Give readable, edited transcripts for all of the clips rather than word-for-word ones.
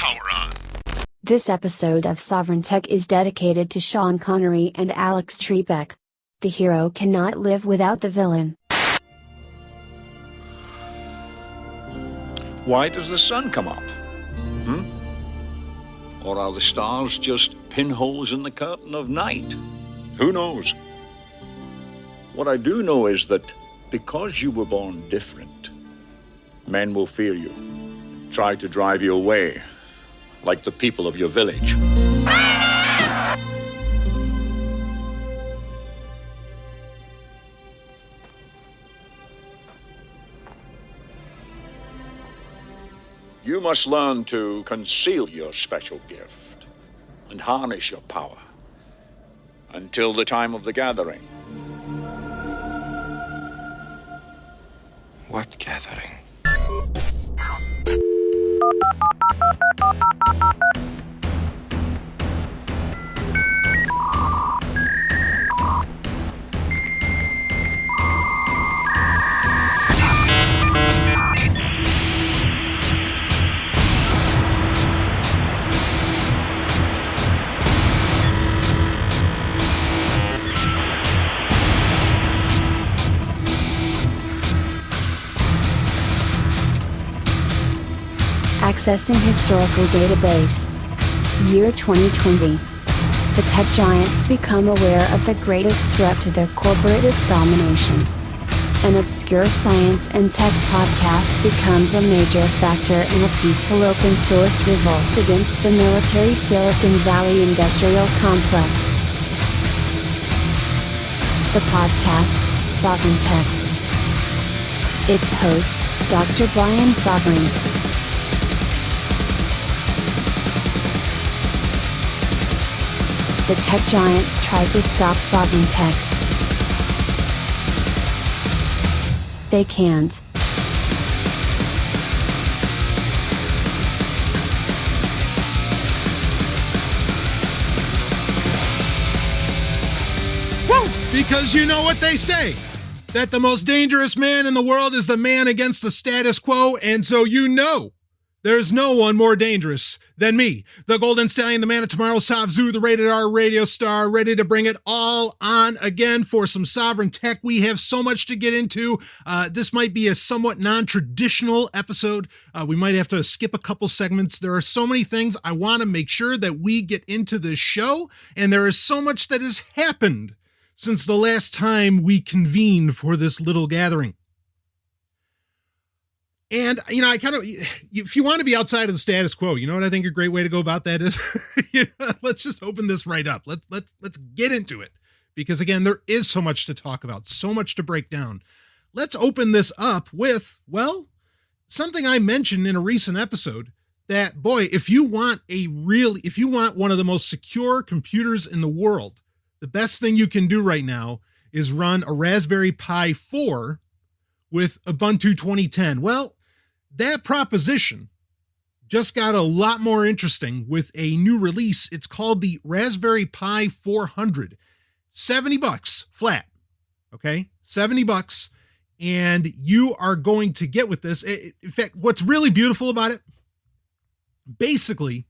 Power on. This episode of Sovryn Tech is dedicated to Sean Connery and Alex Trebek. The hero cannot live without the villain. Why does the sun come up? Or are the stars just pinholes in the curtain of night? Who knows? What I do know is that because you were born different, men will fear you, try to drive you away, like the people of your village. You must learn to conceal your special gift and harness your power until the time of the gathering. What gathering? Accessing historical database. Year 2020. The tech giants become aware of the greatest threat to their corporatist domination. An obscure science and tech podcast becomes a major factor in a peaceful open source revolt against the military Silicon Valley industrial complex. The podcast, Sovryn Tech. Its host, Dr. Brian Sovryn. The tech giants try to stop Sovryn Tech. They can't. Woo! Because you know what they say, that the most dangerous man in the world is the man against the status quo, and so you know there's no one more dangerous than me, the Golden Stallion, the man of tomorrow, Savzu, the rated R radio star, ready to bring it all on again for some Sovryn Tech. We have so much to get into. This might be a somewhat non-traditional episode. We might have to skip a couple segments. There are so many things I want to make sure that we get into this show, and there is so much that has happened since the last time we convened for this little gathering. And, you know, I kind of, if you want to be outside of the status quo, you know what I think a great way to go about that is? Let's just open this right up. Let's get into it. Because again, there is so much to talk about, so much to break down. Let's open this up with, well, something I mentioned in a recent episode that, boy, if you want one of the most secure computers in the world, the best thing you can do right now is run a Raspberry Pi 4 with Ubuntu 2010. Well, that proposition just got a lot more interesting with a new release. It's called the Raspberry Pi 400. $70 flat. Okay? $70. And you are going to get with this. In fact, what's really beautiful about it, basically,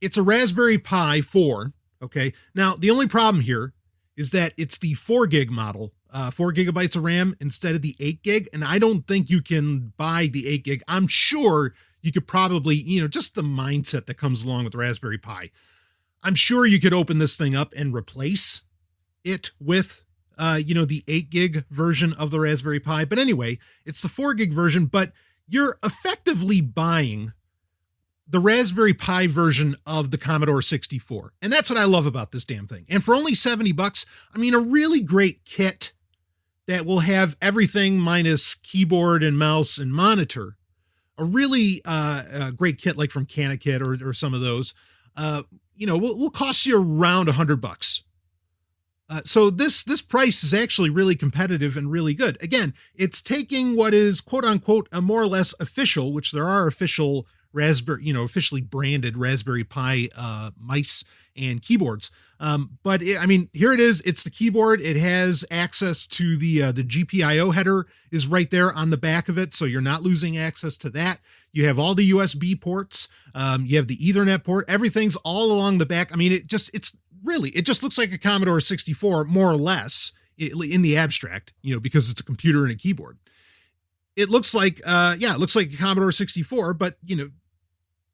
it's a Raspberry Pi 4. Okay? Now, the only problem here is that it's the 4 gig model. 4 gigabytes of RAM instead of the 8 gig. And I don't think you can buy the 8 gig. I'm sure you could probably, just the mindset that comes along with Raspberry Pi. I'm sure you could open this thing up and replace it with, the 8 gig version of the Raspberry Pi. But anyway, it's the 4 gig version, but you're effectively buying the Raspberry Pi version of the Commodore 64. And that's what I love about this damn thing. And for only $70, a really great kit that will have everything minus keyboard and mouse and monitor. A really great kit like from CanaKit or some of those, will cost you around $100. So this price is actually really competitive and really good. Again, it's taking what is quote unquote a more or less official, which there are official Raspberry, officially branded Raspberry Pi mice and keyboards. But here it is. It's the keyboard. It has access to the GPIO header is right there on the back of it. So you're not losing access to that. You have all the USB ports. You have the Ethernet port. Everything's all along the back. it just looks like a Commodore 64 more or less in the abstract, because it's a computer and a keyboard. It looks like, it looks like a Commodore 64, but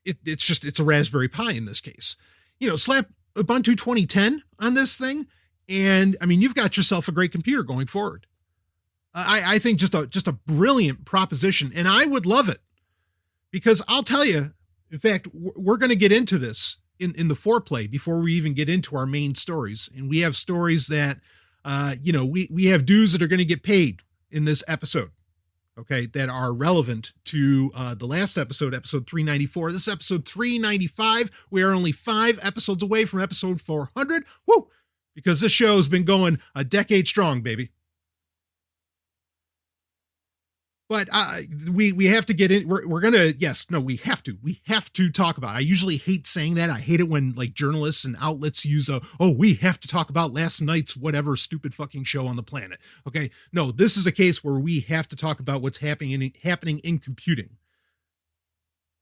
it's a Raspberry Pi in this case. Slap Ubuntu 2010 on this thing, and you've got yourself a great computer going forward. I think just a brilliant proposition, and I would love it, because I'll tell you, in fact, we're going to get into this in the foreplay before we even get into our main stories, and we have stories that we have dues that are going to get paid in this episode. Okay, that are relevant to the last episode 394. This is episode 395. We are only 5 episodes away from episode 400. Woo! Because this show has been going a decade strong, baby. But we have to get in. We're gonna we have to talk about it. I usually hate saying that. I hate it when journalists and outlets use we have to talk about last night's whatever stupid fucking show on the planet. Okay, no, this is a case where we have to talk about what's happening in computing.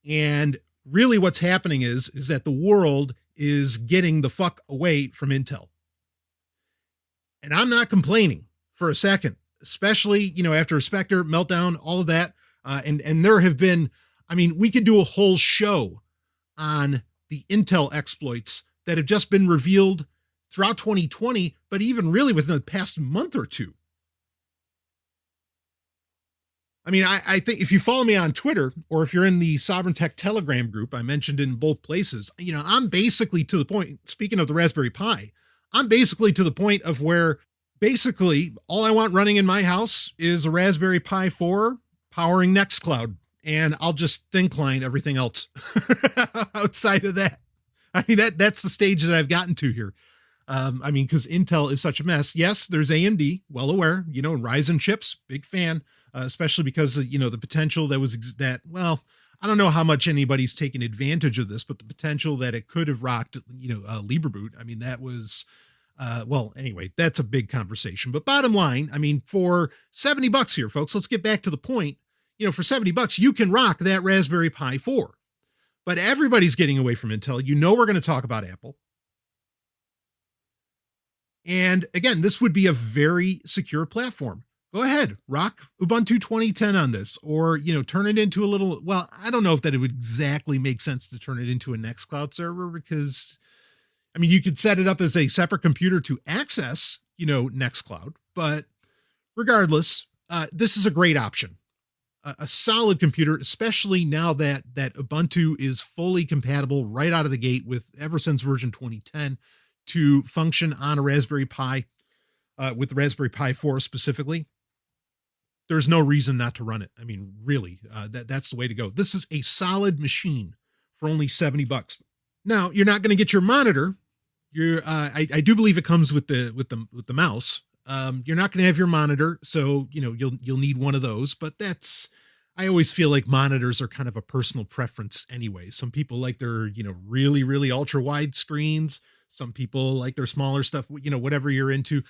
And really, what's happening is that the world is getting the fuck away from Intel. And I'm not complaining for a second. Especially, after Spectre, Meltdown, all of that. And there have been, we could do a whole show on the Intel exploits that have just been revealed throughout 2020, but even really within the past month or two. I think if you follow me on Twitter, or if you're in the Sovryn Tech Telegram group, I mentioned in both places, I'm basically to the point, speaking of the Raspberry Pi, I'm basically to the point of where basically, all I want running in my house is a Raspberry Pi 4 powering Nextcloud, and I'll just thin client everything else outside of that. That's the stage that I've gotten to here. Because Intel is such a mess. Yes, there's AMD, well aware, and Ryzen chips, big fan, especially because of, the potential I don't know how much anybody's taken advantage of this, but the potential that it could have rocked, LibreBoot. That was... anyway, that's a big conversation, but bottom line, for $70 here, folks, let's get back to the point. For $70, you can rock that Raspberry Pi 4, but everybody's getting away from Intel. We're going to talk about Apple. And again, this would be a very secure platform. Go ahead, rock Ubuntu 2010 on this, or, turn it into a little, I don't know if that it would exactly make sense to turn it into a Nextcloud server, because you could set it up as a separate computer to access, Nextcloud, but regardless, this is a great option, a solid computer, especially now that Ubuntu is fully compatible right out of the gate with ever since version 2010 to function on a Raspberry Pi, with the Raspberry Pi 4 specifically. There's no reason not to run it. Really, that's the way to go. This is a solid machine for only $70. Now, you're not going to get your monitor. I do believe it comes with the mouse. You're not going to have your monitor, so you'll need one of those. But I always feel like monitors are kind of a personal preference anyway. Some people like their really really ultra wide screens. Some people like their smaller stuff. Whatever you're into.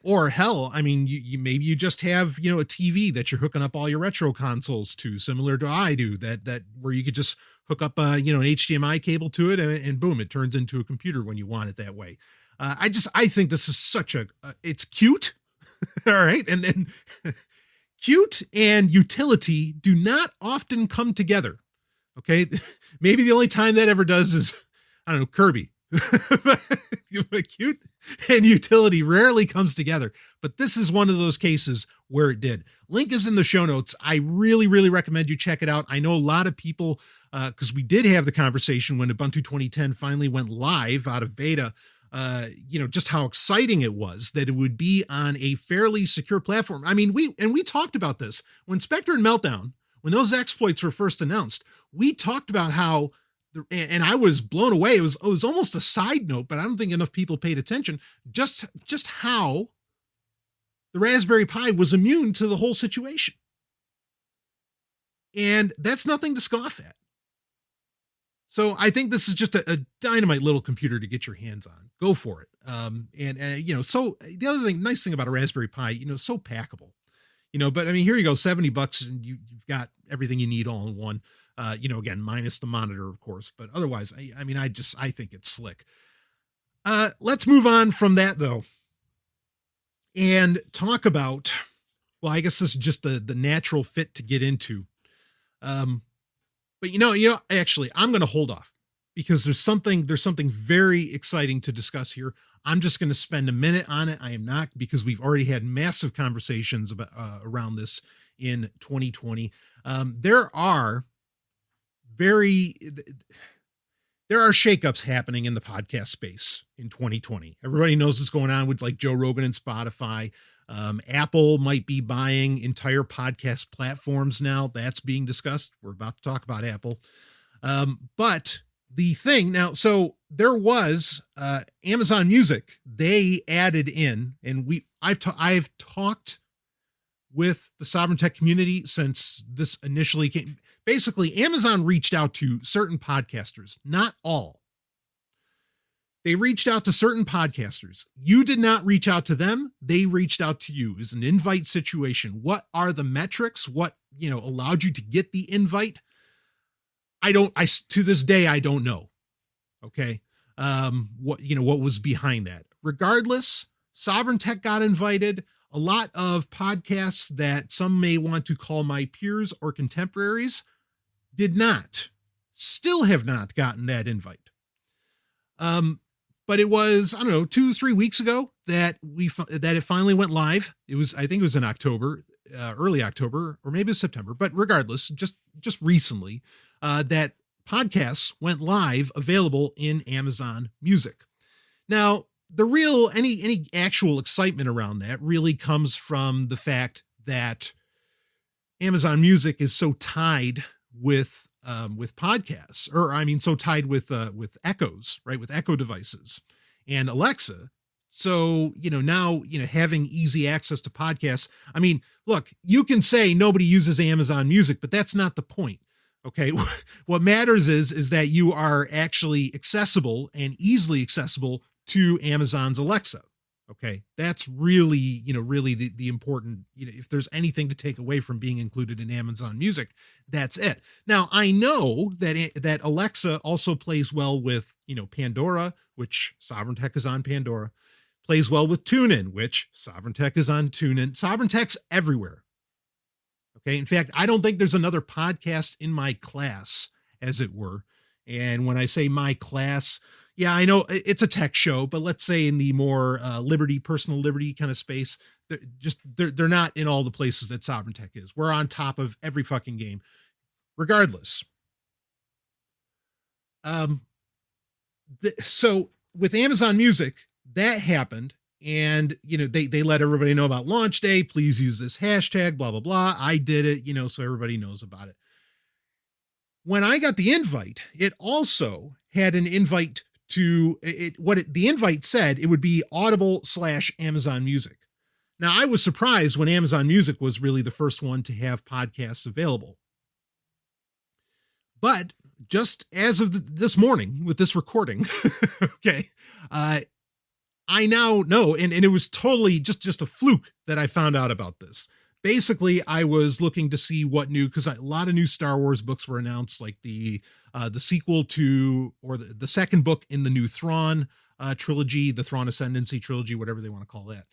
Or hell, you maybe you just have a TV that you're hooking up all your retro consoles to, similar to I do. That where you could just hook up an HDMI cable to it, and boom, it turns into a computer when you want it that way. I think this is such it's cute. All right. And then cute and utility do not often come together. Okay. Maybe the only time that ever does is, I don't know, Kirby. But cute and utility rarely comes together, but this is one of those cases where it did. Link is in the show notes. I really, really recommend you check it out. I know a lot of people, because we did have the conversation when Ubuntu 2010 finally went live out of beta, just how exciting it was that it would be on a fairly secure platform. We talked about this when Spectre and Meltdown, when those exploits were first announced. We talked about how, and I was blown away. It was almost a side note, but I don't think enough people paid attention. Just how the Raspberry Pi was immune to the whole situation. And that's nothing to scoff at. So I think this is just a dynamite little computer to get your hands on. Go for it. So the other thing, nice thing about a Raspberry Pi, so packable, but I mean, here you go, $70 and you've got everything you need all in one, again, minus the monitor, of course, but otherwise, I think it's slick. Let's move on from that though, and talk about, well, I guess this is just the natural fit to get into. But actually, I'm going to hold off because there's something very exciting to discuss here. I'm just going to spend a minute on it. I am not, because we've already had massive conversations about around this in 2020. There are shakeups happening in the podcast space in 2020. Everybody knows what's going on with like Joe Rogan and Spotify. Apple might be buying entire podcast platforms now. That's being discussed. We're about to talk about Apple. But the thing now, so there was Amazon Music. They added in, and I've talked with the Sovryn Tech community since this initially came. Basically, Amazon reached out to certain podcasters, not all. They reached out to certain podcasters. You did not reach out to them. They reached out to you. It's an invite situation. What are the metrics? What, allowed you to get the invite? To this day, I don't know. Okay. What was behind that? Regardless, Sovryn Tech got invited. A lot of podcasts that some may want to call my peers or contemporaries did not, still have not gotten that invite. But it was, 2-3 weeks ago that it finally went live. I think it was in October, early October, or maybe September, but regardless, just recently, that podcasts went live, available in Amazon Music. Now, the real, any actual excitement around that really comes from the fact that Amazon Music is so tied with podcasts, so tied with Echoes, right? With Echo devices and Alexa. So, now, having easy access to podcasts. I mean, look, you can say nobody uses Amazon Music, but that's not the point. Okay. What matters is that you are actually accessible and easily accessible to Amazon's Alexa. Okay. That's really, really the important, if there's anything to take away from being included in Amazon Music, that's it. Now, I know that Alexa also plays well with, Pandora, which Sovryn Tech is on Pandora, plays well with TuneIn, which Sovryn Tech is on TuneIn. Sovryn Tech's everywhere. Okay. In fact, I don't think there's another podcast in my class, as it were. And when I say my class, yeah, I know it's a tech show, but let's say in the more personal liberty kind of space, they're not in all the places that Sovryn Tech is. We're on top of every fucking game, regardless. So with Amazon Music, that happened, and they let everybody know about launch day. Please use this hashtag, blah blah blah. I did it, so everybody knows about it. When I got the invite, it also had an invite to it. The invite said it would be Audible/Amazon Music. Now, I was surprised when Amazon Music was really the first one to have podcasts available. But just as of this morning with this recording, okay, I now know, and it was totally just a fluke that I found out about this. Basically, I was looking to see what new, because a lot of new Star Wars books were announced, like the sequel to, or the second book in the new Thrawn trilogy, the Thrawn Ascendancy trilogy, whatever they want to call that,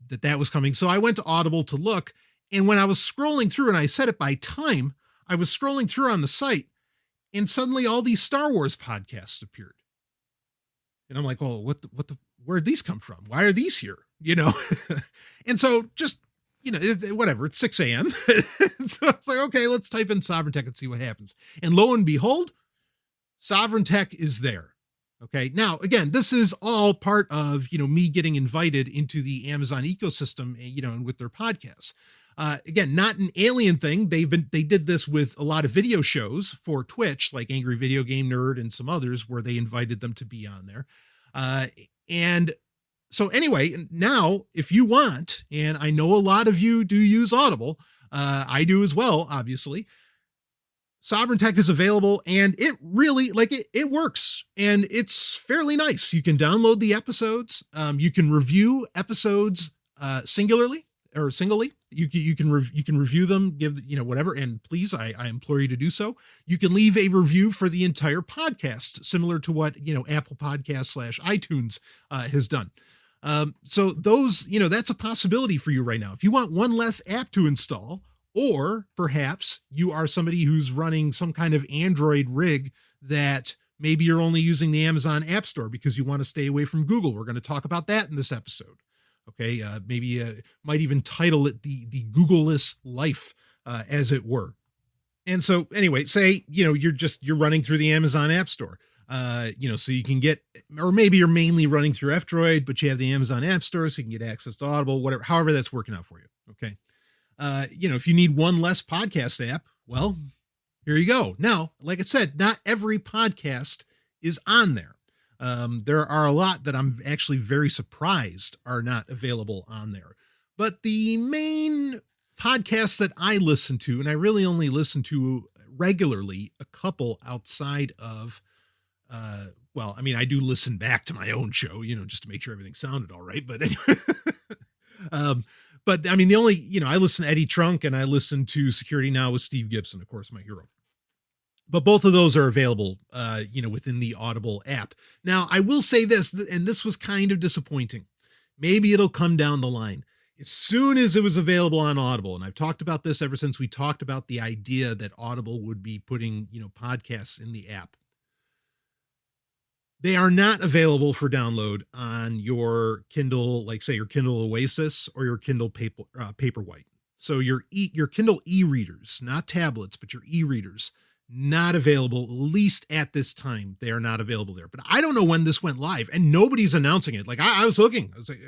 that was coming. So I went to Audible to look, and when I was scrolling through, and I set it by time, I was scrolling through on the site, and suddenly all these Star Wars podcasts appeared. And I'm like, well, where'd these come from? Why are these here? And so just, whatever, it's 6 a.m. So it's like, okay, let's type in Sovryn Tech and see what happens. And lo and behold, Sovryn Tech is there. Okay. Now, again, this is all part of, me getting invited into the Amazon ecosystem, and with their podcasts. Again, not an alien thing. They did this with a lot of video shows for Twitch, like Angry Video Game Nerd and some others, where they invited them to be on there. And so anyway, now if you want, and I know a lot of you do use Audible, I do as well, obviously. Sovryn Tech is available, and it really, it works, and it's fairly nice. You can download the episodes. You can review episodes singularly or singly. You can review them, give, whatever, and please, I implore you to do so. You can leave a review for the entire podcast, similar to what, Apple Podcasts / iTunes has done. So those, that's a possibility for you right now. If you want one less app to install, or perhaps you are somebody who's running some kind of Android rig that maybe you're only using the Amazon App Store because you want to stay away from Google. We're going to talk about that in this episode. Okay, maybe might even title it the Googleless life, as it were. And so anyway, say, you're running through the Amazon App Store. So you can get, or maybe you're mainly running through F-Droid, but you have the Amazon App Store, so you can get access to Audible, whatever, however that's working out for you. Okay. If you need one less podcast app, well, here you go. Now, like I said, not every podcast is on there. There are a lot that I'm actually very surprised are not available on there. But the main podcasts that I listen to, and I really only listen to regularly, a couple outside of, I do listen back to my own show, just to make sure everything sounded all right. But anyway, but I mean, the only, I listen to Eddie Trunk and I listen to Security Now with Steve Gibson, of course, my hero. But both of those are available, within the Audible app. Now, I will say this, and this was kind of disappointing. Maybe it'll come down the line. As soon as it was available on Audible, and I've talked about this ever since we talked about the idea that Audible would be putting, podcasts in the app. They are not available for download on your Kindle, like say your Kindle Oasis or your Kindle Paperwhite. So your Kindle e-readers, not tablets, but your e-readers, not available, at least at this time. They are not available there. But I don't know when this went live, and nobody's announcing it. Like I was looking, I was like,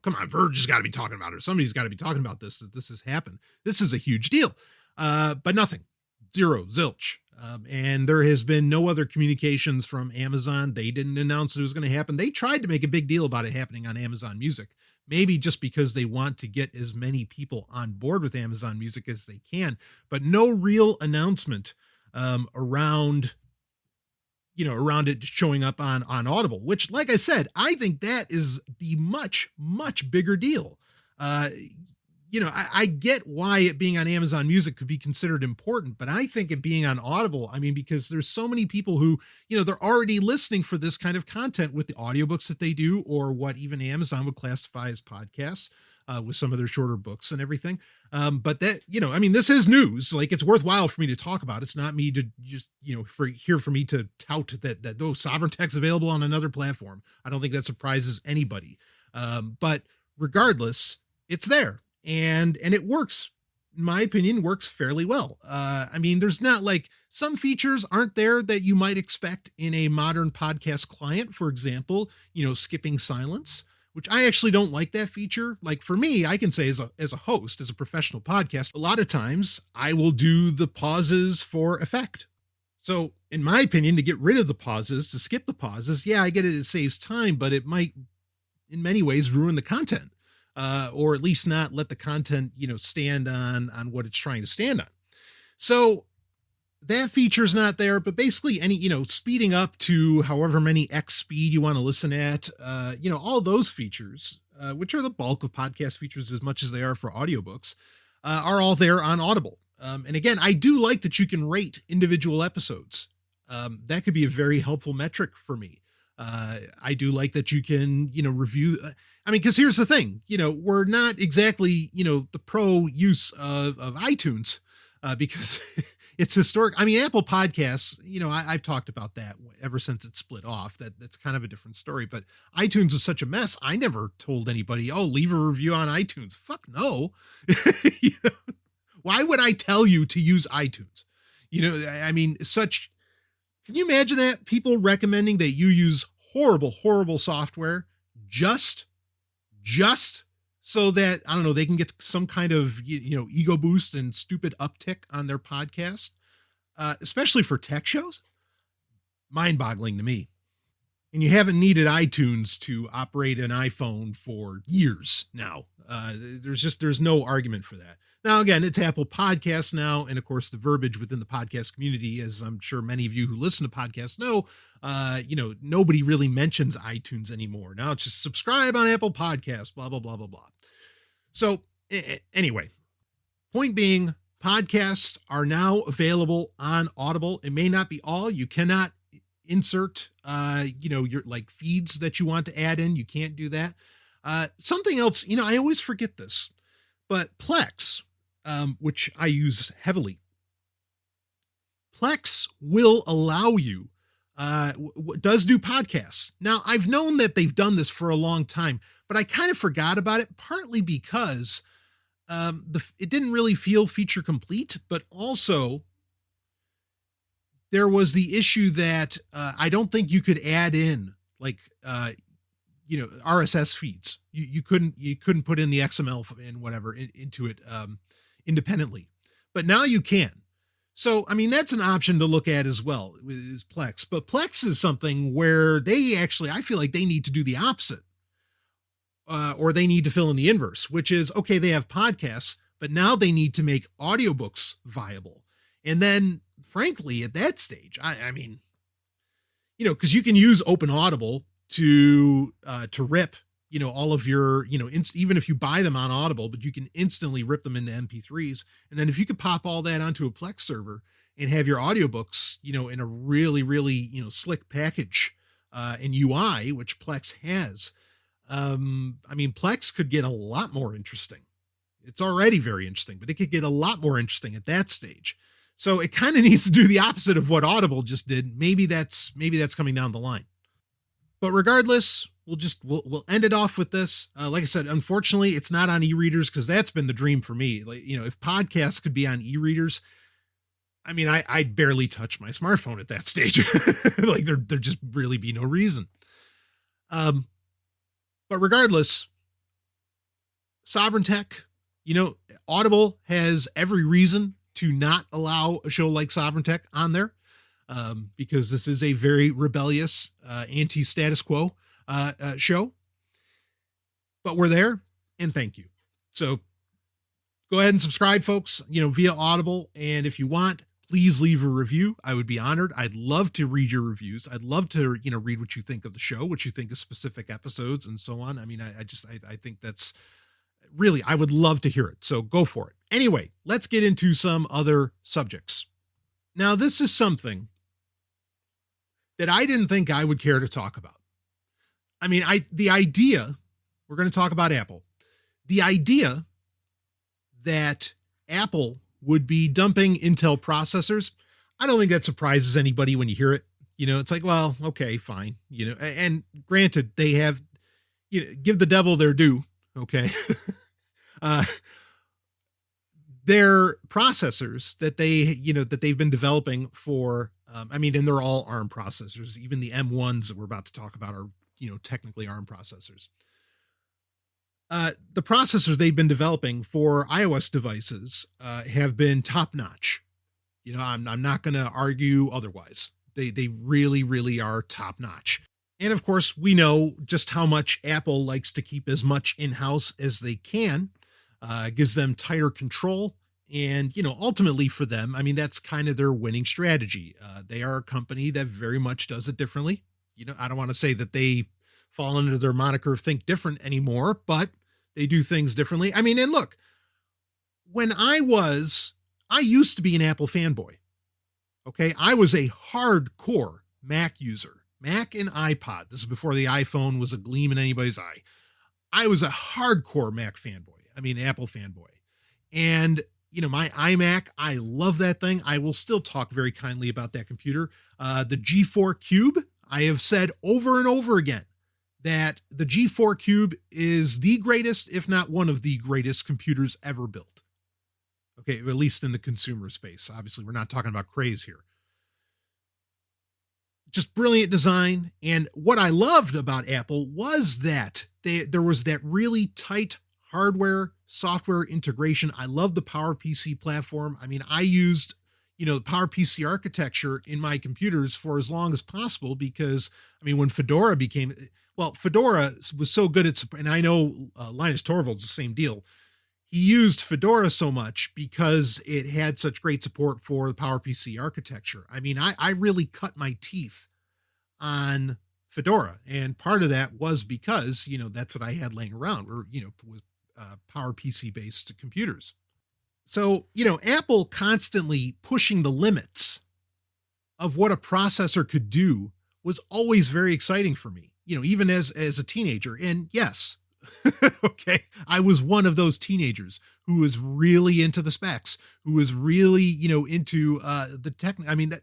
come on, Verge has got to be talking about it, or somebody's got to be talking about this, that this has happened. This is a huge deal. But nothing, zero, zilch. And there has been no other communications from Amazon. They didn't announce it was going to happen. They tried to make a big deal about it happening on Amazon Music, maybe just because they want to get as many people on board with Amazon Music as they can, but no real announcement around it showing up on Audible, which, like I said, I think that is the much, much bigger deal. I get why it being on Amazon Music could be considered important, but I think it being on Audible, because there's so many people who, they're already listening for this kind of content with the audiobooks that they do, or what even Amazon would classify as podcasts, with some of their shorter books and everything. But that, this is news. Like, it's worthwhile for me to talk about. It's not me to just, for me to tout that Sovryn Tech's available on another platform. I don't think that surprises anybody. But regardless, it's there. And it works, in my opinion, works fairly well. There's not like some features aren't there that you might expect in a modern podcast client. For example, skipping silence, which I actually don't like that feature. Like for me, I can say as a host, as a professional podcast, a lot of times I will do the pauses for effect. So in my opinion, to get rid of the pauses, to skip the pauses, yeah, I get it. It saves time, but it might in many ways ruin the content. Or at least not let the content, stand on what it's trying to stand on. So that feature's not there, but basically any, speeding up to however many X speed you want to listen at, all those features, which are the bulk of podcast features as much as they are for audiobooks, are all there on Audible. And again, I do like that you can rate individual episodes. That could be a very helpful metric for me. I do like that you can, review, because here's the thing, we're not exactly, the pro use of iTunes, because it's historic. Apple Podcasts, I've talked about that ever since it split off. That's kind of a different story, but iTunes is such a mess. I never told anybody, leave a review on iTunes. Fuck no. Why would I tell you to use iTunes? Can you imagine that? People recommending that you use horrible, horrible software just so that, I don't know, they can get some kind of, ego boost and stupid uptick on their podcast, especially for tech shows. Mind-boggling to me. And you haven't needed iTunes to operate an iPhone for years now. There's no argument for that. Now, again, it's Apple Podcasts now. And of course, the verbiage within the podcast community, as I'm sure many of you who listen to podcasts know, nobody really mentions iTunes anymore. Now it's just subscribe on Apple Podcasts, blah, blah, blah, blah, blah. So anyway, point being, podcasts are now available on Audible. It may not be all. You cannot insert, your like feeds that you want to add in. You can't do that. Something else, I always forget this, but Plex, which I use heavily, Plex will allow you, does do podcasts. Now, I've known that they've done this for a long time, but I kind of forgot about it, partly because it didn't really feel feature complete, but also there was the issue that I don't think you could add in like RSS feeds. You couldn't put in the XML and whatever into it independently, but now you can. So, I mean, that's an option to look at as well, is Plex. But Plex is something where I feel like they need to do the opposite. Or they need to fill in the inverse, which is, okay, they have podcasts, but now they need to make audiobooks viable. And then, frankly, at that stage, I mean, because you can use Open Audible to rip, all of your, even if you buy them on Audible, but you can instantly rip them into MP3s. And then if you could pop all that onto a Plex server and have your audiobooks, in a really, really, slick package and UI, which Plex has, Plex could get a lot more interesting. It's already very interesting, but it could get a lot more interesting at that stage. So it kind of needs to do the opposite of what Audible just did. Maybe that's coming down the line. But regardless, we'll end it off with this. Like I said, unfortunately, it's not on e-readers because that's been the dream for me. Like, if podcasts could be on e-readers, I'd barely touch my smartphone at that stage. Like there'd just really be no reason. But regardless, Sovryn Tech, Audible has every reason to not allow a show like Sovryn Tech on there, because this is a very rebellious, anti-status quo show. But we're there, and thank you. So go ahead and subscribe, folks, via Audible. And if you want, please leave a review. I would be honored. I'd love to read your reviews. I'd love to, read what you think of the show, what you think of specific episodes and so on. I think that's really, I would love to hear it. So go for it. Anyway, let's get into some other subjects. Now, this is something that I didn't think I would care to talk about. The idea, we're going to talk about Apple. The idea that Apple would be dumping Intel processors, I don't think that surprises anybody when you hear it. It's like, well, okay, fine. And granted, they have, give the devil their due. Okay. Their processors that they've been developing for, and they're all ARM processors. Even the M1s that we're about to talk about are, technically ARM processors. The processors they've been developing for iOS devices have been top notch. I'm not going to argue otherwise. They really, really are top notch. And of course, we know just how much Apple likes to keep as much in-house as they can. Gives them tighter control. And, ultimately for them, that's kind of their winning strategy. They are a company that very much does it differently. I don't want to say that they fall under their moniker of think different anymore, but they do things differently. And look, when I used to be an Apple fanboy. Okay. I was a hardcore Mac user, Mac and iPod. This is before the iPhone was a gleam in anybody's eye. I was a hardcore Mac fanboy. Apple fanboy. And, my iMac, I love that thing. I will still talk very kindly about that computer. The G4 Cube, I have said over and over again that the G4 Cube is the greatest, if not one of the greatest computers ever built. Okay, at least in the consumer space. Obviously, we're not talking about craze here. Just brilliant design. And what I loved about Apple was that there was that really tight hardware, software integration. I love the PowerPC platform. I used, the PowerPC architecture in my computers for as long as possible because, when Fedora Fedora was so good at, and I know Linus Torvalds the same deal. he used Fedora so much because it had such great support for the PowerPC architecture. I mean, I really cut my teeth on Fedora, and part of that was because, that's what I had laying around, or, with PowerPC based computers. So, Apple constantly pushing the limits of what a processor could do was always very exciting for me, even as a teenager. And yes, okay, I was one of those teenagers who was really into the specs, who was really, into the tech. I mean,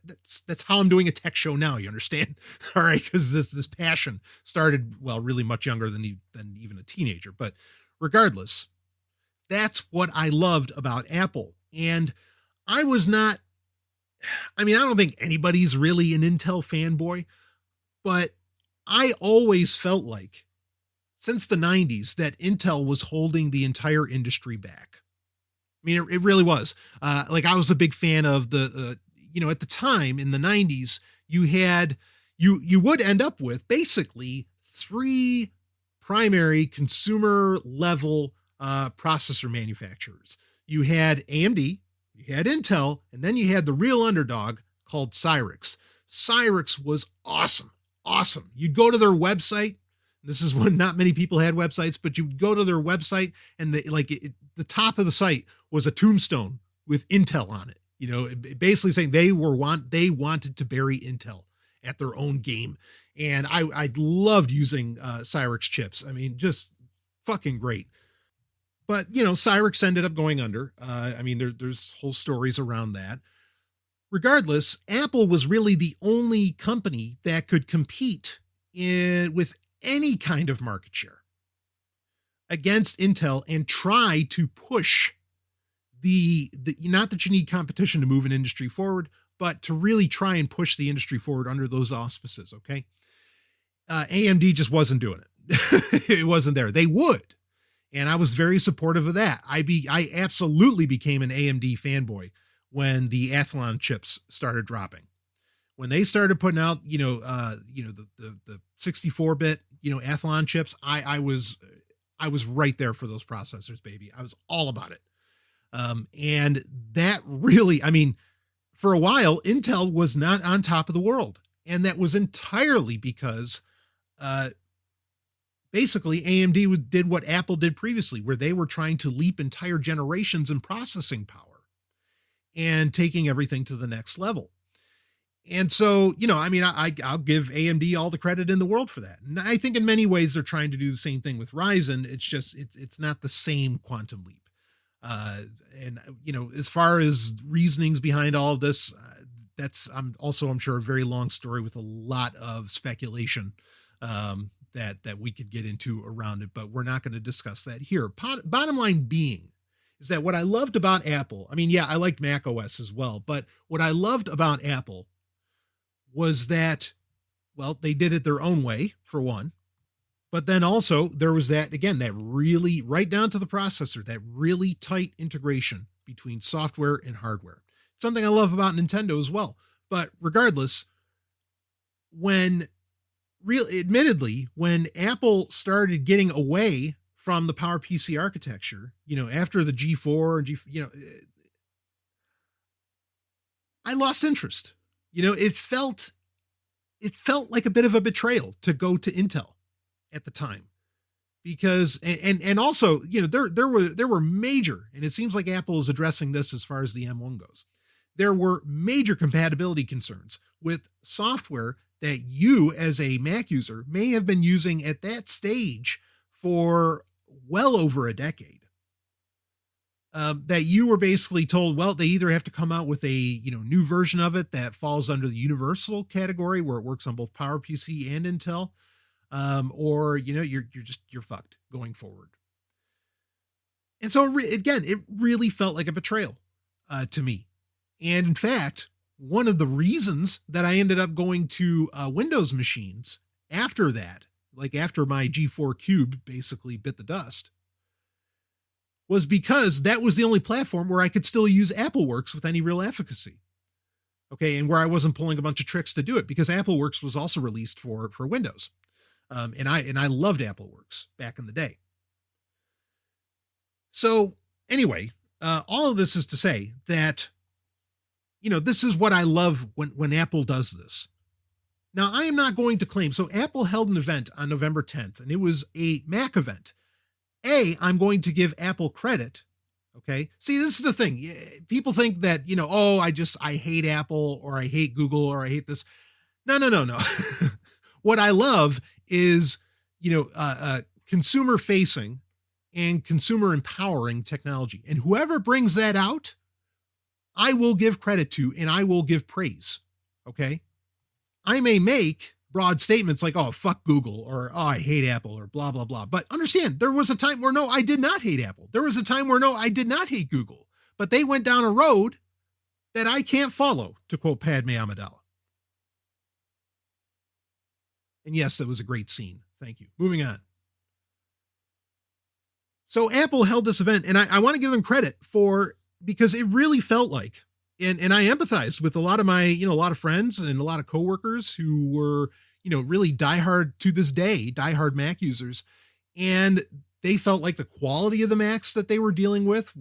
that's how I'm doing a tech show now. You understand? All right, because this passion started, well, really much younger than even a teenager. But regardless, that's what I loved about Apple. And I was not, I mean, I don't think anybody's really an Intel fanboy, but I always felt like since the 90s that Intel was holding the entire industry back. I mean, it really was. Like I was a big fan of the, at the time in the 90s, you would end up with basically 3 primary consumer level processor manufacturers. You had AMD, you had Intel, and then you had the real underdog called Cyrix. Cyrix was awesome. You'd go to their website. This is when not many people had websites, but you'd go to their website and the top of the site was a tombstone with Intel on it. Basically saying they wanted to bury Intel at their own game. And I loved using Cyrix chips. I mean, just fucking great. But, Cyrix ended up going under. I mean, there's whole stories around that. Regardless, Apple was really the only company that could compete with any kind of market share against Intel and try to push the not that you need competition to move an industry forward, but to really try and push the industry forward under those auspices. Okay. AMD just wasn't doing it. It wasn't there. They would. And I was very supportive of that. I absolutely became an AMD fanboy when the Athlon chips started dropping. When they started putting out, the 64-bit, Athlon chips, I was right there for those processors, baby. I was all about it. And that really, I mean, for a while, Intel was not on top of the world. And that was entirely because, basically, AMD did what Apple did previously, where they were trying to leap entire generations in processing power and taking everything to the next level. And so, I mean, I'll give AMD all the credit in the world for that. And I think in many ways they're trying to do the same thing with Ryzen. It's just, it's not the same quantum leap. And, as far as reasonings behind all of this, I'm sure a very long story with a lot of speculation, that we could get into around it, but we're not going to discuss that here. Bottom line being is that what I loved about Apple, I mean, yeah, I liked Mac OS as well, but what I loved about Apple was that, well, they did it their own way, for one, but then also there was that, again, that really, right down to the processor, that really tight integration between software and hardware. Something I love about Nintendo as well. But regardless, admittedly, when Apple started getting away from the PowerPC architecture, after the G4 and I lost interest. It felt like a bit of a betrayal to go to Intel at the time, because, and also, there were major, and it seems like Apple is addressing this as far as the M1 goes. There were major compatibility concerns with software that you as a Mac user may have been using at that stage for well over a decade. That you were basically told, well, they either have to come out with a, new version of it that falls under the universal category where it works on both PowerPC and Intel, or, you're fucked going forward. And so again, it really felt like a betrayal, to me. And in fact, one of the reasons that I ended up going to Windows machines after that, like after my G4 Cube basically bit the dust, was because that was the only platform where I could still use AppleWorks with any real efficacy. Okay, and where I wasn't pulling a bunch of tricks to do it, because AppleWorks was also released for Windows. And I loved AppleWorks back in the day. So Anyway, all of this is to say that, this is what I love when Apple does this. Now, I am not going to claim, so Apple held an event on November 10th, and it was a Mac event. I'm going to give Apple credit. Okay. See, this is the thing. People think that, I hate Apple, or I hate Google, or I hate this. No. What I love is, consumer facing and consumer empowering technology. And whoever brings that out, I will give credit to, and I will give praise. Okay. I may make broad statements like, oh, fuck Google, or, oh, I hate Apple, or blah, blah, blah. But understand, there was a time where, no, I did not hate Apple. There was a time where, no, I did not hate Google. But they went down a road that I can't follow, to quote Padme Amidala. And yes, that was a great scene. Thank you. Moving on. So Apple held this event, and I want to give them credit because it really felt like, and I empathized with a lot of my, a lot of friends and a lot of coworkers who were, really diehard Mac users. And they felt like the quality of the Macs that they were dealing with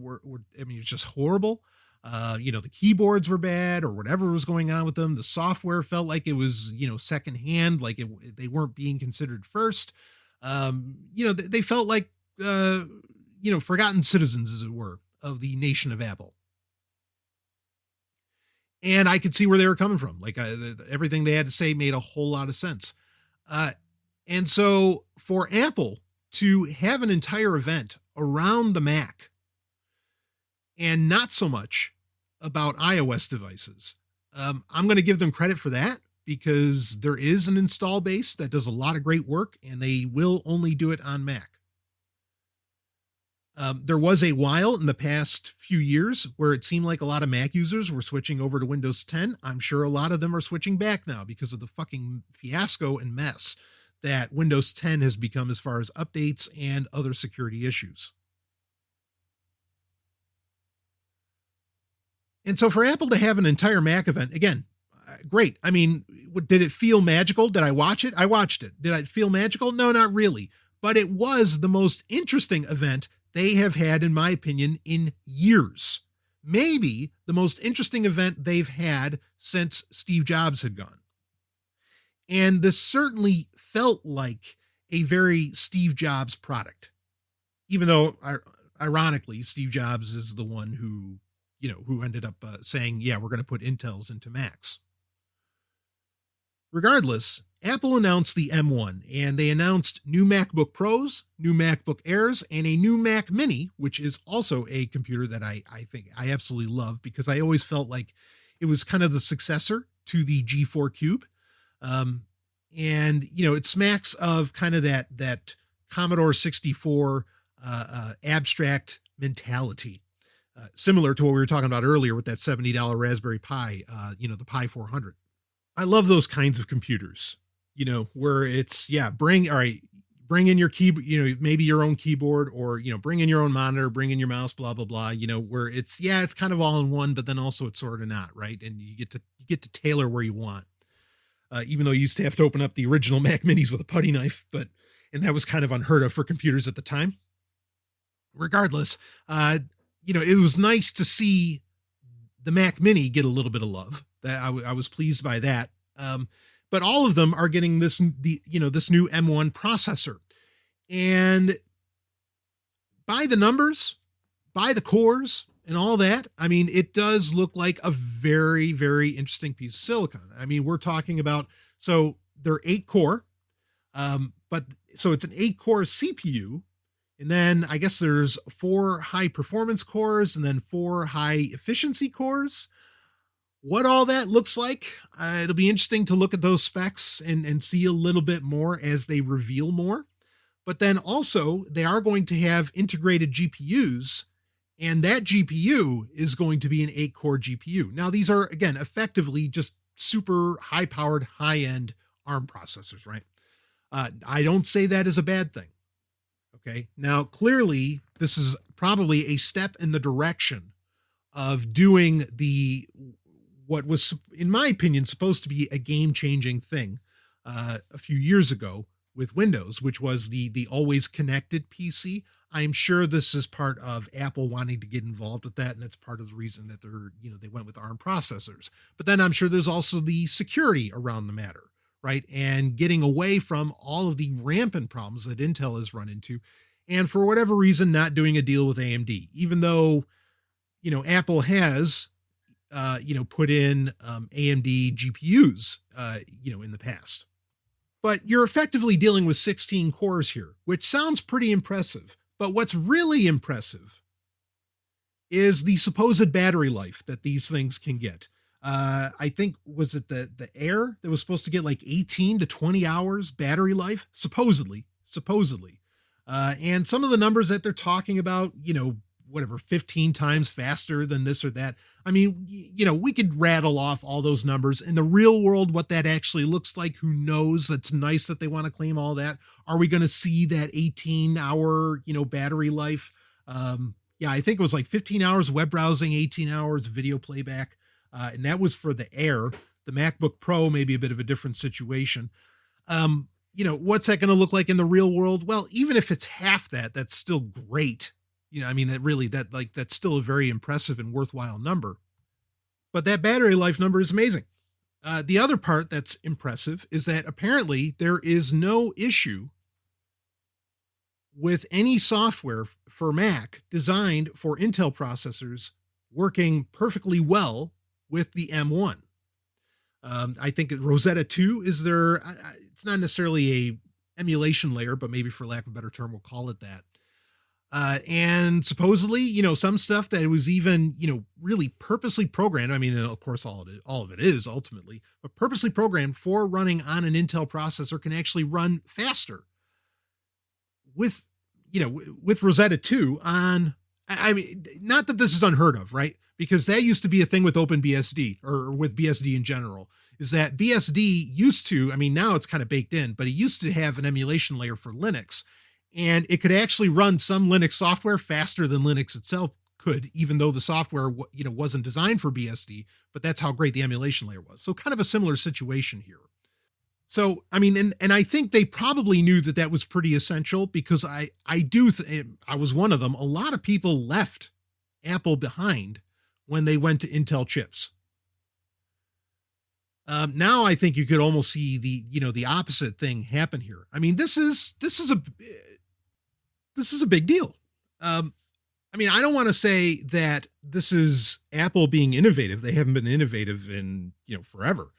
it's just horrible. The keyboards were bad, or whatever was going on with them. The software felt like it was, secondhand, like they weren't being considered first. They felt like, forgotten citizens, as it were, of the nation of Apple. And I could see where they were coming from. Like everything they had to say made a whole lot of sense. And so for Apple to have an entire event around the Mac and not so much about iOS devices, I'm going to give them credit for that, because there is an install base that does a lot of great work, and they will only do it on Mac. There was a while in the past few years where it seemed like a lot of Mac users were switching over to Windows 10. I'm sure a lot of them are switching back now because of the fucking fiasco and mess that Windows 10 has become as far as updates and other security issues. And so for Apple to have an entire Mac event, again, great. I mean, did it feel magical? Did I watch it? I watched it. Did it feel magical? No, not really. But it was the most interesting event they have had, in my opinion, in years. Maybe the most interesting event they've had since Steve Jobs had gone. And this certainly felt like a very Steve Jobs product, even though, ironically, Steve Jobs is the one who ended up saying, yeah, we're going to put Intels into Macs. Regardless, Apple announced the M1, and they announced new MacBook Pros, new MacBook Airs, and a new Mac Mini, which is also a computer that I think I absolutely love, because I always felt like it was kind of the successor to the G4 Cube. And, it smacks of kind of that Commodore 64 abstract mentality. Similar to what we were talking about earlier with that $70 Raspberry Pi, the Pi 400. I love those kinds of computers, where it's, bring in your keyboard, maybe your own keyboard, or, bring in your own monitor, bring in your mouse, blah, blah, blah, where it's kind of all in one, but then also it's sort of not, right? And you get to tailor where you want. Even though you used to have to open up the original Mac Minis with a putty knife, and that was kind of unheard of for computers at the time. Regardless, it was nice to see the Mac Mini get a little bit of love. That I was pleased by that. But all of them are getting this new M1 processor, and by the numbers, by the cores and all that, I mean, it does look like a very, very interesting piece of silicon. I mean, we're talking about, so they're 8-core, but so it's an 8-core CPU. And then I guess there's 4 high performance cores and then 4 high efficiency cores. What all that looks like, it'll be interesting to look at those specs and see a little bit more as they reveal more. But then also they are going to have integrated GPUs, and that GPU is going to be an 8-core GPU. Now these are, again, effectively just super high powered, high end ARM processors, right? I don't say that is a bad thing. Okay. Now, clearly this is probably a step in the direction of doing what was, in my opinion, supposed to be a game-changing thing a few years ago with Windows, which was the always connected PC. I'm sure this is part of Apple wanting to get involved with that. And that's part of the reason that they went with ARM processors. But then I'm sure there's also the security around the matter, right? And getting away from all of the rampant problems that Intel has run into. And for whatever reason, not doing a deal with AMD, even though, Apple has, put in AMD GPUs, in the past. But you're effectively dealing with 16 cores here, which sounds pretty impressive. But what's really impressive is the supposed battery life that these things can get. I think, was it the Air that was supposed to get like 18 to 20 hours battery life? Supposedly. And some of the numbers that they're talking about, 15 times faster than this or that. I mean, we could rattle off all those numbers. In the real world, what that actually looks like, who knows? That's nice that they want to claim all that. Are we going to see that 18-hour, battery life? I think it was like 15 hours web browsing, 18 hours video playback. And that was for the Air. The MacBook Pro may be a bit of a different situation. What's that going to look like in the real world? Well, even if it's half that, that's still great. That's still a very impressive and worthwhile number. But that battery life number is amazing. The other part that's impressive is that apparently there is no issue with any software for Mac designed for Intel processors working perfectly well with the M1. I think Rosetta 2 is it's not necessarily a emulation layer, but maybe for lack of a better term, we'll call it that. And supposedly, some stuff that was even, really purposely programmed. I mean, of course, all of it is ultimately, but purposely programmed for running on an Intel processor can actually run faster with Rosetta 2 on, I mean, not that this is unheard of, right? Because that used to be a thing with OpenBSD or with BSD in general, is that BSD used to, I mean, now it's kind of baked in, but it used to have an emulation layer for Linux. And it could actually run some Linux software faster than Linux itself could, even though the software, wasn't designed for BSD, but that's how great the emulation layer was. So kind of a similar situation here. So, I mean, and I think they probably knew that was pretty essential, because I was one of them. A lot of people left Apple behind when they went to Intel chips. Now I think you could almost see the opposite thing happen here. I mean, this is a big deal. I mean, I don't want to say that this is Apple being innovative. They haven't been innovative in, forever.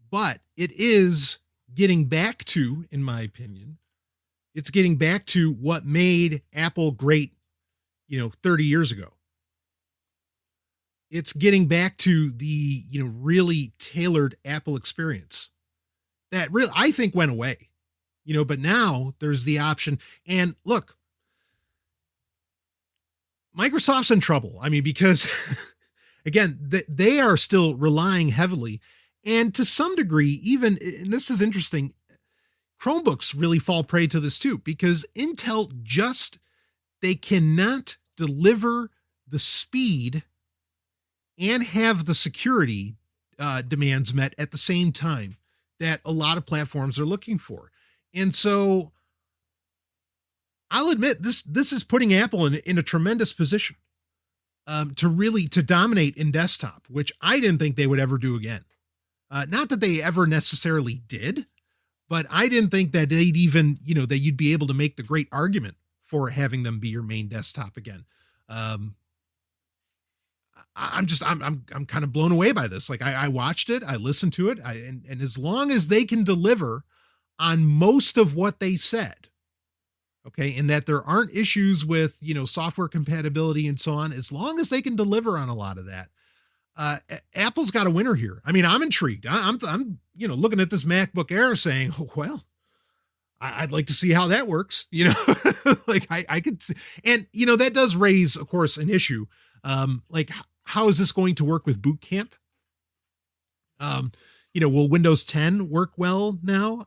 But it is getting back to, in my opinion, it's getting back to what made Apple great, 30 years ago. It's getting back to the, really tailored Apple experience that really, I think, went away. But now there's the option. And look, Microsoft's in trouble. I mean, because again, they are still relying heavily, and to some degree, even, and this is interesting, Chromebooks really fall prey to this too, because Intel they cannot deliver the speed and have the security demands met at the same time that a lot of platforms are looking for. And so I'll admit this is putting Apple in a tremendous position to dominate in desktop, which I didn't think they would ever do again. Not that they ever necessarily did, but I didn't think that they'd even, that you'd be able to make the great argument for having them be your main desktop again. I'm kind of blown away by this. Like I watched it, I listened to it, and as long as they can deliver on most of what they said, okay, and that there aren't issues with, software compatibility and so on, as long as they can deliver on a lot of that, Apple's got a winner here. I mean, I'm intrigued. I'm looking at this MacBook Air saying, oh, well, I'd like to see how that works. Like I could see, and that does raise, of course, an issue. Like, how is this going to work with Boot Camp? Will Windows 10 work well now?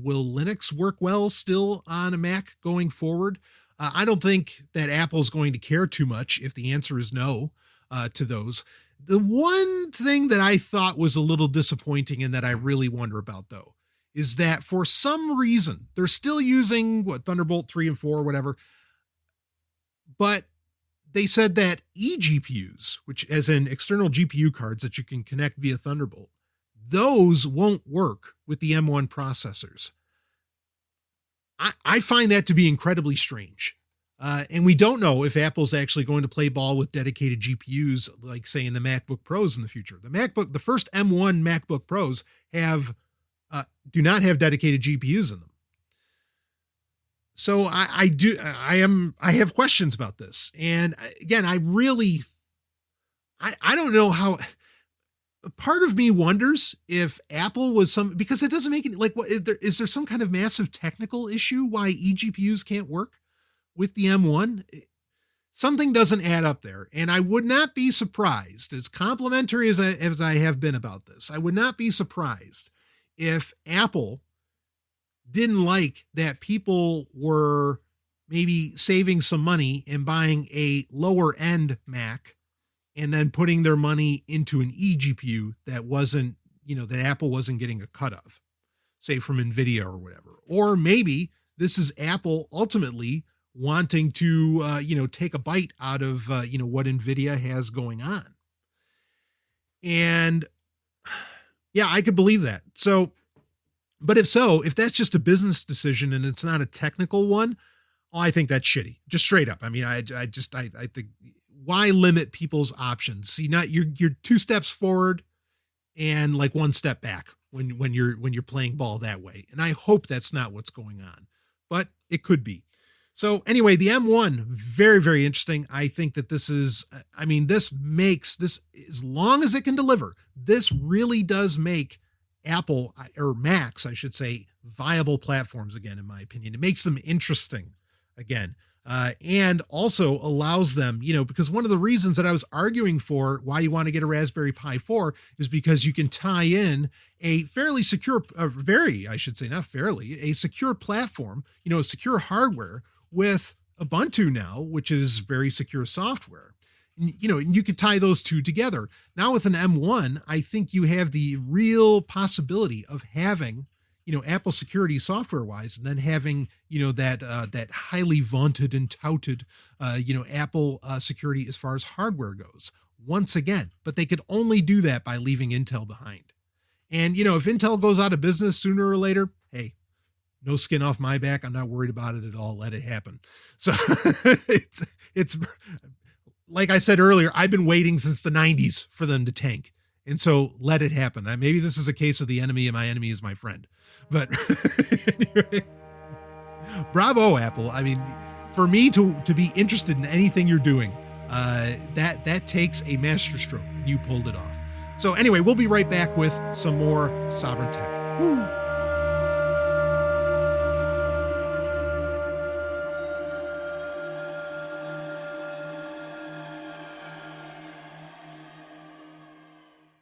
Will Linux work well still on a Mac going forward? I don't think that Apple's going to care too much if the answer is no to those. The one thing that I thought was a little disappointing and that I really wonder about, though, is that for some reason, they're still using Thunderbolt 3 and 4, whatever. But they said that eGPUs, which as in external GPU cards that you can connect via Thunderbolt, those won't work with the M1 processors. I find that to be incredibly strange. And we don't know if Apple's actually going to play ball with dedicated GPUs, like say in the MacBook Pros in the future. The first M1 MacBook Pros do not have dedicated GPUs in them. So I have questions about this. And again, I don't know how. Part of me wonders if Apple was because it doesn't make any, like, what is there some kind of massive technical issue why eGPUs can't work with the M1? Something doesn't add up there. And I would not be surprised, as complimentary as I have been about this, I would not be surprised if Apple didn't like that people were maybe saving some money and buying a lower end Mac and then putting their money into an eGPU that wasn't, that Apple wasn't getting a cut of, say from NVIDIA or whatever. Or maybe this is Apple ultimately wanting to, take a bite out of, what NVIDIA has going on. And yeah, I could believe that. So, but if that's just a business decision and it's not a technical one, I think that's shitty. Just straight up. I mean, I think, why limit people's options? See, you're 2 steps forward and like 1 step back when you're playing ball that way. And I hope that's not what's going on, but it could be. So anyway, the M1, very, very interesting. I think that this makes this, as long as it can deliver, this really does make Apple, or Macs, I should say, viable platforms again, in my opinion. It makes them interesting again. And also allows them, because one of the reasons that I was arguing for why you want to get a Raspberry Pi 4 is because you can tie in a fairly secure, a secure platform, secure hardware with Ubuntu now, which is very secure software. And you could tie those two together. Now with an M1, I think you have the real possibility of having, Apple security software wise, and then having, that highly vaunted and touted, Apple security as far as hardware goes once again, but they could only do that by leaving Intel behind. And, if Intel goes out of business sooner or later, hey, no skin off my back. I'm not worried about it at all. Let it happen. So it's like I said earlier, I've been waiting since the 90s for them to tank. And so let it happen. Maybe this is a case of the enemy and my enemy is my friend. But anyway, bravo, Apple. I mean, for me to be interested in anything you're doing, that takes a masterstroke. You pulled it off. So anyway, we'll be right back with some more Sovryn Tech. Woo!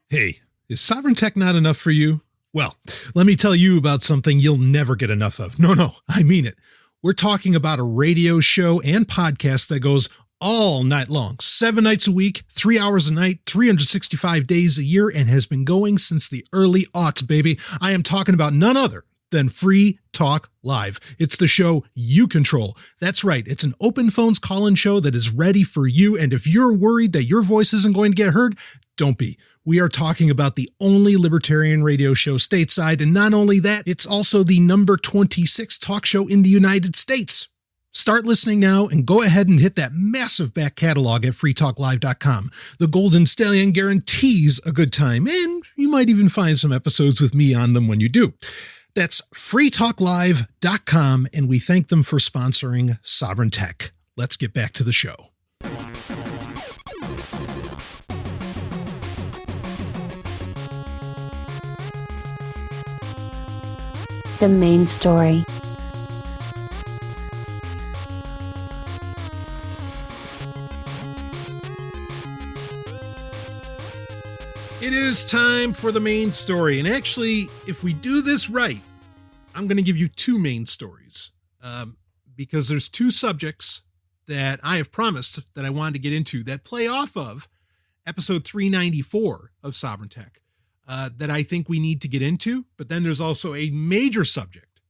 Hey, is Sovryn Tech not enough for you? Well, let me tell you about something you'll never get enough of. No, I mean it. We're talking about a radio show and podcast that goes all night long, 7 nights a week, 3 hours a night, 365 days a year, and has been going since the early aughts, baby. I am talking about none other than Free Talk Live. It's the show you control. That's right. It's an open phones call-in show that is ready for you. And if you're worried that your voice isn't going to get heard, don't be. We are talking about the only libertarian radio show stateside. And not only that, it's also the number 26 talk show in the United States. Start listening now and go ahead and hit that massive back catalog at freetalklive.com. The Golden Stallion guarantees a good time, and you might even find some episodes with me on them when you do. That's freetalklive.com, and we thank them for sponsoring Sovryn Tech. Let's get back to the show. The main story. It is time for the main story. And actually, if we do this right, I'm going to give you 2 main stories because there's 2 subjects that I have promised that I wanted to get into that play off of episode 394 of Sovryn Tech. that I think we need to get into. But then there's also a major subject,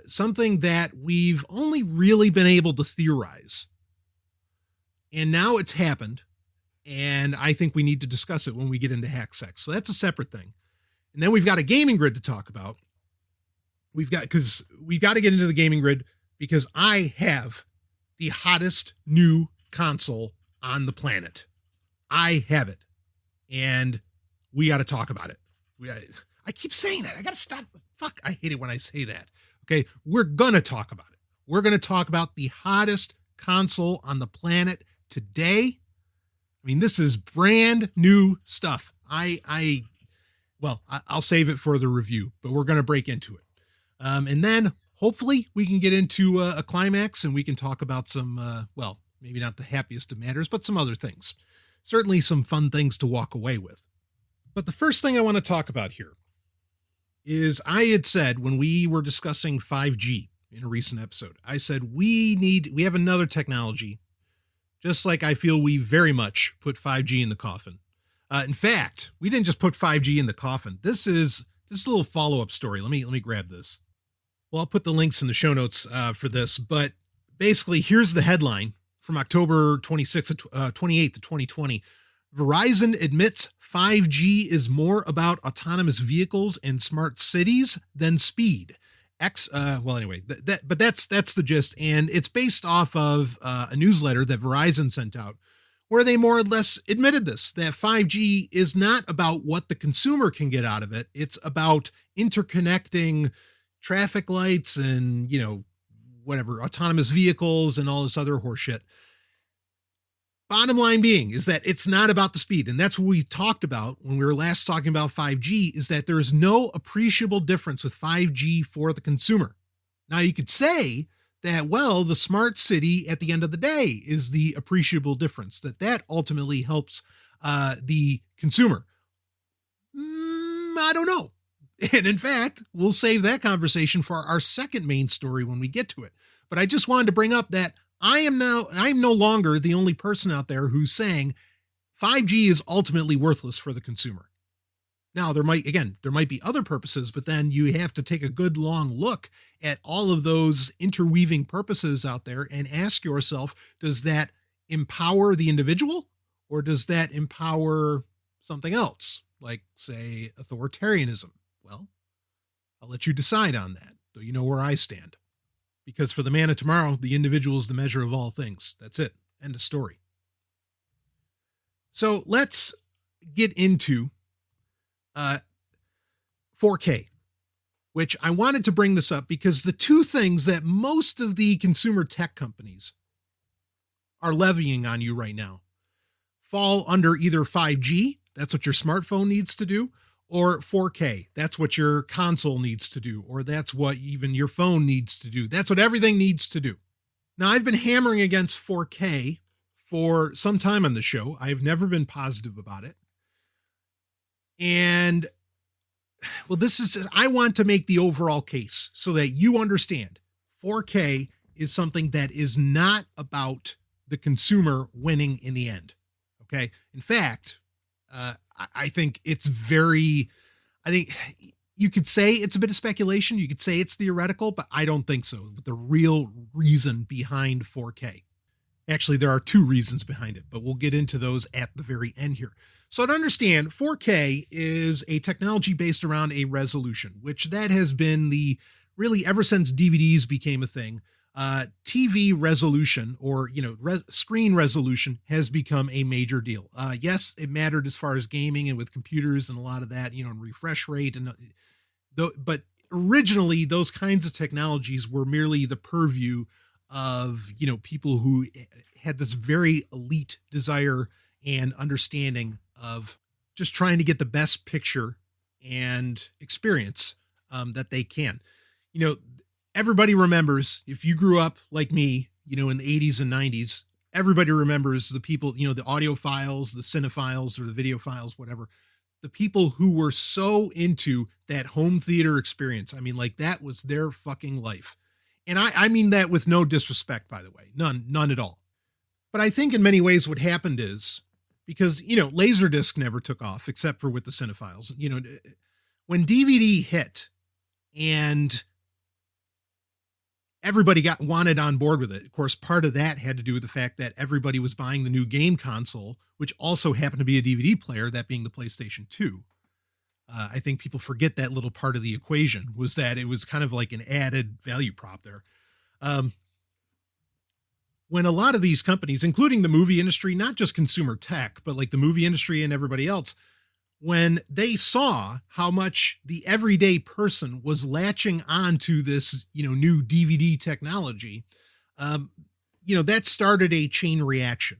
something that we've only really been able to theorize. And now it's happened. And I think we need to discuss it when we get into HackSec. So that's a separate thing. And then we've got a gaming grid to talk about. We've got to get into the gaming grid because I have the hottest new console on the planet. I have it. And we got to talk about it. I keep saying that. I got to stop. Fuck, I hate it when I say that. Okay, we're going to talk about it. We're going to talk about the hottest console on the planet today. I mean, this is brand new stuff. I'll save it for the review, but we're going to break into it. And then hopefully we can get into a climax and we can talk about some, maybe not the happiest of matters, but some other things. Certainly some fun things to walk away with. But the first thing I want to talk about here is I had said when we were discussing 5G in a recent episode, I said we have another technology, just like I feel we very much put 5G in the coffin. In fact, we didn't just put 5G in the coffin. This is a little follow-up story. Let me grab this. Well, I'll put the links in the show notes for this, but basically here's the headline from October 28th of 2020. Verizon admits 5G is more about autonomous vehicles and smart cities than speed. That's the gist. And it's based off of a newsletter that Verizon sent out where they more or less admitted this, that 5G is not about what the consumer can get out of it. It's about interconnecting traffic lights and, autonomous vehicles and all this other horseshit. Bottom line being is that it's not about the speed. And that's what we talked about when we were last talking about 5G, is that there is no appreciable difference with 5G for the consumer. Now you could say that, the smart city at the end of the day is the appreciable difference, that ultimately helps the consumer. I don't know. And in fact, we'll save that conversation for our second main story when we get to it. But I just wanted to bring up that I'm no longer the only person out there who's saying 5G is ultimately worthless for the consumer. Now, there might be other purposes, but then you have to take a good long look at all of those interweaving purposes out there and ask yourself, does that empower the individual or does that empower something else, like, say, authoritarianism? Well, I'll let you decide on that, though you know where I stand. Because for the man of tomorrow, the individual is the measure of all things. That's it. End of story. So let's get into 4K, which I wanted to bring this up because the two things that most of the consumer tech companies are levying on you right now fall under either 5G, that's what your smartphone needs to do, or 4K, that's what your console needs to do, or that's what even your phone needs to do. That's what everything needs to do. Now, I've been hammering against 4K for some time on the show. I've never been positive about it. And, I want to make the overall case so that you understand 4K is something that is not about the consumer winning in the end. Okay. In fact, I think you could say it's a bit of speculation. You could say it's theoretical, but I don't think so. The real reason behind 4K. Actually, there are two reasons behind it, but we'll get into those at the very end here. So to understand, 4K is a technology based around a resolution, which that has been really ever since DVDs became a thing. TV resolution or, screen resolution has become a major deal. Yes, it mattered as far as gaming and with computers and a lot of that, and refresh rate. But originally those kinds of technologies were merely the purview of, people who had this very elite desire and understanding of just trying to get the best picture and experience that they can. Everybody remembers, if you grew up like me, in the 80s and 90s, everybody remembers the people, the audiophiles, the cinephiles, or the videophiles, whatever, the people who were so into that home theater experience. I mean, like, that was their fucking life. And I mean that with no disrespect, by the way, none at all. But I think in many ways what happened is, because, Laserdisc never took off except for with the cinephiles. When DVD hit and everybody wanted on board with it. Of course, part of that had to do with the fact that everybody was buying the new game console, which also happened to be a DVD player, that being the PlayStation 2. I think people forget that little part of the equation, was that it was kind of like an added value prop there. When a lot of these companies, including the movie industry, not just consumer tech, but like the movie industry and everybody else, when they saw how much the everyday person was latching on to this, new DVD technology, that started a chain reaction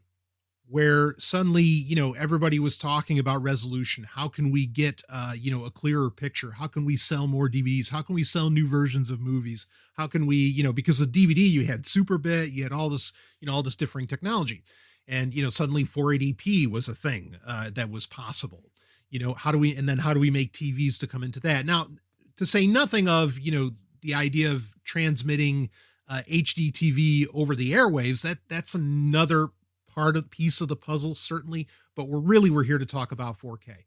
where suddenly, everybody was talking about resolution. How can we get, a clearer picture? How can we sell more DVDs? How can we sell new versions of movies? How can we, because with DVD, you had Superbit, you had all this, all this differing technology. And, suddenly 480p was a thing that was possible. How do we make TVs to come into that? Now, to say nothing of, the idea of transmitting HD TV over the airwaves, that's another piece of the puzzle, certainly, but we're here to talk about 4K.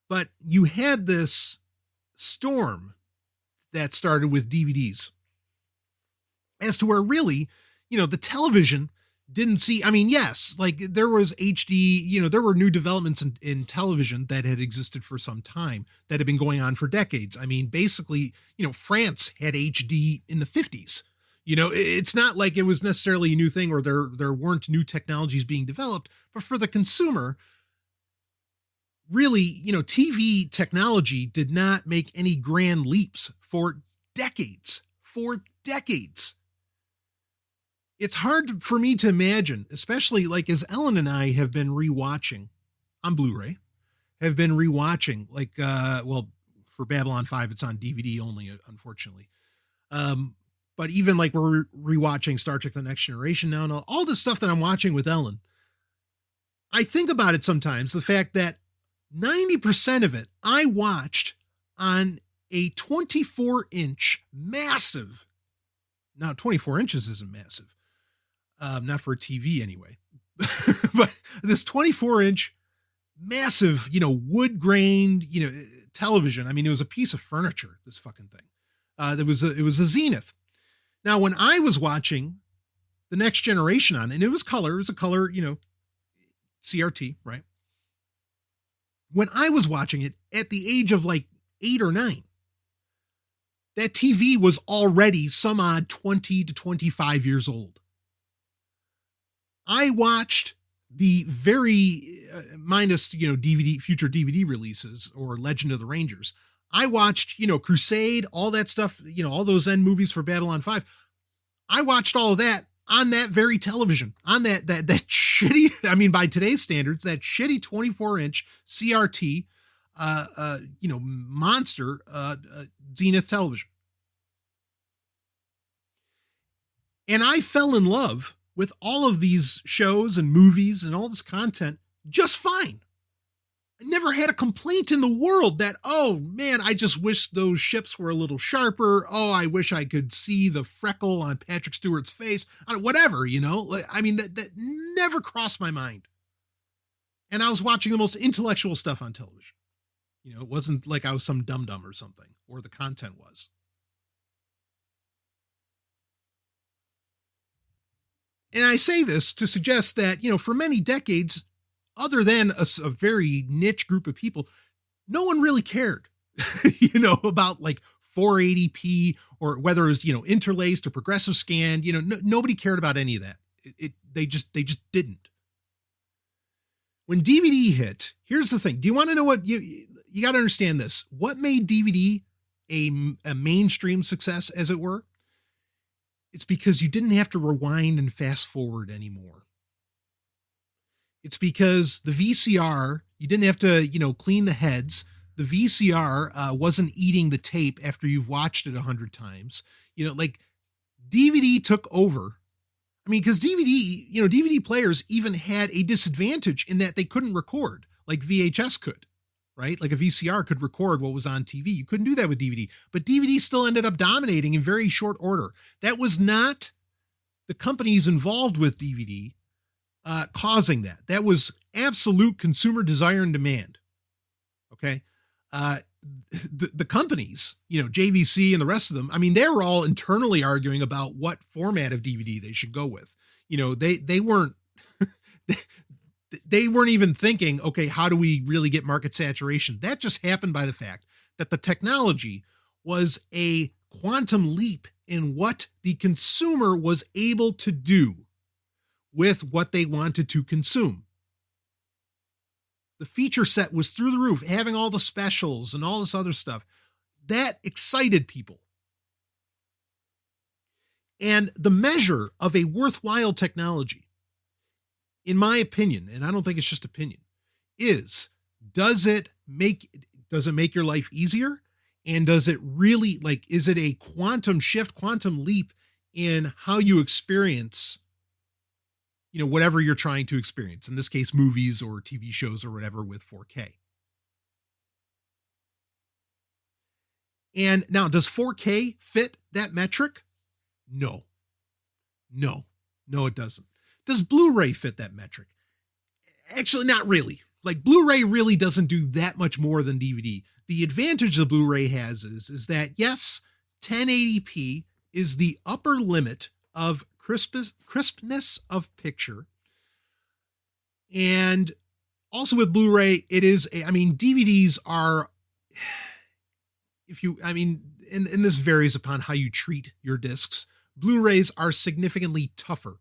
But you had this storm that started with DVDs as to where really, the television didn't see, yes, like there was HD, there were new developments in television that had existed for some time, that had been going on for decades. Basically, France had HD in the 50s. It's not like it was necessarily a new thing, or there weren't new technologies being developed, but for the consumer, really, TV technology did not make any grand leaps for decades. It's hard for me to imagine, especially like as Ellen and I have been rewatching on Blu-ray, like, for Babylon 5, it's on DVD only, unfortunately. But even like we're rewatching Star Trek The Next Generation now, and all this stuff that I'm watching with Ellen, I think about it sometimes, the fact that 90% of it I watched on a 24-inch massive, now 24 inches isn't massive, not for a TV anyway, but this 24-inch massive, wood-grained, television. It was a piece of furniture, this fucking thing. It was a Zenith. Now, when I was watching The Next Generation on, and it was a color, CRT, right? When I was watching it at the age of like 8 or 9, that TV was already some odd 20 to 25 years old. I watched the very, minus, future DVD releases or Legend of the Rangers. I watched, Crusade, all that stuff, all those end movies for Babylon 5. I watched all of that on that very television, on that shitty, by today's standards, that shitty 24-inch CRT, monster, Zenith television. And I fell in love with all of these shows and movies and all this content just fine. I never had a complaint in the world that, oh man, I just wish those ships were a little sharper. Oh, I wish I could see the freckle on Patrick Stewart's face. Whatever, that never crossed my mind. And I was watching the most intellectual stuff on television. It wasn't like I was some dum-dum or something, or the content was. And I say this to suggest that, for many decades, other than a very niche group of people, no one really cared, about like 480p or whether it was, interlaced or progressive scanned, nobody cared about any of that. They just didn't. When DVD hit, here's the thing. Do you want to know what you got to understand this? What made DVD a mainstream success, as it were? It's because you didn't have to rewind and fast forward anymore. It's because the VCR, you didn't have to, clean the heads. The VCR wasn't eating the tape after you've watched it 100 times. DVD took over. Because DVD players even had a disadvantage in that they couldn't record like VHS could, right? Like a VCR could record what was on TV. You couldn't do that with DVD, but DVD still ended up dominating in very short order. That was not the companies involved with DVD. causing that. That was absolute consumer desire and demand. Okay. The companies, JVC and the rest of them, I mean, they were all internally arguing about what format of DVD they should go with. They weren't, they weren't even thinking, okay, how do we really get market saturation? That just happened by the fact that the technology was a quantum leap in what the consumer was able to do with what they wanted to consume. The feature set was through the roof, having all the specials and all this other stuff. That excited people. And the measure of a worthwhile technology, in my opinion, and I don't think it's just opinion, is does it make your life easier? And does it really, is it a quantum shift, quantum leap in how you experience whatever you're trying to experience, in this case, movies or TV shows or whatever with 4K. And now, does 4K fit that metric? No, it doesn't. Does Blu-ray fit that metric? Actually, not really. Blu-ray really doesn't do that much more than DVD. The advantage the Blu-ray has is that, yes, 1080p is the upper limit of crispness of picture. And also with Blu-ray, it is, DVDs are, and this varies upon how you treat your discs. Blu-rays are significantly tougher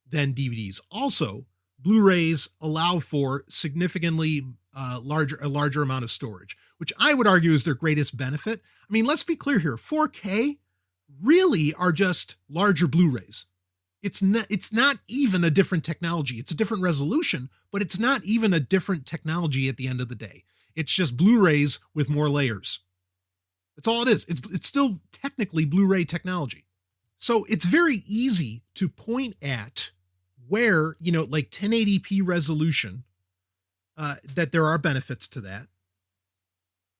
than DVDs. Also, Blu-rays allow for significantly a larger amount of storage, which I would argue is their greatest benefit. Let's be clear here. 4K really are just larger Blu-rays. It's not even a different technology. It's a different resolution, but it's not even a different technology at the end of the day. It's just Blu-rays with more layers. That's all it is. It's still technically Blu-ray technology. So it's very easy to point at where, 1080p resolution, that there are benefits to that.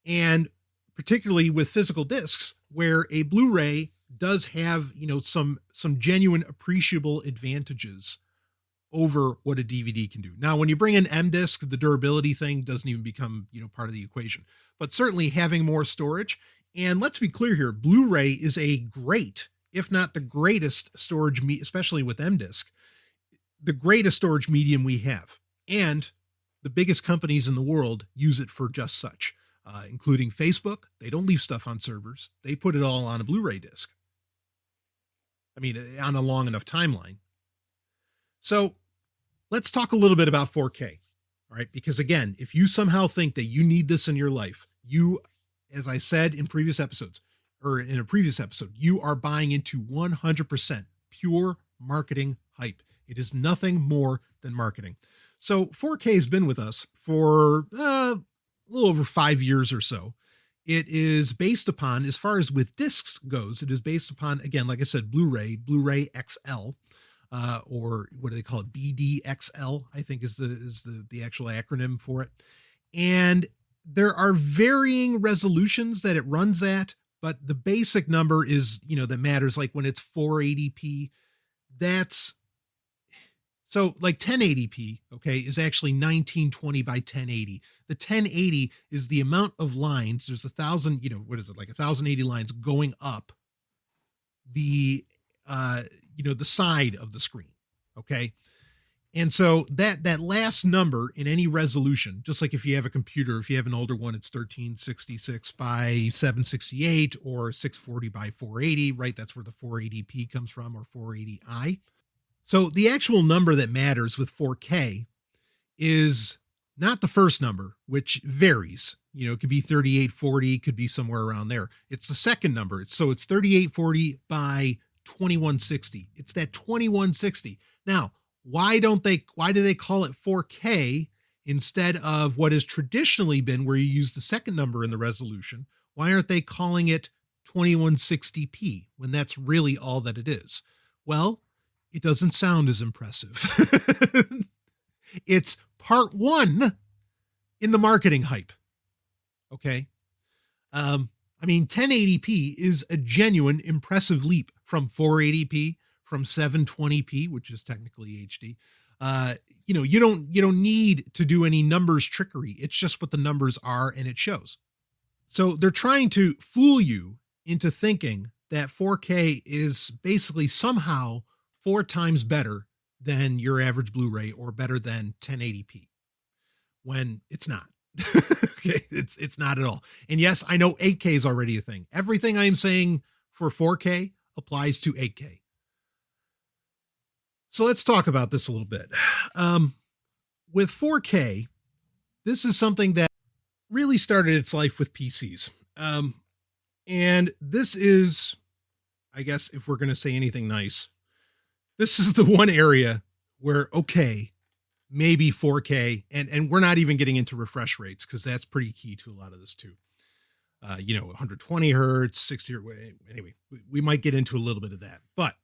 And particularly with physical discs, where a Blu-ray does have, some genuine appreciable advantages over what a DVD can do. Now, when you bring in M-Disc, the durability thing doesn't even become, part of the equation, but certainly having more storage. And let's be clear here, Blu-ray is a great, if not the greatest storage, especially with M-Disc, the greatest storage medium we have. And the biggest companies in the world use it for just such, including Facebook. They don't leave stuff on servers. They put it all on a Blu-ray disc. On a long enough timeline. So let's talk a little bit about 4K. All right. Because again, if you somehow think that you need this in your life, you, as I said in previous episodes, or in a previous episode, you are buying into 100% pure marketing hype. It is nothing more than marketing. So 4K has been with us for a little over 5 years or so. It is based upon, as far as with discs goes, it is based upon, again, like I said, Blu-ray XL, or what do they call it? BDXL, I think is the actual acronym for it. And there are varying resolutions that it runs at, but the basic number is, that matters. Like when it's 480p, that's, so 1080p, okay, is actually 1920 by 1080. The 1080 is the amount of lines. There's 1,000, 1,080 lines going up the side of the screen. Okay. And so that last number in any resolution, just like if you have a computer, if you have an older one, it's 1366 by 768 or 640 by 480, right? That's where the 480p comes from, or 480i. So the actual number that matters with 4K is not the first number, which varies. It could be 3840, could be somewhere around there. It's the second number. It's 3840 by 2160. It's that 2160. Now, why do they call it 4K instead of what has traditionally been where you use the second number in the resolution? Why aren't they calling it 2160p when that's really all that it is? Well, it doesn't sound as impressive. It's part one in the marketing hype. Okay. 1080p is a genuine impressive leap from 480p, from 720p, which is technically HD, You don't need to do any numbers trickery. It's just what the numbers are, and it shows. So they're trying to fool you into thinking that 4K is basically somehow 4 times better than your average Blu-ray or better than 1080p, when it's not. Okay, it's not at all. And yes, I know 8K is already a thing. Everything I'm saying for 4K applies to 8K. So let's talk about this a little bit. With 4K, this is something that really started its life with PCs. And this is, I guess, if we're going to say anything nice, this is the one area where, okay, maybe 4K, and we're not even getting into refresh rates because that's pretty key to a lot of this too. 120 hertz, 60 hertz. Anyway, we might get into a little bit of that, but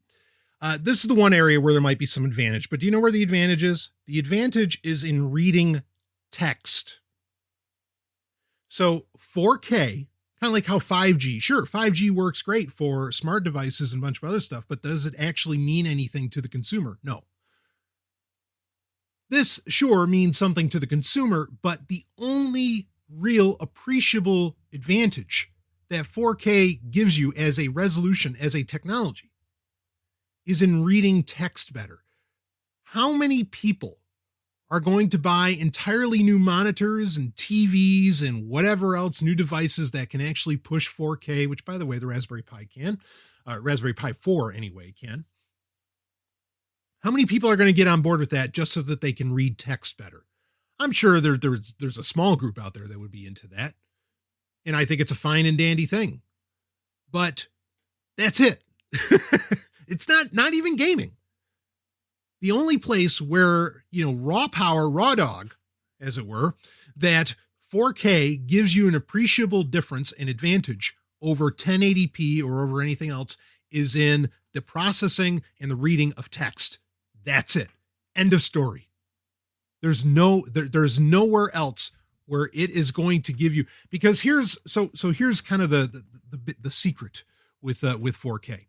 this is the one area where there might be some advantage. But do you know where the advantage is? The advantage is in reading text. So 4K, kind of like how 5G, sure, 5G works great for smart devices and a bunch of other stuff, but does it actually mean anything to the consumer? No. This sure means something to the consumer, but the only real appreciable advantage that 4K gives you as a resolution, as a technology, is in reading text better. How many people are going to buy entirely new monitors and TVs and whatever else, new devices that can actually push 4K, which, by the way, the Raspberry Pi can, Raspberry Pi 4 anyway can. How many people are going to get on board with that just so that they can read text better? I'm sure there's a small group out there that would be into that. And I think it's a fine and dandy thing. But that's it. It's not even gaming. The only place where, raw power, raw dog, as it were, that 4K gives you an appreciable difference and advantage over 1080p or over anything else is in the processing and the reading of text. That's it. End of story. There's nowhere else where it is going to give you, because here's kind of the secret with 4K.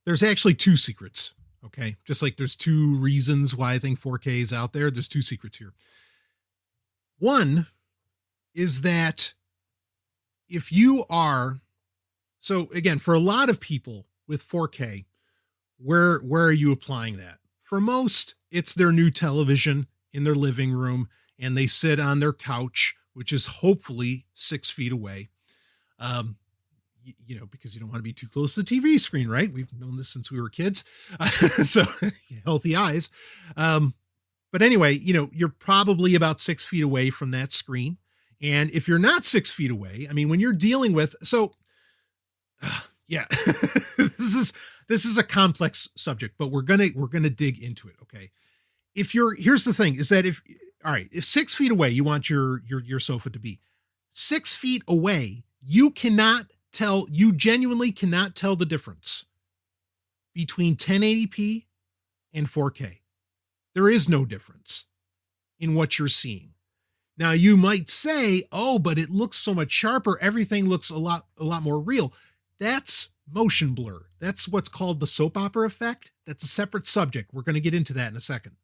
There's actually 2 secrets. Okay. Just like there's 2 reasons why I think 4K is out there. There's 2 secrets here. One is that if you are, so again, for a lot of people with 4K, where are you applying that? For most, it's their new television in their living room, and they sit on their couch, which is hopefully 6 feet away. Because you don't want to be too close to the TV screen, right? We've known this since we were kids. So healthy eyes. But anyway, you're probably about 6 feet away from that screen. And if you're not 6 feet away, I mean, when you're dealing with, yeah, this is a complex subject, but we're going to dig into it. Okay. Here's the thing is that if 6 feet away, you want your sofa to be 6 feet away, you genuinely cannot tell the difference between 1080p and 4K. There is no difference in what you're seeing. Now you might say, oh, but it looks so much sharper. Everything looks a lot more real. That's motion blur. That's what's called the soap opera effect. That's a separate subject. We're going to get into that in a second.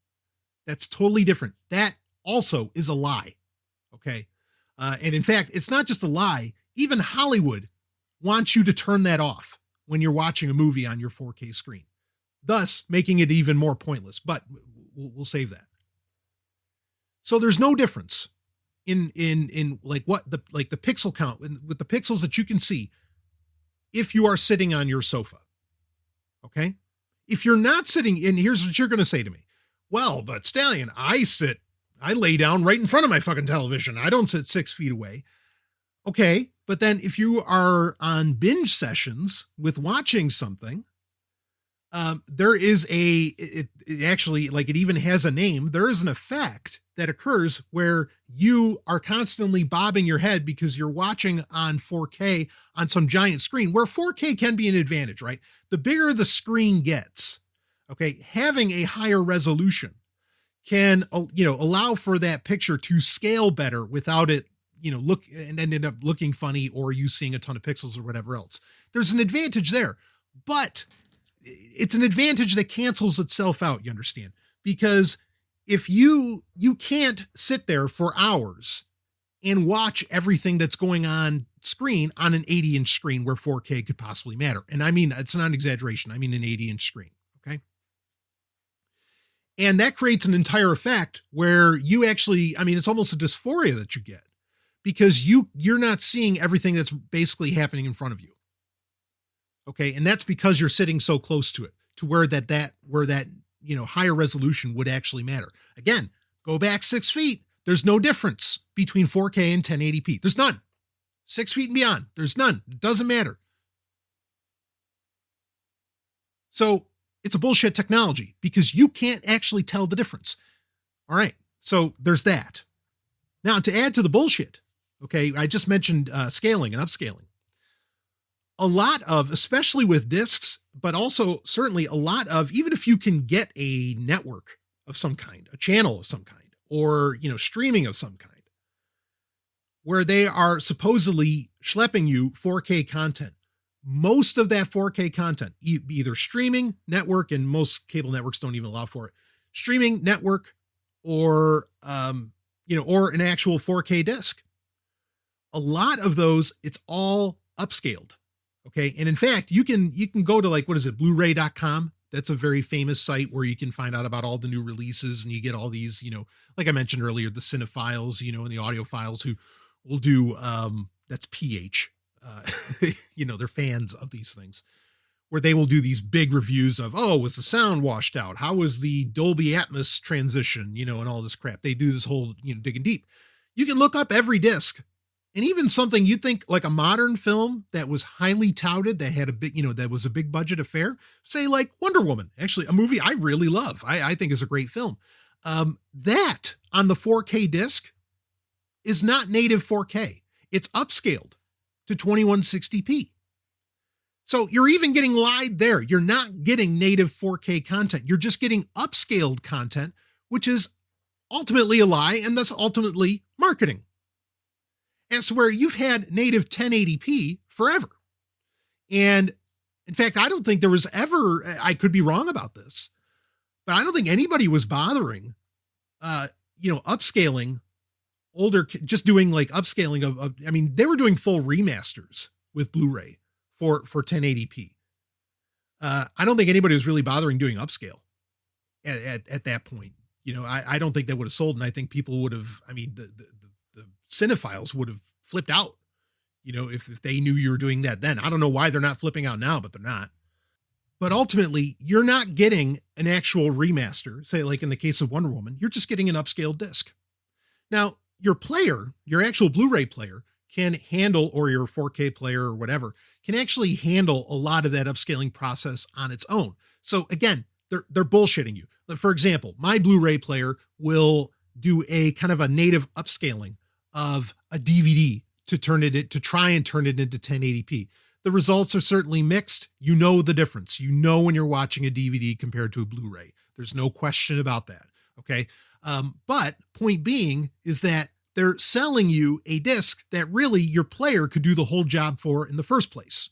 That's totally different. That also is a lie. Okay. And in fact, it's not just a lie. Even Hollywood wants you to turn that off when you're watching a movie on your 4K screen, thus making it even more pointless, but we'll save that. So there's no difference in like the pixel count with the pixels that you can see if you are sitting on your sofa. Okay. If you're not sitting, and here's what you're going to say to me. Well, but Stallion, I lay down right in front of my fucking television. I don't sit 6 feet away. Okay. But then if you are on binge sessions with watching something, there is it actually, like, it even has a name. There is an effect that occurs where you are constantly bobbing your head because you're watching on 4K on some giant screen, where 4K can be an advantage, right? The bigger the screen gets, okay, having a higher resolution can, allow for that picture to scale better without it, look and end up looking funny, or you seeing a ton of pixels or whatever else. There's an advantage there, but it's an advantage that cancels itself out. You understand? Because if you can't sit there for hours and watch everything that's going on screen on an 80-inch screen where 4K could possibly matter. And I mean, it's not an exaggeration. I mean, an 80-inch screen. Okay. And that creates an entire effect where you actually, I mean, it's almost a dysphoria that you get because you're not seeing everything that's basically happening in front of you. Okay. And that's because you're sitting so close to it, to where that higher resolution would actually matter. Again, go back 6 feet. There's no difference between 4K and 1080p. There's none. 6 feet and beyond. There's none. It doesn't matter. So it's a bullshit technology because you can't actually tell the difference. All right. So there's that. Now to add to the bullshit, okay, I just mentioned scaling and upscaling. A lot of, especially with discs, but also certainly a lot of, even if you can get a network of some kind, a channel of some kind, or, streaming of some kind, where they are supposedly schlepping you 4K content. Most of that 4K content, either streaming, network, and most cable networks don't even allow for it, streaming, network, or, or an actual 4K disc. A lot of those, it's all upscaled. Okay. And in fact, you can go to Blu-ray.com. That's a very famous site where you can find out about all the new releases and you get all these, like I mentioned earlier, the cinephiles, and the audiophiles who will do, that's PH. They're fans of these things where they will do these big reviews of, was the sound washed out? How was the Dolby Atmos transition, and all this crap. They do this whole, digging deep. You can look up every disc. And even something you'd think like a modern film that was highly touted, that had a big, that was a big budget affair, say like Wonder Woman, actually a movie I really love. I think is a great film. That on the 4K disc is not native 4K. It's upscaled to 2160p. So you're even getting lied there. You're not getting native 4K content. You're just getting upscaled content, which is ultimately a lie and thus ultimately marketing. As to where you've had native 1080p forever. And in fact, I don't think there was ever, I could be wrong about this, but I don't think anybody was bothering, upscaling older, just doing like upscaling of, they were doing full remasters with Blu-ray for 1080p. I don't think anybody was really bothering doing upscale at that point. I don't think that would have sold. And I think people would have, the cinephiles would have flipped out, if they knew you were doing that then. I don't know why they're not flipping out now, but they're not. But ultimately, you're not getting an actual remaster, say like in the case of Wonder Woman, you're just getting an upscaled disc. Now, your player, your actual Blu-ray player can handle, or your 4K player or whatever, can actually handle a lot of that upscaling process on its own. So again, they're bullshitting you. For example, my Blu-ray player will do a kind of a native upscaling of a DVD to try and turn it into 1080p. The results are certainly mixed. You know the difference. You know when you're watching a DVD compared to a Blu-ray. There's no question about that. Okay. But point being is that they're selling you a disc that really your player could do the whole job for in the first place.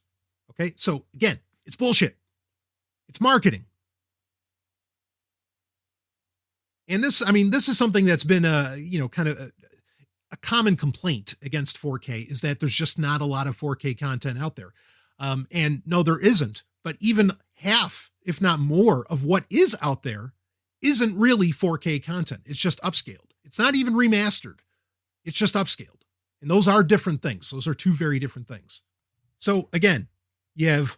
Okay. So again, it's bullshit. It's marketing. And this is something that's been kind of a common complaint against 4K is that there's just not a lot of 4K content out there. And no, there isn't, but even half, if not more of what is out there isn't really 4K content. It's just upscaled. It's not even remastered. It's just upscaled. And those are different things. Those are two very different things. So again, you have,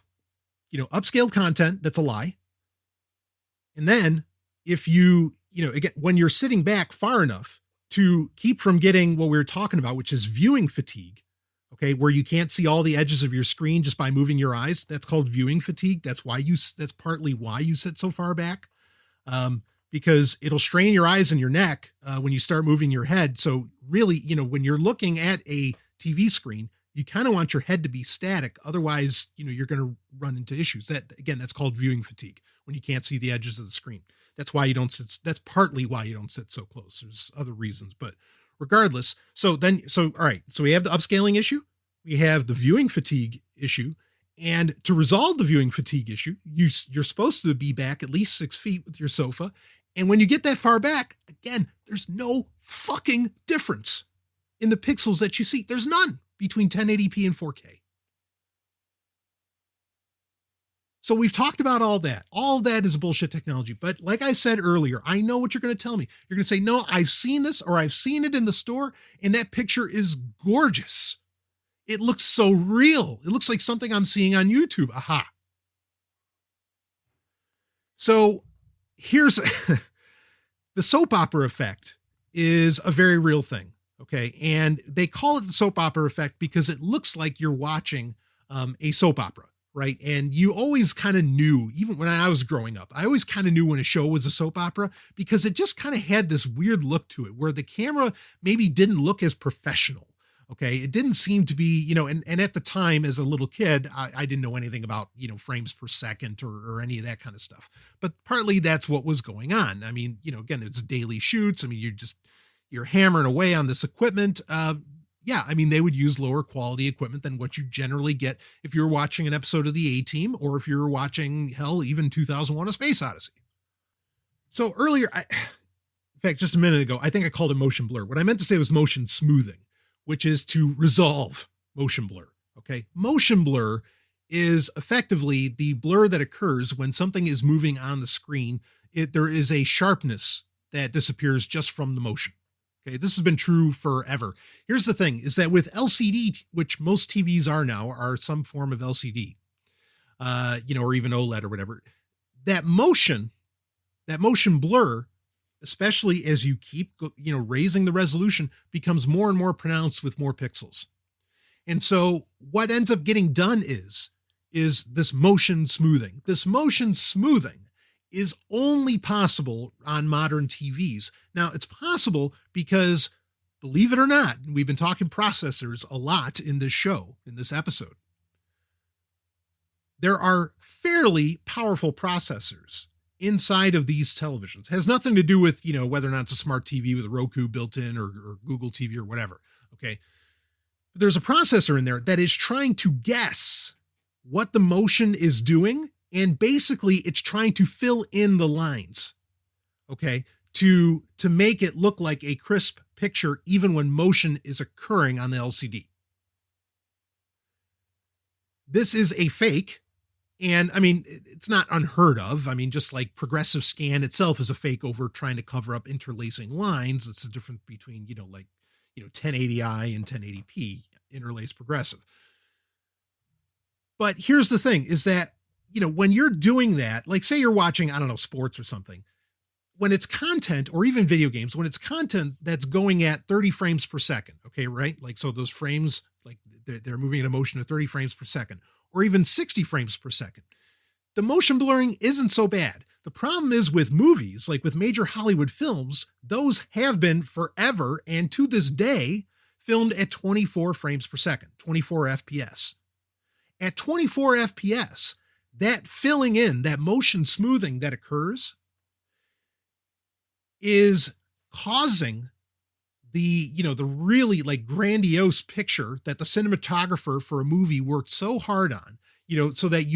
upscaled content that's a lie. And then if again, when you're sitting back far enough to keep from getting what we were talking about, which is viewing fatigue, okay, where you can't see all the edges of your screen just by moving your eyes, that's called viewing fatigue. That's partly why you sit so far back, because it'll strain your eyes and your neck when you start moving your head. So really, when you're looking at a TV screen, you kind of want your head to be static. Otherwise, you're going to run into issues. That's called viewing fatigue, when you can't see the edges of the screen. That's why you don't sit. That's partly why you don't sit so close. There's other reasons, but regardless. All right. So we have the upscaling issue. We have the viewing fatigue issue. And to resolve the viewing fatigue issue, you're supposed to be back at least 6 feet with your sofa And when you get that far back, again, there's no fucking difference in the pixels that you see. There's none between 1080p and 4K. So we've talked about all that. All of that is bullshit technology. But like I said earlier, I know what you're going to tell me. You're going to say, no, I've seen this, or I've seen it in the store, and that picture is gorgeous. It looks so real. It looks like something I'm seeing on YouTube. Aha. So here's the soap opera effect is a very real thing. Okay. And they call it the soap opera effect because it looks like you're watching a soap opera. Right. And you always kind of knew, even when I was growing up, I always kind of knew when a show was a soap opera because it just kind of had this weird look to it where the camera maybe didn't look as professional. Okay. It didn't seem to be, and at the time as a little kid, I didn't know anything about, frames per second or any of that kind of stuff. But partly that's what was going on. I mean, again, it's daily shoots. I mean, you're hammering away on this equipment. Yeah, I mean, they would use lower quality equipment than what you generally get if you're watching an episode of the A-Team or if you're watching, hell, even 2001: A Space Odyssey. So earlier, in fact, just a minute ago, I think I called it motion blur. What I meant to say was motion smoothing, which is to resolve motion blur. Okay, motion blur is effectively the blur that occurs when something is moving on the screen. There is a sharpness that disappears just from the motion. Okay, this has been true forever. Here's the thing is that with LCD, which most TVs are now, are some form of LCD, or even OLED or whatever, that motion blur, especially as you keep, raising the resolution, becomes more and more pronounced with more pixels. And so what ends up getting done is this motion smoothing. This motion smoothing is only possible on modern TVs. Now, it's possible because, believe it or not, we've been talking processors a lot in this show, in this episode. There are fairly powerful processors inside of these televisions. It has nothing to do with, whether or not it's a smart TV with a Roku built in or Google TV or whatever. Okay. But there's a processor in there that is trying to guess what the motion is doing. And basically it's trying to fill in the lines, okay, to make it look like a crisp picture, even when motion is occurring on the LCD. This is a fake. And I mean, it's not unheard of. I mean, just like progressive scan itself is a fake over trying to cover up interlacing lines. It's the difference between, 1080i and 1080p, interlaced progressive. But here's the thing is that, when you're doing that, like say you're watching, I don't know, sports or something, when it's content or even video games, when it's content that's going at 30 frames per second, okay, right? Like, so those frames, like they're moving in a motion of 30 frames per second, or even 60 frames per second. The motion blurring isn't so bad. The problem is with movies, like with major Hollywood films, those have been forever and to this day filmed at 24 frames per second, 24 FPS. At 24 FPS, that filling in, that motion smoothing that occurs is causing the really like grandiose picture that the cinematographer for a movie worked so hard on, so that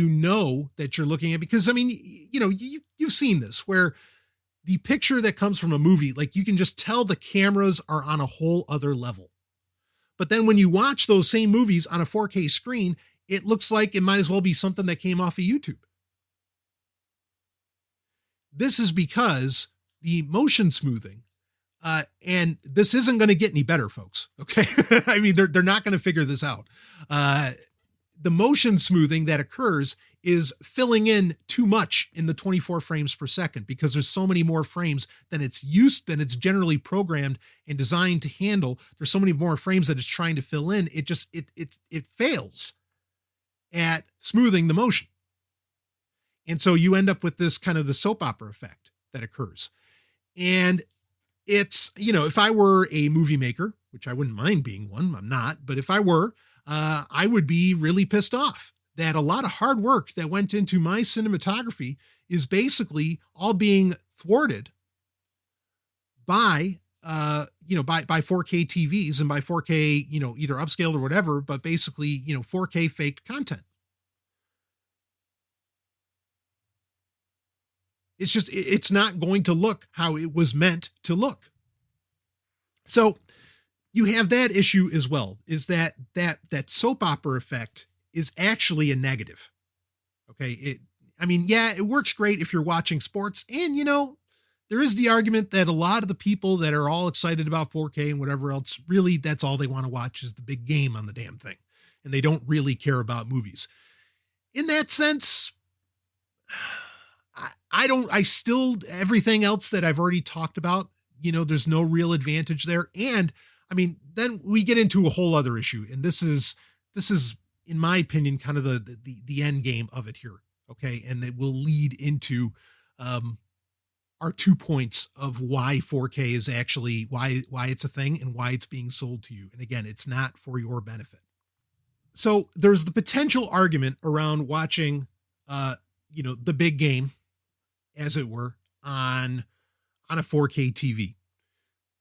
that you're looking at, because I mean, you've seen this where the picture that comes from a movie, like you can just tell the cameras are on a whole other level. But then when you watch those same movies on a 4K screen, it looks like it might as well be something that came off of YouTube. This is because the motion smoothing, and this isn't going to get any better, folks. Okay. I mean, they're not going to figure this out. The motion smoothing that occurs is filling in too much in the 24 frames per second because there's so many more frames than it's generally programmed and designed to handle. There's so many more frames that it's trying to fill in. It fails at smoothing the motion. And so you end up with this kind of the soap opera effect that occurs. And it's, if I were a movie maker, which I wouldn't mind being one, I'm not, but if I were, I would be really pissed off that a lot of hard work that went into my cinematography is basically all being thwarted by 4K TVs and by 4K, either upscaled or whatever, but basically, 4K faked content. It's not going to look how it was meant to look. So you have that issue as well, is that soap opera effect is actually a negative. Okay. It works great if you're watching sports, and there is the argument that a lot of the people that are all excited about 4K and whatever else, really that's all they want to watch is the big game on the damn thing. And they don't really care about movies. In that sense, I still, everything else that I've already talked about, there's no real advantage there. And then we get into a whole other issue. And this is, in my opinion, kind of the end game of it here. Okay. And it will lead into, our 2 points of why 4K is actually why it's a thing and why it's being sold to you. And again, it's not for your benefit. So there's the potential argument around watching, the big game, as it were, on a 4K TV.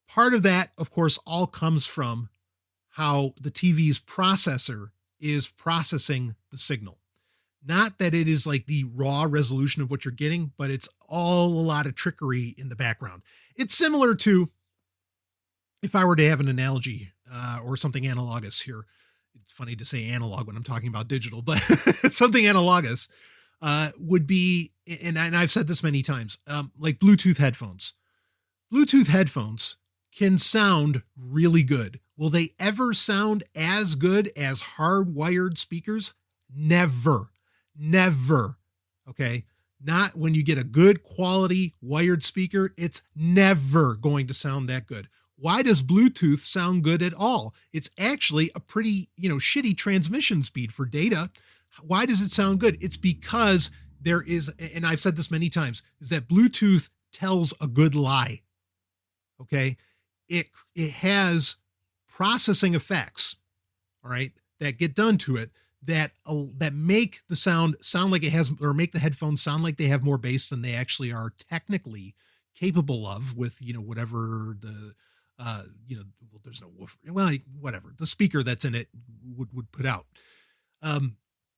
Part of that, of course, all comes from how the TV's processor is processing the signal. Not that it is like the raw resolution of what you're getting, but it's all a lot of trickery in the background. It's similar to, if I were to have an analogy or something analogous here, it's funny to say analog when I'm talking about digital, but something analogous would be, and I've said this many times, like Bluetooth headphones. Bluetooth headphones can sound really good. Will they ever sound as good as hardwired speakers? Never. Okay. Not when you get a good quality wired speaker. It's never going to sound that good. Why does Bluetooth sound good at all? It's actually a pretty, shitty transmission speed for data. Why does it sound good? It's because there is, and I've said this many times, is that Bluetooth tells a good lie. Okay. It has processing effects, all right, that get done to it that make the sound like it has, or make the headphones sound like they have more bass than they actually are technically capable of with, whatever the, there's no woofer, whatever the speaker that's in it would put out.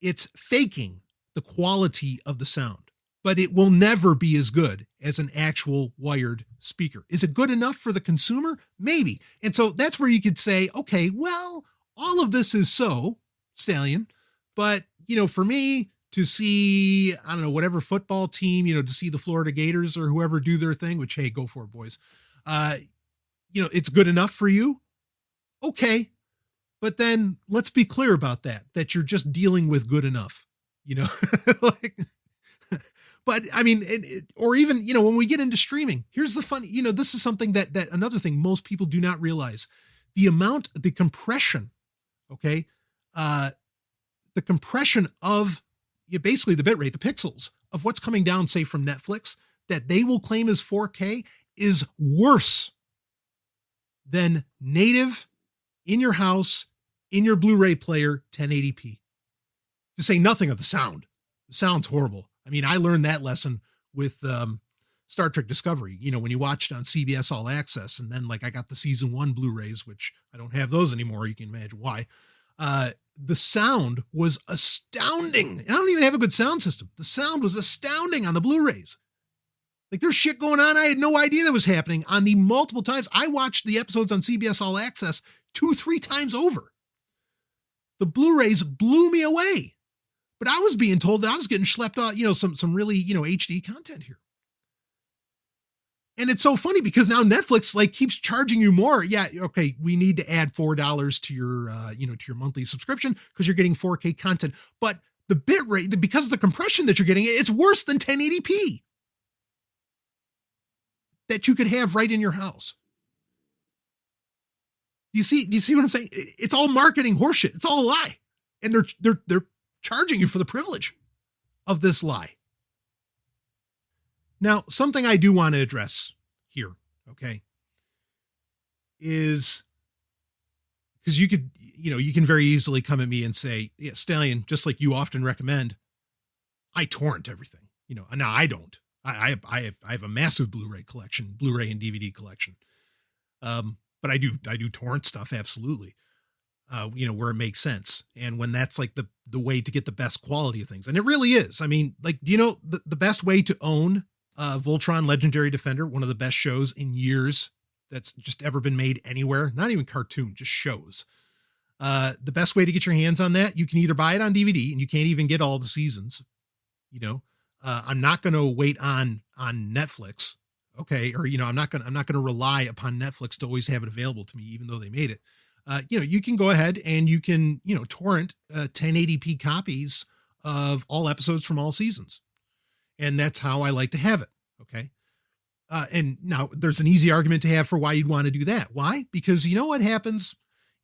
It's faking the quality of the sound, but it will never be as good as an actual wired speaker. Is it good enough for the consumer? Maybe. And so that's where you could say, okay, well, all of this is so Stallion, but for me to see, I don't know, whatever football team, to see the Florida Gators or whoever do their thing, which, hey, go for it, boys. It's good enough for you. Okay. But then let's be clear about that you're just dealing with good enough, but or even, when we get into streaming, here's the fun, this is something that another thing most people do not realize, the compression. Okay. The compression of basically the bitrate, the pixels of what's coming down, say from Netflix, that they will claim as 4K is worse than native in your house, in your Blu-ray player, 1080p. To say nothing of the sound. The sound's horrible. I learned that lesson with Star Trek Discovery, when you watched on CBS All Access, and then I got the season 1 Blu-rays, which I don't have those anymore. You can imagine why. The sound was astounding. And I don't even have a good sound system. The sound was astounding on the Blu-rays. There's shit going on. I had no idea that was happening on the multiple times. I watched the episodes on CBS All Access 2-3 times over. The Blu-rays blew me away, but I was being told that I was getting schlepped out, some really, HD content here. And it's so funny because now Netflix keeps charging you more. Yeah. Okay. We need to add $4 to your, to your monthly subscription because you're getting 4K content, but the bit rate, because of the compression that you're getting, it's worse than 1080p that you could have right in your house. Do you see what I'm saying? It's all marketing horseshit. It's all a lie. And they're charging you for the privilege of this lie. Now, something I do want to address here, okay, is because you can very easily come at me and say, yeah, Stallion, just like you often recommend, I torrent everything. Now I don't. I have a massive Blu-ray collection, Blu-ray and DVD collection. But I do torrent stuff. Absolutely. Where it makes sense. And when that's the way to get the best quality of things. And it really is. The best way to own Voltron Legendary Defender, one of the best shows in years that's just ever been made anywhere. Not even cartoon, just shows. The best way to get your hands on that, you can either buy it on DVD, and you can't even get all the seasons. I'm not going to wait on Netflix. Okay. Or, I'm not going to rely upon Netflix to always have it available to me, even though they made it. You can go ahead and you can, torrent 1080p copies of all episodes from all seasons. And that's how I like to have it. Okay. And now there's an easy argument to have for why you'd want to do that. Why? Because you know what happens?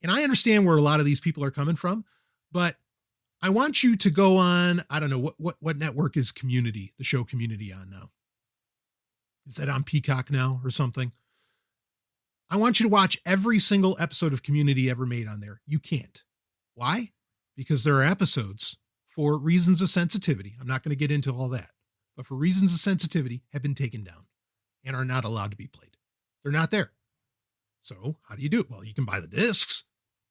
And I understand where a lot of these people are coming from, but I want you to go on, I don't know, what network is Community, the show Community on now? Is that on Peacock now or something? I want you to watch every single episode of Community ever made on there. You can't. Why? Because there are episodes, for reasons of sensitivity, I'm not going to get into all that, but for reasons of sensitivity, have been taken down and are not allowed to be played. They're not there. So how do you do it? Well, you can buy the discs.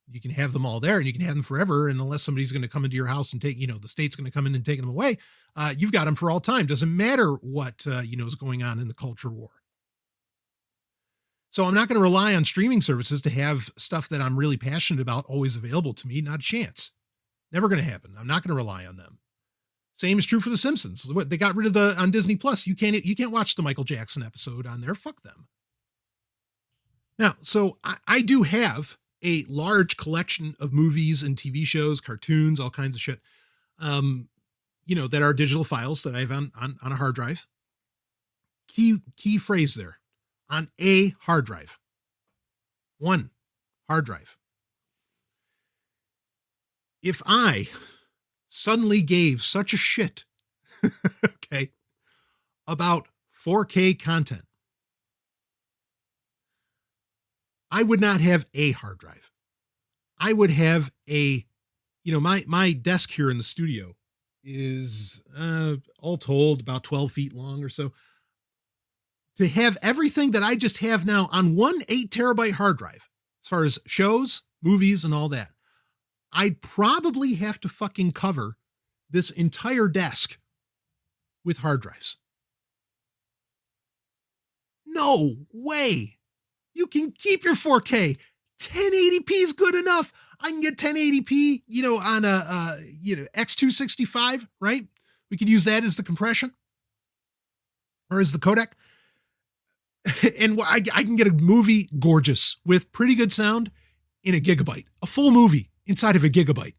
You can have them all there, and you can have them forever. And unless somebody's going to come into your house and take, the state's going to come in and take them away, you've got them for all time. Doesn't matter what, is going on in the culture war. So I'm not going to rely on streaming services to have stuff that I'm really passionate about always available to me. Not a chance. Never going to happen. I'm not going to rely on them. Same is true for The Simpsons. They got rid of on Disney Plus. You can't watch the Michael Jackson episode on there. Fuck them. Now, so I do have a large collection of movies and TV shows, cartoons, all kinds of shit, that are digital files that I have on a hard drive. Key phrase there, on a hard drive. One hard drive. If I suddenly gave such a shit, okay, about 4K content, I would not have a hard drive. I would have my desk here in the studio is all told about 12 feet long or so. To have everything that I just have now on one 8 terabyte hard drive, as far as shows, movies, and all that, I'd probably have to fucking cover this entire desk with hard drives. No way. You can keep your 4K. 1080p is good enough. I can get 1080p, on a X265, right? We could use that as the compression or as the codec. And I can get a movie gorgeous with pretty good sound in a gigabyte, a full movie inside of a gigabyte.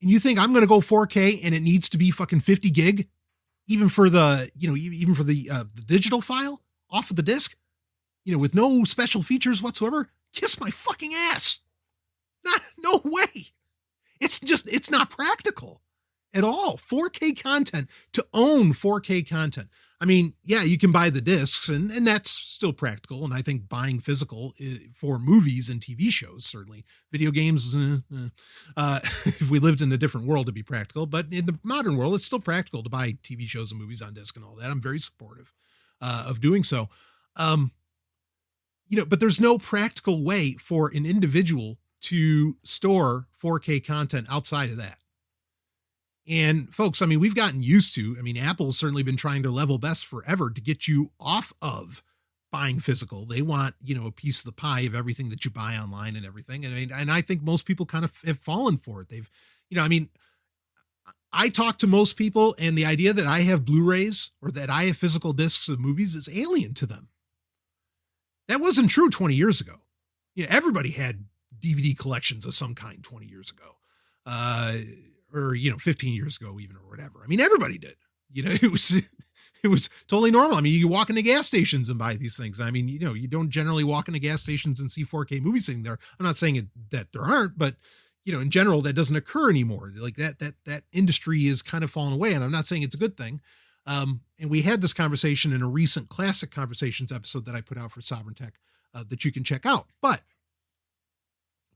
And you think I'm going to go 4K and it needs to be fucking 50 gig, even for the digital file off of the disc, with no special features whatsoever? Kiss my fucking ass. No way. It's not practical at all. 4K content, to own 4K content. I mean, yeah, you can buy the discs and that's still practical. And I think buying physical for movies and TV shows, certainly video games, if we lived in a different world, it'd be practical, but in the modern world, it's still practical to buy TV shows and movies on disc and all that. I'm very supportive of doing so. But there's no practical way for an individual to store 4K content outside of that. And folks, we've gotten used to, Apple's certainly been trying their level best forever to get you off of buying physical. They want, a piece of the pie of everything that you buy online and everything. And I think most people kind of have fallen for it. They've, I talk to most people, and the idea that I have Blu-rays or that I have physical discs of movies is alien to them. That wasn't true 20 years ago. Everybody had DVD collections of some kind 20 years ago. Or 15 years ago even, or whatever. Everybody did. It was totally normal. You walk into gas stations and buy these things. You don't generally walk into gas stations and see 4K movies sitting there. I'm not saying that there aren't, but in general, that doesn't occur anymore. Like that industry is kind of fallen away, and I'm not saying it's a good thing. And we had this conversation in a recent Classic Conversations episode that I put out for Sovryn Tech that you can check out. But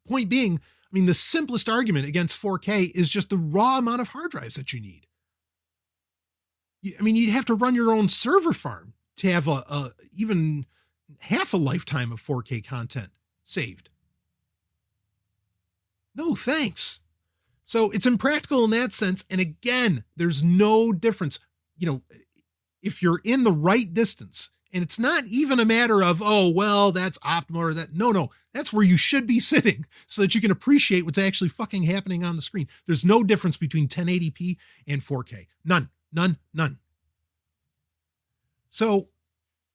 point being, the simplest argument against 4K is just the raw amount of hard drives that you need. You'd have to run your own server farm to have even half a lifetime of 4K content saved. No, thanks. So it's impractical in that sense. And again, there's no difference. if you're in the right distance, and it's not even a matter of, oh, well, that's optimal or that. No, that's where you should be sitting so that you can appreciate what's actually fucking happening on the screen. There's no difference between 1080p and 4K. None. So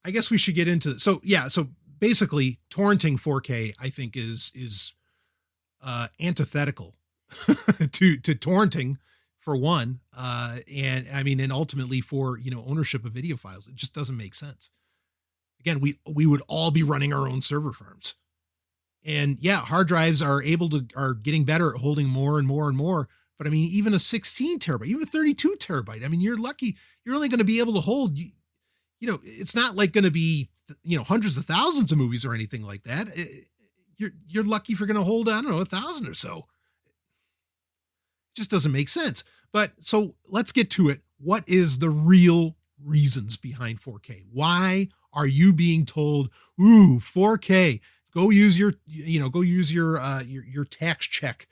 I guess we should get into it. So basically torrenting 4K, I think is antithetical to torrenting, for one. And ultimately for, ownership of video files. It just doesn't make sense. Again, we would all be running our own server farms. And yeah, hard drives are getting better at holding more and more and more. But I mean, even a 16 terabyte, even a 32 terabyte, I mean, you're lucky. You're only going to be able to hold, it's not like going to be, hundreds of thousands of movies or anything like that. You're lucky if you're going to hold, 1,000 or so. It just doesn't make sense. But so let's get to it. What is the real reasons behind 4K? Why are you being told, ooh, 4K, go use your tax check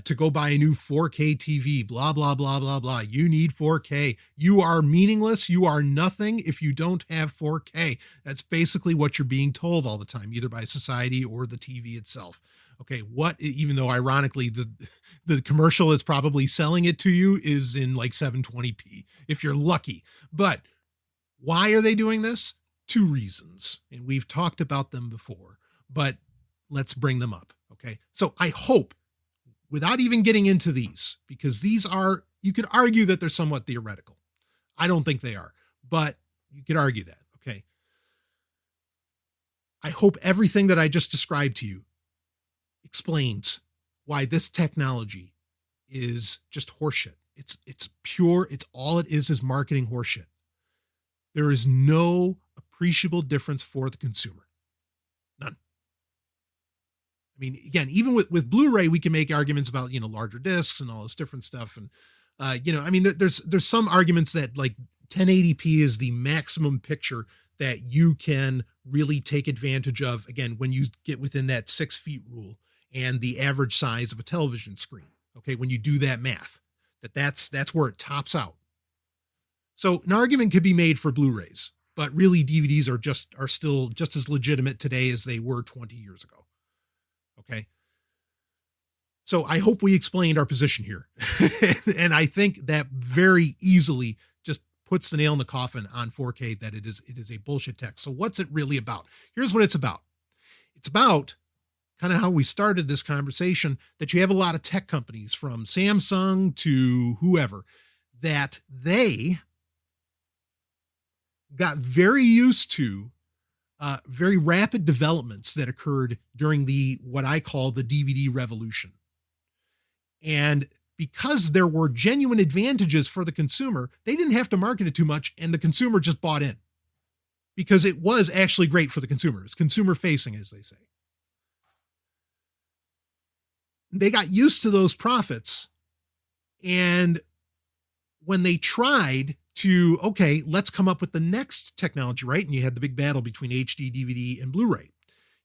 to go buy a new 4K TV, blah, blah, blah, blah, blah. You need 4K. You are meaningless. You are nothing if you don't have 4K. That's basically what you're being told all the time, either by society or the TV itself. Okay, even though ironically the commercial is probably selling it to you is in like 720p, if you're lucky. But why are they doing this? 2 reasons, and we've talked about them before, but let's bring them up. Okay. So I hope, without even getting into these, because you could argue that they're somewhat theoretical. I don't think they are, but you could argue that. Okay. I hope everything that I just described to you explains why this technology is just horseshit. It's pure. It's all it is marketing horseshit. There is no appreciable difference for the consumer. None. I mean, again, even with Blu-ray, we can make arguments about, larger discs and all this different stuff. And, there's some arguments that like 1080p is the maximum picture that you can really take advantage of. Again, when you get within that 6 feet rule and the average size of a television screen. Okay. When you do that math, that's where it tops out. So an argument could be made for Blu-rays, but really DVDs are still just as legitimate today as they were 20 years ago. Okay. So I hope we explained our position here. And I think that very easily just puts the nail in the coffin on 4K, that it is a bullshit tech. So what's it really about? Here's what it's about. It's about kind of how we started this conversation, that you have a lot of tech companies from Samsung to whoever, that they got very used to very rapid developments that occurred during what I call the DVD revolution. And because there were genuine advantages for the consumer, they didn't have to market it too much, and the consumer just bought in because it was actually great for the consumer. It's consumer facing, as they say. They got used to those profits. And when they tried to, okay, let's come up with the next technology, right? And you had the big battle between HD, DVD, and Blu-ray.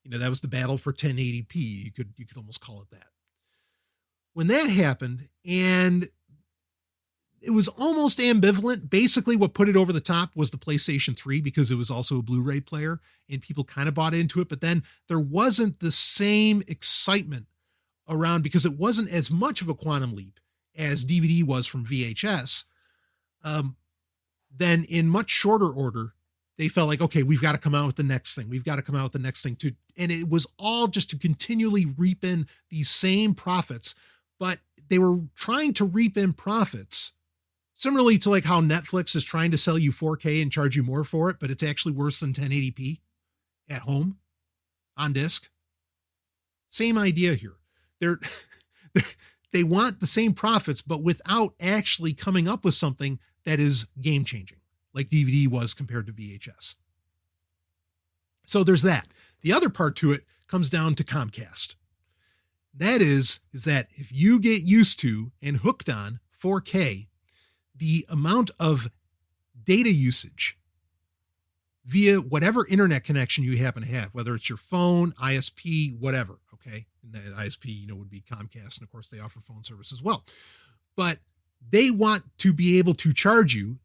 That was the battle for 1080p. You could almost call it that. When that happened, and it was almost ambivalent. Basically, what put it over the top was the PlayStation 3, because it was also a Blu-ray player, and people kind of bought into it. But then there wasn't the same excitement around, because it wasn't as much of a quantum leap as DVD was from VHS. Then in much shorter order, they felt like, okay, we've got to come out with the next thing. We've got to come out with the next thing too. And it was all just to continually reap in these same profits, but they were trying to reap in profits similarly to like how Netflix is trying to sell you 4K and charge you more for it, but it's actually worse than 1080p at home on disc. Same idea here. They want the same profits, but without actually coming up with something that is game changing, like DVD was compared to VHS. So there's that. The other part to it comes down to Comcast. That is that if you get used to and hooked on 4K, the amount of data usage via whatever internet connection you happen to have, whether it's your phone, ISP, whatever, okay? And the ISP, would be Comcast, and of course they offer phone service as well. But they want to be able to charge you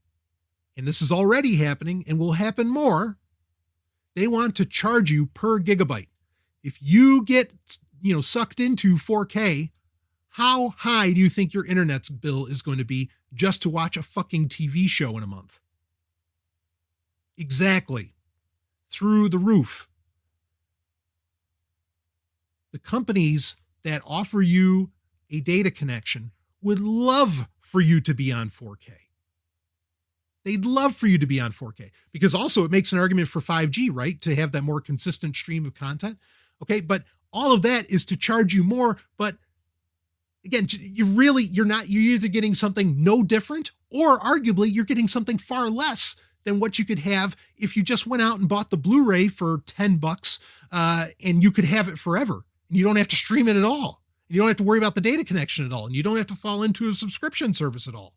and this is already happening and will happen more, they want to charge you per gigabyte. If you get, sucked into 4K, how high do you think your internet's bill is going to be just to watch a fucking TV show in a month? Exactly. Through the roof. The companies that offer you a data connection would love for you to be on 4K. They'd love for you to be on 4K because also it makes an argument for 5G, right? To have that more consistent stream of content. Okay. But all of that is to charge you more. But again, you're either getting something no different or arguably you're getting something far less than what you could have if you just went out and bought the Blu-ray for $10 and you could have it forever. And you don't have to stream it at all. You don't have to worry about the data connection at all. And you don't have to fall into a subscription service at all.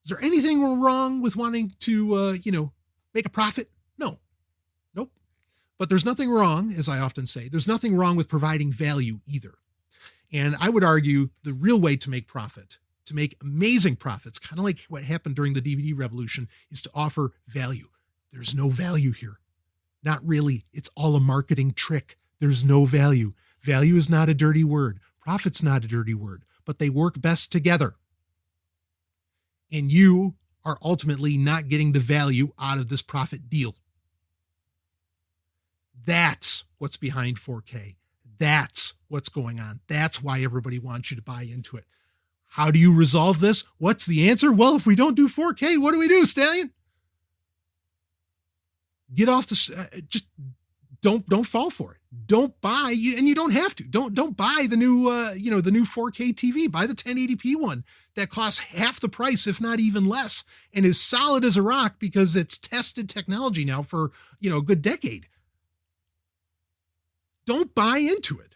Is there anything wrong with wanting to, make a profit? No. Nope. But there's nothing wrong, as I often say, there's nothing wrong with providing value either. And I would argue the real way to make profit, to make amazing profits, kind of like what happened during the DVD revolution, is to offer value. There's no value here. Not really. It's all a marketing trick. There's no value. Value is not a dirty word. Profit's not a dirty word, but they work best together. And you are ultimately not getting the value out of this profit deal. That's what's behind 4K. That's what's going on. That's why everybody wants you to buy into it. How do you resolve this? What's the answer? Well, if we don't do 4K, what do, Stallion? Get off the, just don't fall for it. Don't buy, and you don't have to. Don't buy the new, the new 4K TV. Buy the 1080p one that costs half the price, if not even less, and is solid as a rock because it's tested technology now for, a good decade. Don't buy into it.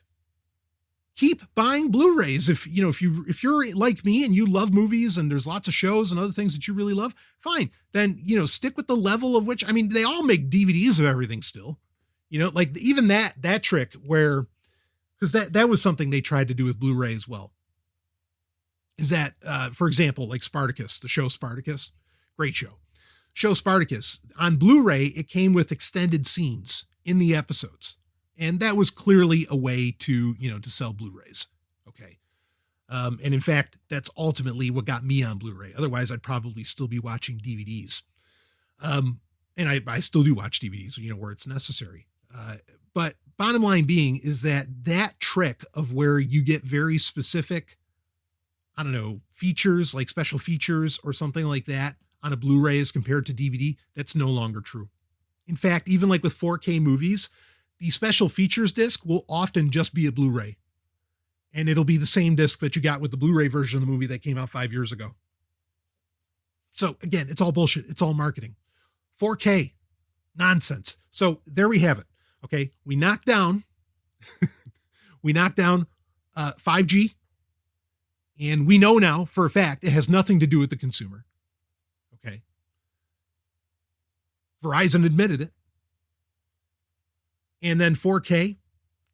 Keep buying Blu-rays. If you're like me and you love movies and there's lots of shows and other things that you really love, fine. Then, stick with the level of which, they all make DVDs of everything still. Like even that trick where, because that was something they tried to do with Blu-ray as well. Is that, for example, like Spartacus, the show Spartacus, great show. Show Spartacus on Blu-ray, it came with extended scenes in the episodes. And that was clearly a way to, to sell Blu-rays. Okay. And in fact, that's ultimately what got me on Blu-ray. Otherwise, I'd probably still be watching DVDs. And I still do watch DVDs, where it's necessary. But bottom line being is that trick of where you get very specific, features, like special features or something like that on a Blu-ray as compared to DVD, that's no longer true. In fact, even like with 4K movies, the special features disc will often just be a Blu-ray. And it'll be the same disc that you got with the Blu-ray version of the movie that came out 5 years ago. So again, it's all bullshit. It's all marketing. 4K, nonsense. So there we have it. Okay. We knocked down 5G. And we know now for a fact it has nothing to do with the consumer. Okay. Verizon admitted it. And then 4K,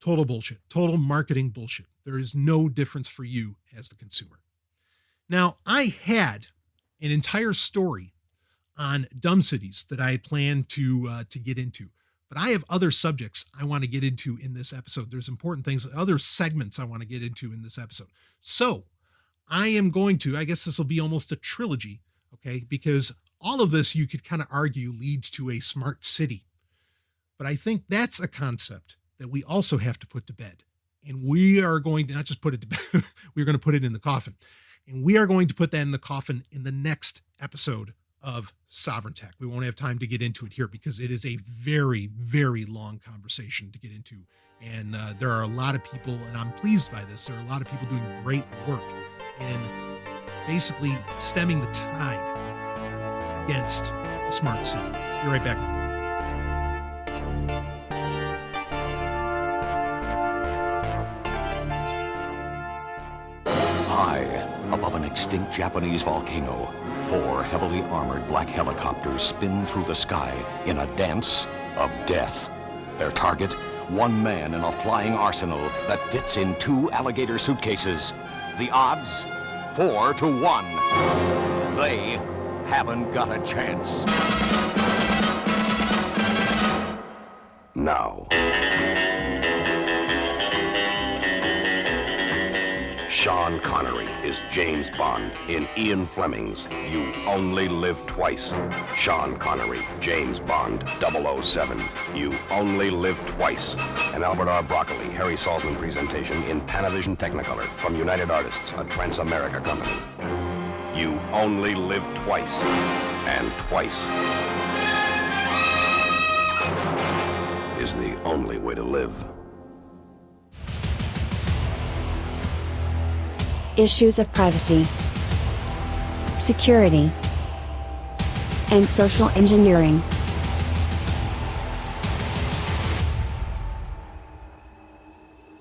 total bullshit, total marketing bullshit. There is no difference for you as the consumer. Now, I had an entire story on dumb cities that I had planned to get into, but I have other subjects I want to get into in this episode. There's important things, other segments I want to get into in this episode. So I am going to, I guess this will be almost a trilogy, okay? Because all of this you could kind of argue leads to a smart city. But I think that's a concept that we also have to put to bed. And we are going to not just put it to bed, we're going to put it in the coffin. And we are going to put that in the coffin in the next episode of Sovryn Tech. We won't have time to get into it here because it is a very, very long conversation to get into. And there are a lot of people, and I'm pleased by this, there are a lot of people doing great work in basically stemming the tide against the smart city. Be right back. High above an extinct Japanese volcano, 4 heavily armored black helicopters spin through the sky in a dance of death. Their target, One man in a flying arsenal that fits in 2 alligator suitcases. The odds? 4 to 1. They haven't got a chance. Now, Sean Connery is James Bond in Ian Fleming's You Only Live Twice. Sean Connery, James Bond, 007, You Only Live Twice. An Albert R. Broccoli, Harry Saltzman presentation in Panavision Technicolor from United Artists, a Transamerica company. You only live twice, and twice is the only way to live. Issues of privacy, security, and social engineering.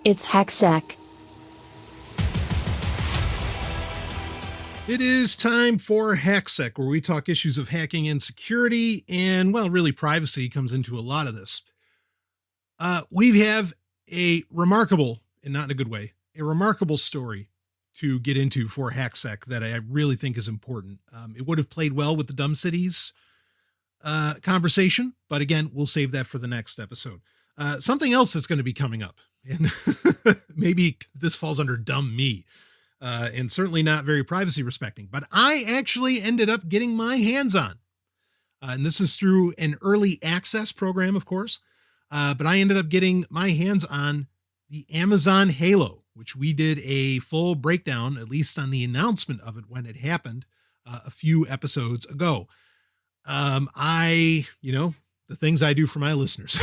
It's HackSec. It is time for HackSec, where we talk issues of hacking and security, and, well, really privacy comes into a lot of this. We have a remarkable, and not in a good way, a remarkable story to get into for HackSec that I really think is important. It would have played well with the Dumb Cities conversation, but again, we'll save that for the next episode. Something else that's going to be coming up, and maybe this falls under Dumb Me, and certainly not very privacy respecting, but I actually ended up getting my hands on. And this is through an early access program, of course, but I ended up getting my hands on the Amazon Halo, which we did a full breakdown, at least on the announcement of it when it happened a few episodes ago. The things I do for my listeners.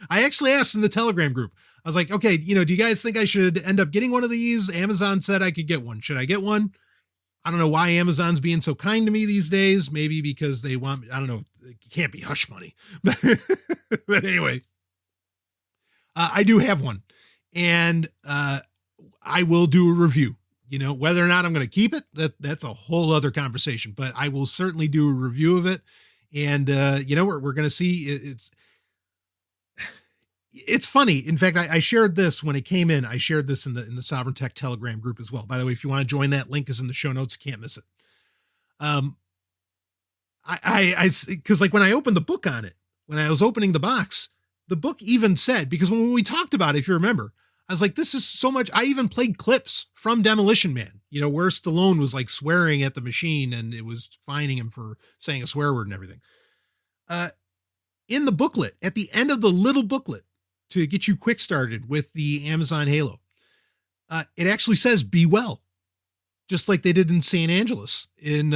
I actually asked in the Telegram group, I was like, okay, do you guys think I should end up getting one of these? Amazon said I could get one. Should I get one? I don't know why Amazon's being so kind to me these days. Maybe because they want, I don't know, it can't be hush money. But anyway, I do have one. And I will do a review. Whether or not I'm going to keep it, that's a whole other conversation. But I will certainly do a review of it. And, we're going to see it's funny. In fact, I shared this when it came in. I shared this in the Sovereign Tech Telegram group as well. By the way, if you want to join that, link is in the show notes. You can't miss it. Because like when I opened the book on it, when I was opening the box, the book even said, because when we talked about it, if you remember, I was like, this is so much. I even played clips from Demolition Man, where Stallone was like swearing at the machine and it was fining him for saying a swear word and everything. In the booklet, at the end of the little booklet to get you quick started with the Amazon Halo, it actually says, be well, just like they did in San Angeles in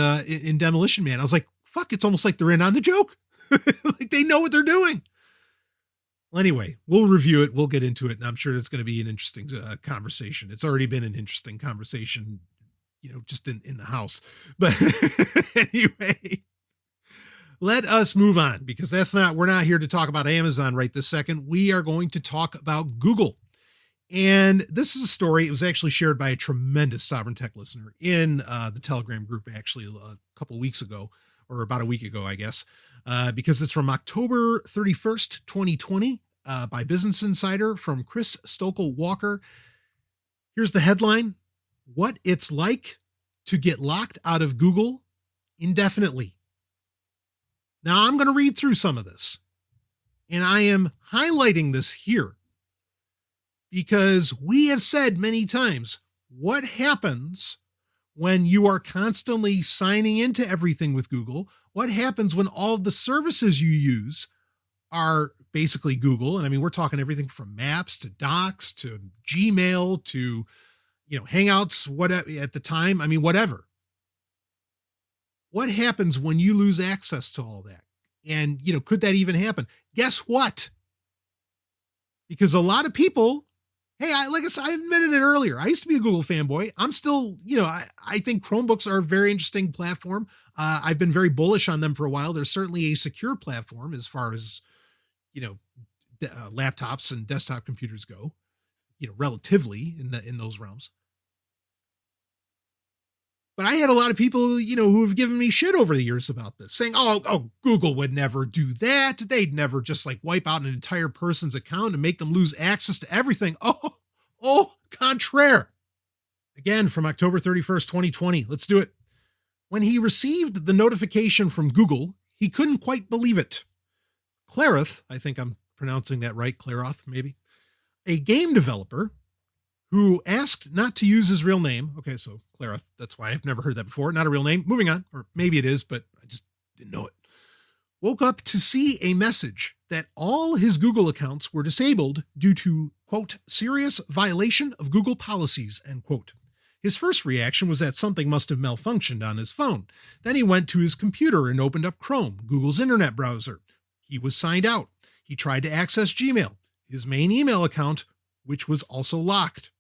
Demolition Man. I was like, fuck, it's almost like they're in on the joke. Like they know what they're doing. Well, anyway, we'll review it. We'll get into it. And I'm sure it's going to be an interesting conversation. It's already been an interesting conversation, just in the house. But anyway, let us move on, because we're not here to talk about Amazon right this second. We are going to talk about Google. And this is a story. It was actually shared by a tremendous Sovereign Tech listener in the Telegram group, actually a couple of weeks ago, or about a week ago, I guess, because it's from October 31st, 2020, by Business Insider from Chris Stokel Walker. Here's the headline: what it's like to get locked out of Google indefinitely. Now, I'm going to read through some of this, and I am highlighting this here because we have said many times, what happens when you are constantly signing into everything with Google? What happens when all of the services you use are basically Google? And I mean, we're talking everything from Maps to Docs to Gmail to, Hangouts, whatever at the time. I mean, whatever. What happens when you lose access to all that? And, could that even happen? Guess what? Because a lot of people, hey, like I said, I admitted it earlier. I used to be a Google fanboy. I'm still, I think Chromebooks are a very interesting platform. I've been very bullish on them for a while. They're certainly a secure platform as far as, laptops and desktop computers go, relatively in those realms. But I had a lot of people, who have given me shit over the years about this, saying, oh, Google would never do that. They'd never just like wipe out an entire person's account and make them lose access to everything. Contraire. Again, from October 31st, 2020. Let's do it. When he received the notification from Google, he couldn't quite believe it. Clareth, I think I'm pronouncing that right, Claroth, maybe, a game developer who asked not to use his real name. Okay, so Clareth, that's why I've never heard that before. Not a real name. Moving on, or maybe it is, but I just didn't know it. Woke up to see a message that all his Google accounts were disabled due to, quote, serious violation of Google policies, end quote. His first reaction was that something must have malfunctioned on his phone. Then he went to his computer and opened up Chrome, Google's internet browser. He was signed out. He tried to access Gmail, his main email account, which was also locked.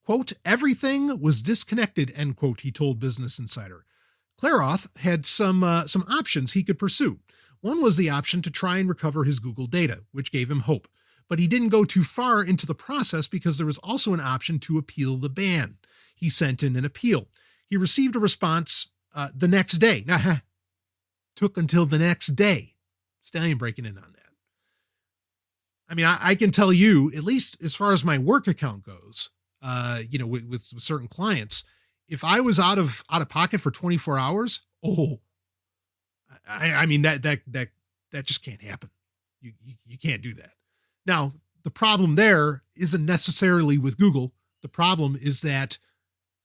Quote, everything was disconnected, end quote, he told Business Insider. Claroth had some options he could pursue. One was the option to try and recover his Google data, which gave him hope. But he didn't go too far into the process because there was also an option to appeal the ban. He sent in an appeal. He received a response the next day. Now, took until the next day. Stallion breaking in on that. I mean, I can tell you, at least as far as my work account goes, with certain clients, if I was out of pocket for 24 hours, I mean, that just can't happen. You can't do that. Now, the problem there isn't necessarily with Google. The problem is that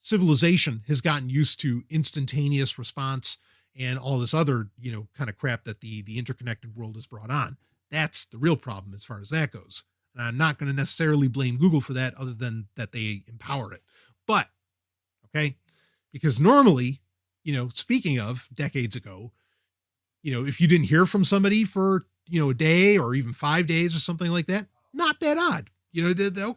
civilization has gotten used to instantaneous response and all this other, kind of crap that the interconnected world has brought on. That's the real problem as far as that goes. And I'm not going to necessarily blame Google for that other than that they empowered it. But, okay, because normally, speaking of decades ago, if you didn't hear from somebody for, a day or even 5 days or something like that, not that odd.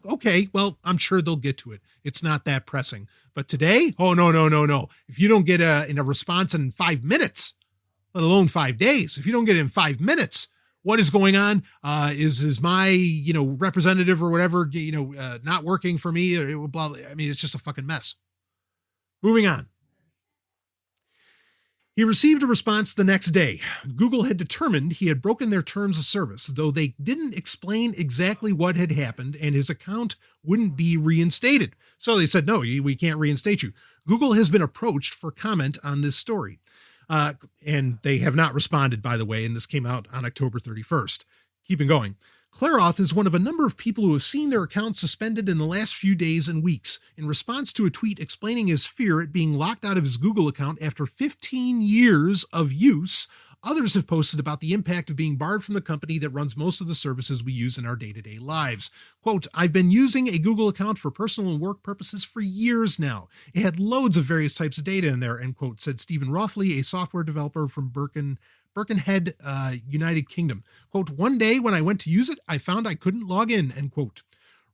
Okay, well, I'm sure they'll get to it. It's not that pressing. But today, no. If you don't get a response in 5 minutes, let alone 5 days, if you don't get it in 5 minutes, what is going on? Is my, representative or whatever, not working for me? Or blah, blah. I mean, it's just a fucking mess. Moving on. He received a response the next day. Google had determined he had broken their terms of service, though they didn't explain exactly what had happened, and his account wouldn't be reinstated. So they said, no, we can't reinstate you. Google has been approached for comment on this story. And they have not responded, by the way, and this came out on October 31st. Keeping going. Claroth is one of a number of people who have seen their accounts suspended in the last few days and weeks. In response to a tweet explaining his fear at being locked out of his Google account after 15 years of use, others have posted about the impact of being barred from the company that runs most of the services we use in our day-to-day lives. Quote, I've been using a Google account for personal and work purposes for years now. It had loads of various types of data in there, end quote, said Stephen Roffley, a software developer from Birkenhead, United Kingdom. Quote, one day when I went to use it, I found I couldn't log in, end quote.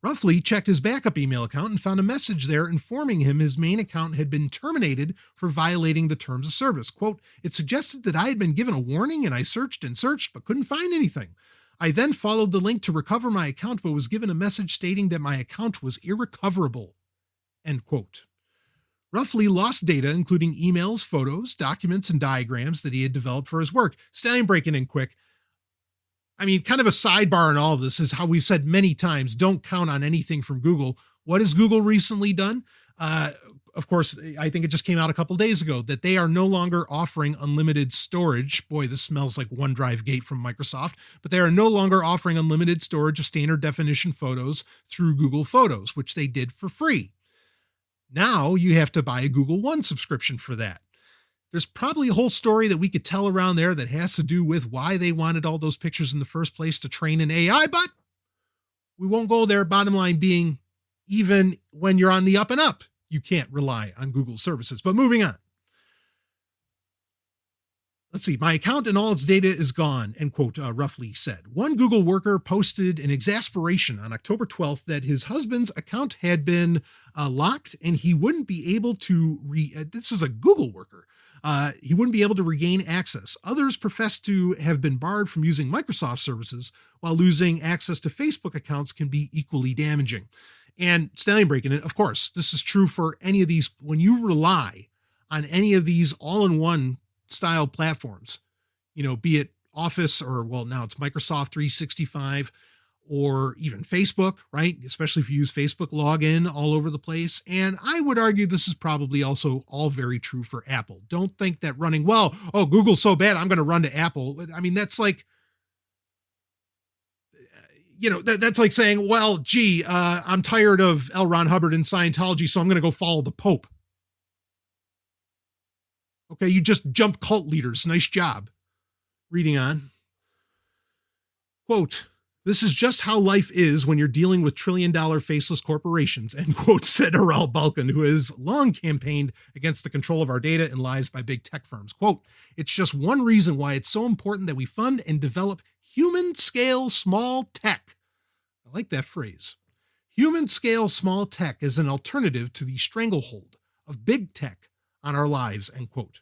Roffley checked his backup email account and found a message there informing him his main account had been terminated for violating the terms of service. Quote, it suggested that I had been given a warning and I searched and searched but couldn't find anything. I then followed the link to recover my account but was given a message stating that my account was irrecoverable, end quote. Roffley lost data, including emails, photos, documents, and diagrams that he had developed for his work. Stallion breaking in quick. I mean, kind of a sidebar in all of this is how we've said many times, don't count on anything from Google. What has Google recently done? Of course, I think it just came out a couple days ago that they are no longer offering unlimited storage. Boy, this smells like OneDrive Gate from Microsoft, but they are no longer offering unlimited storage of standard definition photos through Google Photos, which they did for free. Now you have to buy a Google One subscription for that. There's probably a whole story that we could tell around there that has to do with why they wanted all those pictures in the first place to train an AI, but we won't go there. Bottom line being, even when you're on the up and up, you can't rely on Google services. But moving on. Let's see, my account and all its data is gone, end quote, Roffley said. One Google worker posted in exasperation on October 12th that his husband's account had been locked and he wouldn't be able to, this is a Google worker, he wouldn't be able to regain access. Others profess to have been barred from using Microsoft services, while losing access to Facebook accounts can be equally damaging. And Stallion breaking it, of course, this is true for any of these. When you rely on any of these all-in-one style platforms, be it Office or, well, now it's Microsoft 365 or even Facebook, right? Especially if you use Facebook login all over the place. And I would argue this is probably also all very true for Apple. Don't think that running, Google's so bad, I'm going to run to Apple. I mean, that's like, that's like saying, I'm tired of L. Ron Hubbard and Scientology, so I'm going to go follow the Pope. Okay, you just jumped cult leaders. Nice job. Reading on. Quote, "This is just how life is when you're dealing with trillion-dollar faceless corporations," end quote, said Arel Balkan, who has long campaigned against the control of our data and lives by big tech firms. Quote, "It's just one reason why it's so important that we fund and develop human-scale small tech." I like that phrase. Human-scale small tech is an alternative to the stranglehold of big tech on our lives, end quote.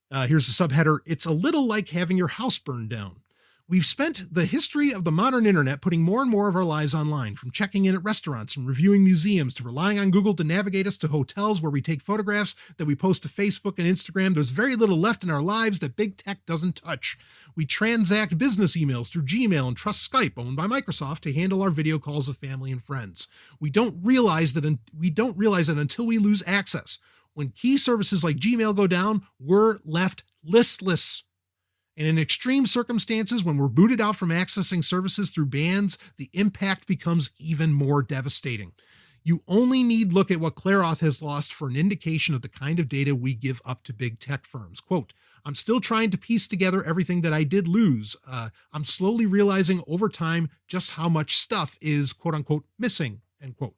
Here's the subheader. "It's a little like having your house burned down. We've spent the history of the modern internet putting more and more of our lives online, from checking in at restaurants and reviewing museums to relying on Google to navigate us to hotels where we take photographs that we post to Facebook and Instagram. There's very little left in our lives that big tech doesn't touch. We transact business emails through Gmail and trust Skype, owned by Microsoft, to handle our video calls with family and friends. We don't realize that until we lose access. When key services like Gmail go down, we're left listless. And in extreme circumstances, when we're booted out from accessing services through bans, the impact becomes even more devastating. You only need look at what Claroth has lost for an indication of the kind of data we give up to big tech firms. Quote, "I'm still trying to piece together everything that I did lose. I'm slowly realizing over time just how much stuff is, quote unquote, missing," end quote.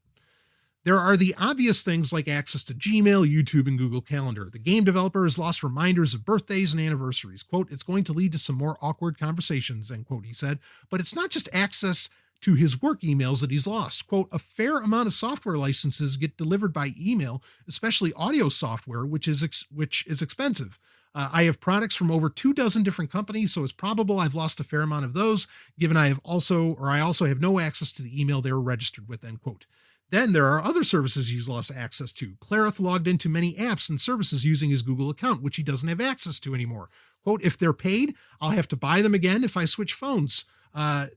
"There are the obvious things like access to Gmail, YouTube, and Google Calendar. The game developer has lost reminders of birthdays and anniversaries. Quote, it's going to lead to some more awkward conversations," end quote, he said. But it's not just access to his work emails that he's lost. Quote, "A fair amount of software licenses get delivered by email, especially audio software, which is expensive. I have products from over 24 different companies, so it's probable I've lost a fair amount of those, given I also have no access to the email they were registered with," end quote. Then there are other services he's lost access to. Claroth logged into many apps and services using his Google account, which he doesn't have access to anymore. Quote, "If they're paid, I'll have to buy them again if I switch phones." The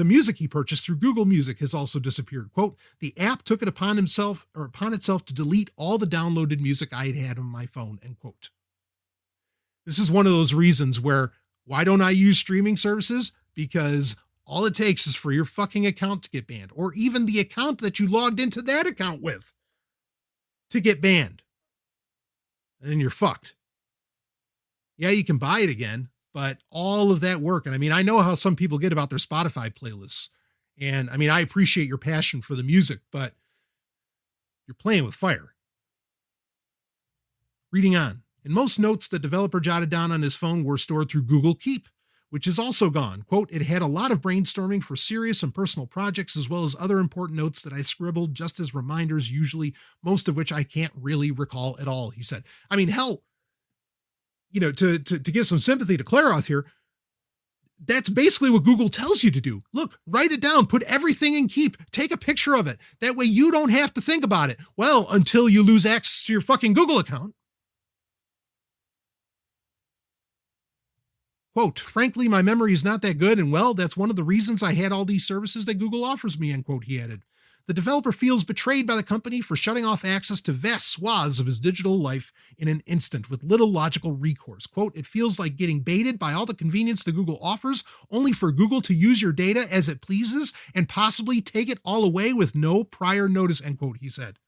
music he purchased through Google Music has also disappeared. Quote, "The app took it upon itself to delete all the downloaded music I had on my phone," end quote. This is one of those reasons where, why don't I use streaming services? Because all it takes is for your fucking account to get banned, or even the account that you logged into that account with to get banned. And then you're fucked. Yeah, you can buy it again, but all of that work. And I mean, I know how some people get about their Spotify playlists. And I mean, I appreciate your passion for the music, but you're playing with fire. Reading on. "And most notes the developer jotted down on his phone were stored through Google Keep, which is also gone. Quote, "It had a lot of brainstorming for serious and personal projects, as well as other important notes that I scribbled just as reminders, usually, most of which I can't really recall at all," he said. I mean, hell, to give some sympathy to Claroth here, that's basically what Google tells you to do. Look, write it down, put everything in Keep, take a picture of it. That way you don't have to think about it. Well, until you lose access to your fucking Google account. Quote, "Frankly, my memory is not that good, and well, that's one of the reasons I had all these services that Google offers me," end quote, he added. The developer feels betrayed by the company for shutting off access to vast swaths of his digital life in an instant with little logical recourse. Quote, "It feels like getting baited by all the convenience that Google offers, only for Google to use your data as it pleases and possibly take it all away with no prior notice," end quote, he said.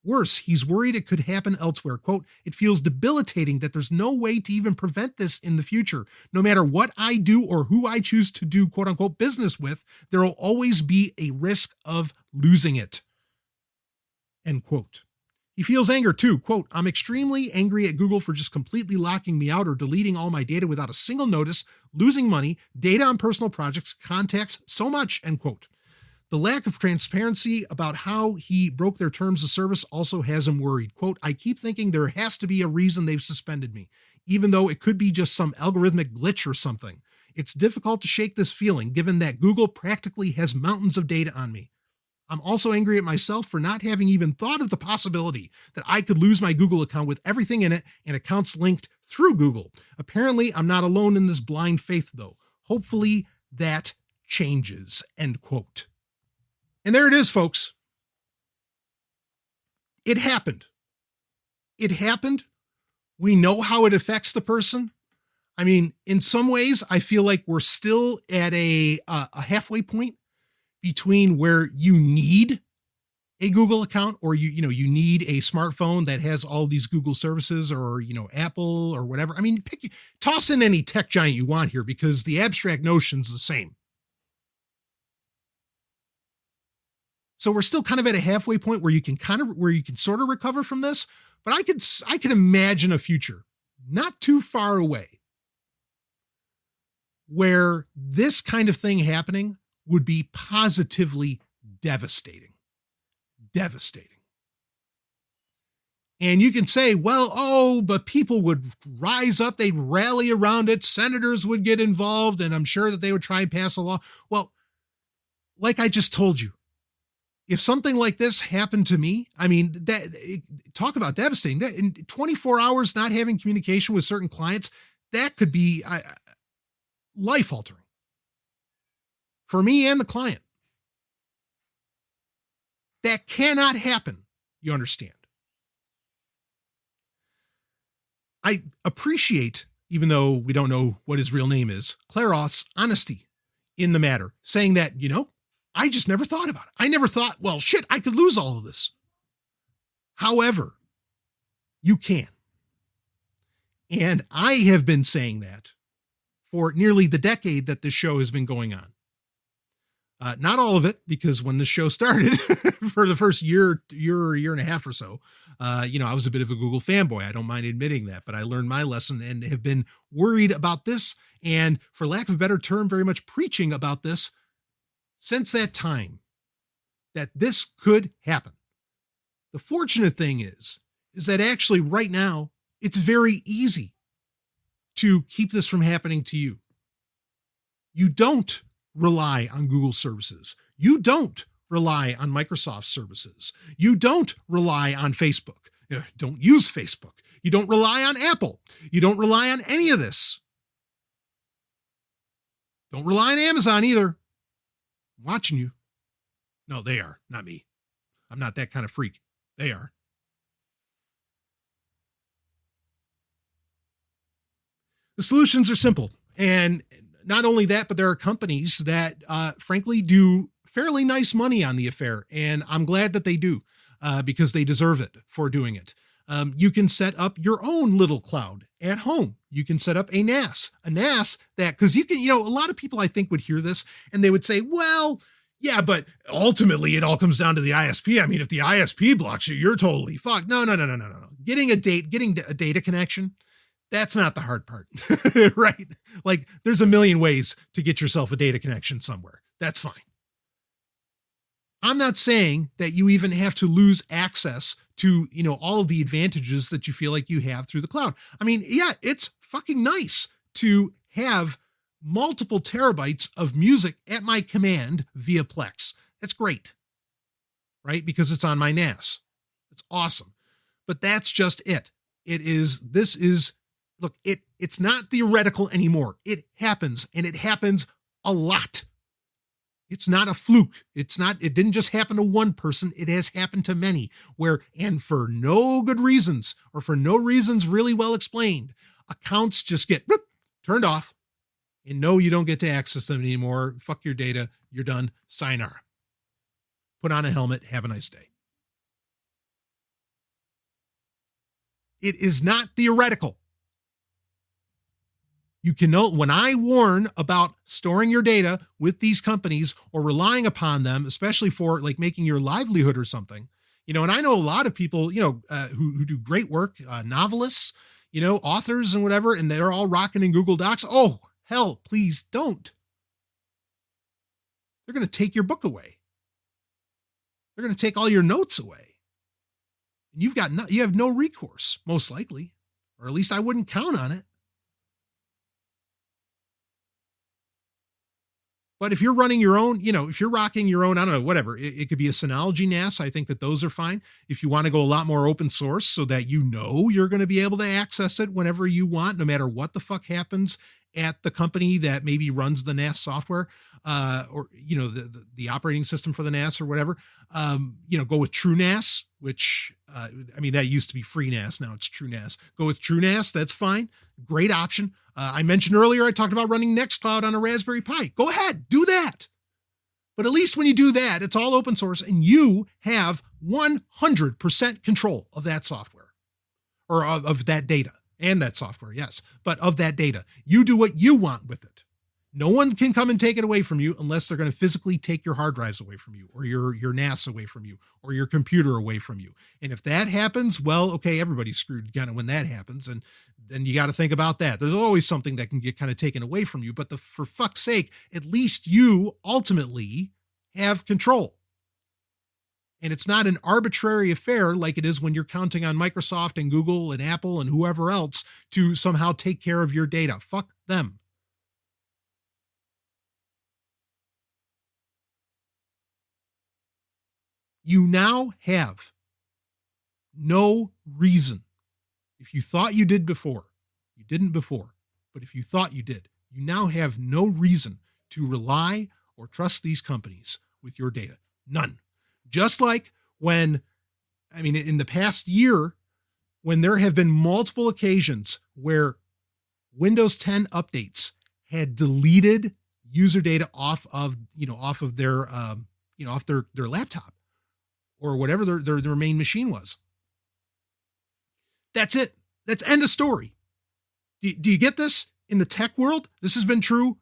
Worse, he's worried it could happen elsewhere. Quote, "It feels debilitating that there's no way to even prevent this in the future. No matter what I do or who I choose to do, quote unquote, business with, there will always be a risk of losing it," end quote. He feels anger too. Quote, "I'm extremely angry at Google for just completely locking me out or deleting all my data without a single notice, losing money, data on personal projects, contacts, so much," end quote. The lack of transparency about how he broke their terms of service also has him worried. Quote, "I keep thinking there has to be a reason they've suspended me, even though it could be just some algorithmic glitch or something. It's difficult to shake this feeling, given that Google practically has mountains of data on me. I'm also angry at myself for not having even thought of the possibility that I could lose my Google account with everything in it and accounts linked through Google. Apparently, I'm not alone in this blind faith, though. Hopefully that changes, end quote. And there it is, folks. It happened. It happened. We know how it affects the person. I mean, in some ways, I feel like we're still at a halfway point between where you need a Google account or you need a smartphone that has all these Google services or, Apple or whatever. I mean, toss in any tech giant you want here because the abstract notion's the same. So we're still kind of at a halfway point where you can sort of recover from this, but I could imagine a future not too far away where this kind of thing happening would be positively devastating. Devastating. And you can say, well, but people would rise up, they'd rally around it, senators would get involved, and I'm sure that they would try and pass a law. Well, like I just told you, if something like this happened to me, I mean, talk about devastating. That in 24 hours not having communication with certain clients, that could be life-altering for me and the client. That cannot happen, you understand. I appreciate, even though we don't know what his real name is, Claroth's honesty in the matter, saying that, I just never thought about it. I never thought, well, shit, I could lose all of this. However, you can. And I have been saying that for nearly the decade that this show has been going on. Not all of it, because when this show started for the first year and a half or so, I was a bit of a Google fanboy. I don't mind admitting that, but I learned my lesson and have been worried about this. And for lack of a better term, very much preaching about this since that time, that this could happen. The fortunate thing is that actually right now, it's very easy to keep this from happening to you. You don't rely on Google services. You don't rely on Microsoft services. You don't rely on Facebook. Don't use Facebook. You don't rely on Apple. You don't rely on any of this. Don't rely on Amazon either. I'm watching you. No, they are, not me. I'm not that kind of freak. They are. The solutions are simple. And not only that, but there are companies that, frankly, do fairly nice money on the affair. And I'm glad that they do, because they deserve it for doing it. You can set up your own little cloud at home. You can set up a NAS that, because you can, a lot of people I think would hear this and they would say, well, yeah, but ultimately it all comes down to the ISP. I mean, if the ISP blocks you, you're totally fucked. No. Getting a data connection, that's not the hard part, right? Like there's a million ways to get yourself a data connection somewhere. That's fine. I'm not saying that you even have to lose access to, all of the advantages that you feel like you have through the cloud. I mean, yeah, it's fucking nice to have multiple terabytes of music at my command via Plex. That's great, right? Because it's on my NAS. It's awesome. But that's just it. Look, it's not theoretical anymore. It happens, and it happens a lot. It's not a fluke. It didn't just happen to one person. It has happened to many and for no good reasons or for no reasons really well explained, accounts just get turned off and no, you don't get to access them anymore. Fuck your data. You're done. Sayonara. Put on a helmet. Have a nice day. It is not theoretical. You can know when I warn about storing your data with these companies or relying upon them, especially for like making your livelihood or something, and I know a lot of people, who do great work, novelists, authors and whatever, and they're all rocking in Google Docs. Oh, hell, please don't. They're going to take your book away. They're going to take all your notes away. And you have no recourse, most likely, or at least I wouldn't count on it. But if you're running your own, if you're rocking your own, I don't know, whatever, it could be a Synology NAS. I think that those are fine. If you want to go a lot more open source so that you're going to be able to access it whenever you want, no matter what the fuck happens at the company that maybe runs the NAS software, or, the operating system for the NAS or whatever, go with TrueNAS, which, that used to be FreeNAS. Now it's TrueNAS. Go with TrueNAS. That's fine. Great option. I mentioned earlier, I talked about running Nextcloud on a Raspberry Pi. Go ahead, do that. But at least when you do that, it's all open source and you have 100% control of that software, or of that data and that software. Yes. But of that data, you do what you want with it. No one can come and take it away from you unless they're going to physically take your hard drives away from you, or your NAS away from you, or your computer away from you. And if that happens, well, okay, everybody's screwed kind of when that happens. And then you got to think about that. There's always something that can get kind of taken away from you, but for fuck's sake, at least you ultimately have control. And it's not an arbitrary affair like it is when you're counting on Microsoft and Google and Apple and whoever else to somehow take care of your data. Fuck them. You now have no reason. If you thought you did before, you didn't before, but if you thought you did, you now have no reason to rely or trust these companies with your data. None. Just like in the past year, when there have been multiple occasions where Windows 10 updates had deleted user data off of their laptop or whatever their main machine was. That's it. That's end of story. Do you get this? In the tech world, this has been true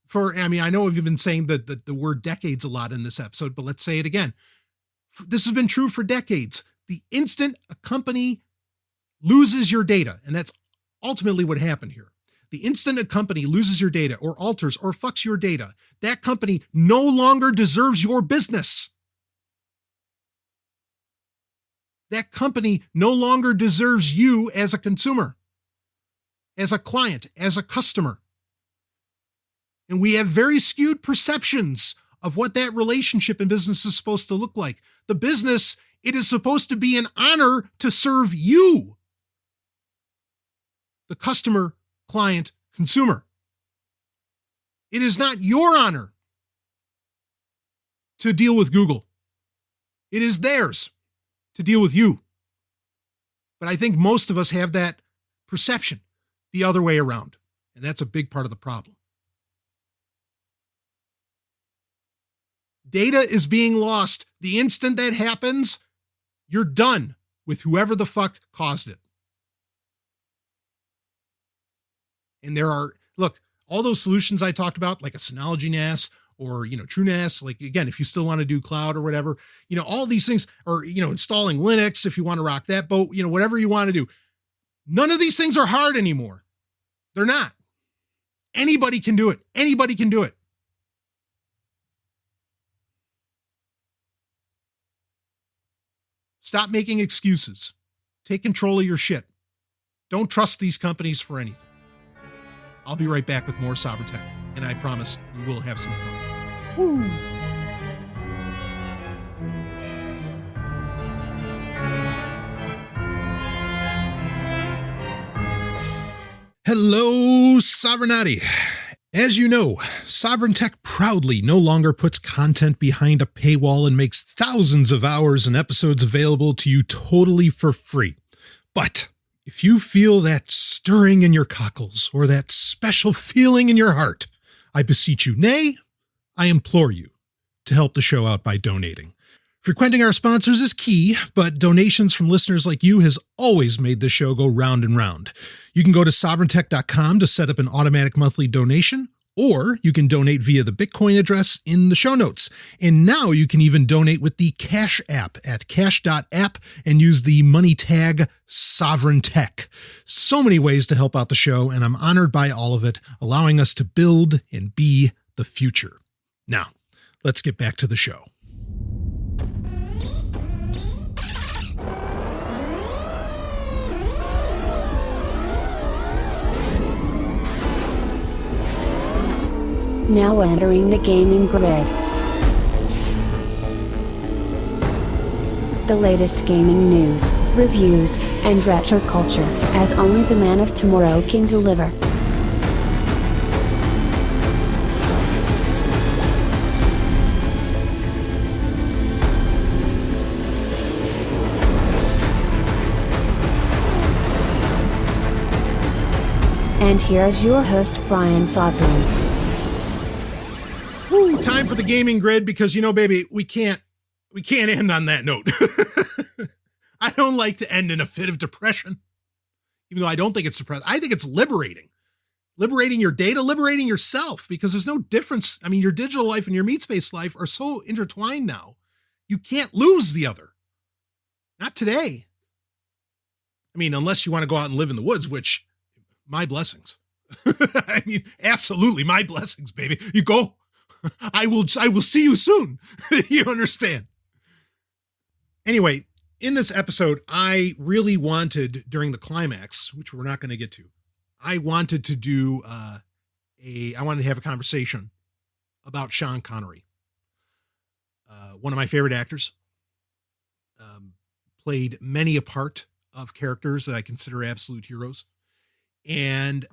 for, I know we've been saying the word decades a lot in this episode, but let's say it again. This has been true for decades. The instant a company loses your data, and that's ultimately what happened here. The instant a company loses your data or alters or fucks your data, that company no longer deserves your business. That company no longer deserves you as a consumer, as a client, as a customer. And we have very skewed perceptions of what that relationship in business is supposed to look like. The business, it is supposed to be an honor to serve you, the customer, client, consumer. It is not your honor to deal with Google. It is theirs to deal with you. But I think most of us have that perception the other way around. And that's a big part of the problem. Data is being lost. The instant that happens, you're done with whoever the fuck caused it. And all those solutions I talked about, like a Synology NAS or, TrueNAS, like, again, if you still want to do cloud or whatever, all these things, or, installing Linux, if you want to rock that boat, whatever you want to do. None of these things are hard anymore. They're not. Anybody can do it. Anybody can do it. Stop making excuses. Take control of your shit. Don't trust these companies for anything. I'll be right back with more Sovryn Tech, and I promise we will have some fun. Woo! Hello, Sovrynati. As you know, Sovryn Tech proudly no longer puts content behind a paywall and makes thousands of hours and episodes available to you totally for free. But if you feel that stirring in your cockles or that special feeling in your heart, I beseech you, nay, I implore you to help the show out by donating. Frequenting our sponsors is key, but donations from listeners like you has always made this show go round and round. You can go to sovryntech.com to set up an automatic monthly donation, or you can donate via the Bitcoin address in the show notes. And now you can even donate with the Cash app at cash.app and use the money tag Sovryn Tech. So many ways to help out the show, and I'm honored by all of it, allowing us to build and be the future. Now, let's get back to the show. Now entering the gaming grid. The latest gaming news, reviews, and retro culture, as only the man of tomorrow can deliver. And here's your host, Brian Sovryn. Woo, time for the gaming grid, because baby, we can't end on that note. I don't like to end in a fit of depression, even though I don't think it's depressing. I think it's liberating your data, liberating yourself, because there's no difference. I mean, your digital life and your meat space life are so intertwined now. You can't lose the other. Not today. I mean, unless you want to go out and live in the woods, which my blessings. I mean, absolutely my blessings, baby. You go. I will see you soon. You understand? Anyway, in this episode, I really wanted, during the climax, which we're not going to get to, I wanted to do I wanted to have a conversation about Sean Connery. One of my favorite actors, played many a part of characters that I consider absolute heroes. And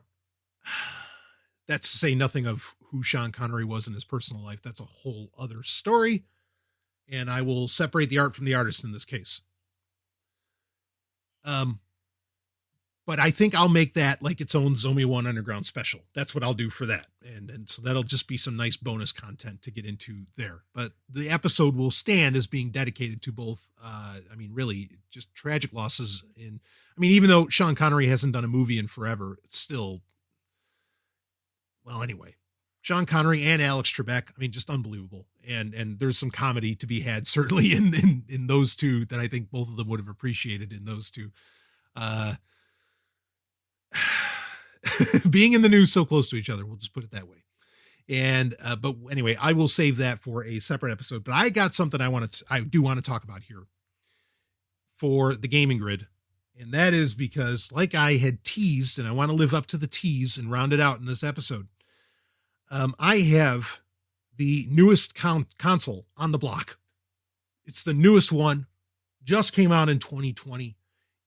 that's to say nothing of who Sean Connery was in his personal life. That's a whole other story. And I will separate the art from the artist in this case. But I think I'll make that like its own Zombie One Underground special. That's what I'll do for that. And so that'll just be some nice bonus content to get into there. But the episode will stand as being dedicated to both, really just tragic losses even though Sean Connery hasn't done a movie in forever, it's still, well, anyway, Sean Connery and Alex Trebek, just unbelievable. And there's some comedy to be had, certainly in those two, that I think both of them would have appreciated in those two. Being in the news so close to each other, we'll just put it that way. And, but anyway, I will save that for a separate episode, but I got something I do want to talk about here for the gaming grid. And that is because, like I had teased, and I want to live up to the tease and round it out in this episode, I have the newest console on the block. It's the newest one, just came out in 2020,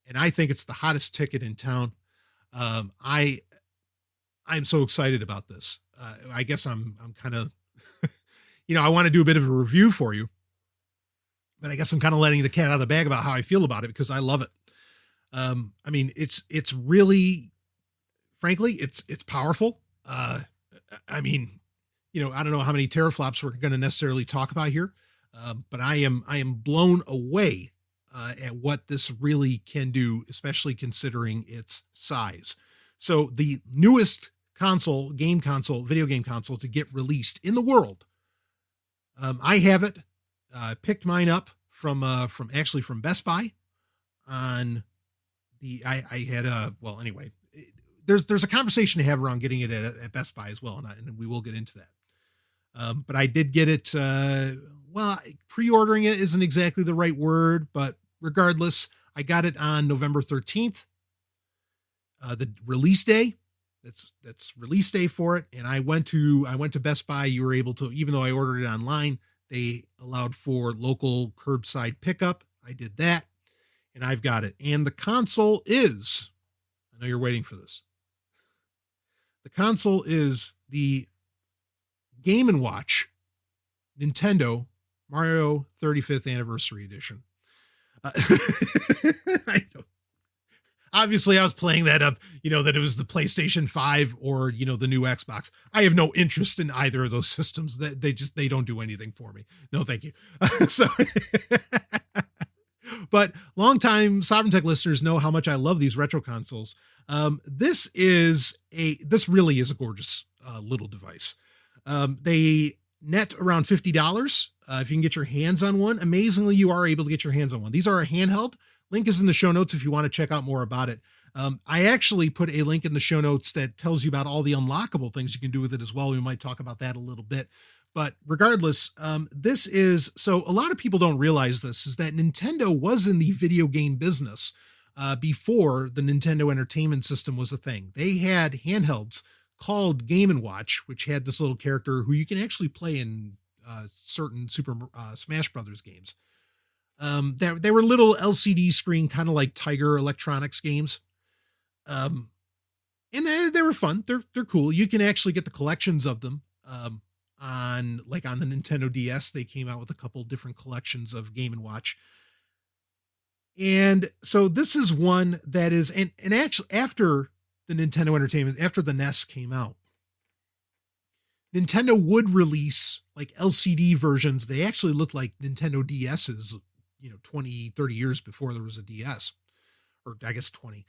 and I think it's the hottest ticket in town. I'm so excited about this. I guess I'm kind of, I want to do a bit of a review for you, but I guess I'm kind of letting the cat out of the bag about how I feel about it, because I love it. It's really, frankly, it's powerful. I don't know how many teraflops we're going to necessarily talk about here. But I am blown away, at what this really can do, especially considering its size. So the newest video game console to get released in the world. I have it, picked mine up from Best Buy on there's a conversation to have around getting it at Best Buy as well. And we will get into that. But I did get it, pre-ordering it isn't exactly the right word, but regardless, I got it on November 13th, the release day. That's release day for it. And I went to Best Buy. You were able to, even though I ordered it online, they allowed for local curbside pickup. I did that, and I've got it. And the console is, I know you're waiting for this. The console is the Game & Watch Nintendo Mario 35th Anniversary Edition. I know. Obviously, I was playing that up, that it was the PlayStation 5 or, the new Xbox. I have no interest in either of those systems. They don't do anything for me. No, thank you. But longtime Sovereign Tech listeners know how much I love these retro consoles. This really is a gorgeous little device. They net around $50 if you can get your hands on one. Amazingly, you are able to get your hands on one. These are a handheld. Link is in the show notes if you want to check out more about it. I actually put a link in the show notes that tells you about all the unlockable things you can do with it as well. We might talk about that a little bit. But regardless, so a lot of people don't realize this, is that Nintendo was in the video game business before the Nintendo Entertainment System was a thing. They had handhelds called Game & Watch, which had this little character who you can actually play in certain Super Smash Brothers games. They were little LCD screen, kind of like Tiger Electronics games. And they were fun. They're cool. You can actually get the collections of them. On the Nintendo DS, they came out with a couple different collections of Game & Watch. And so this is one that is, and actually after the Nintendo Entertainment, after the NES came out, Nintendo would release like LCD versions. They actually looked like Nintendo DS's, 20, 30 years before there was a DS, or I guess 20,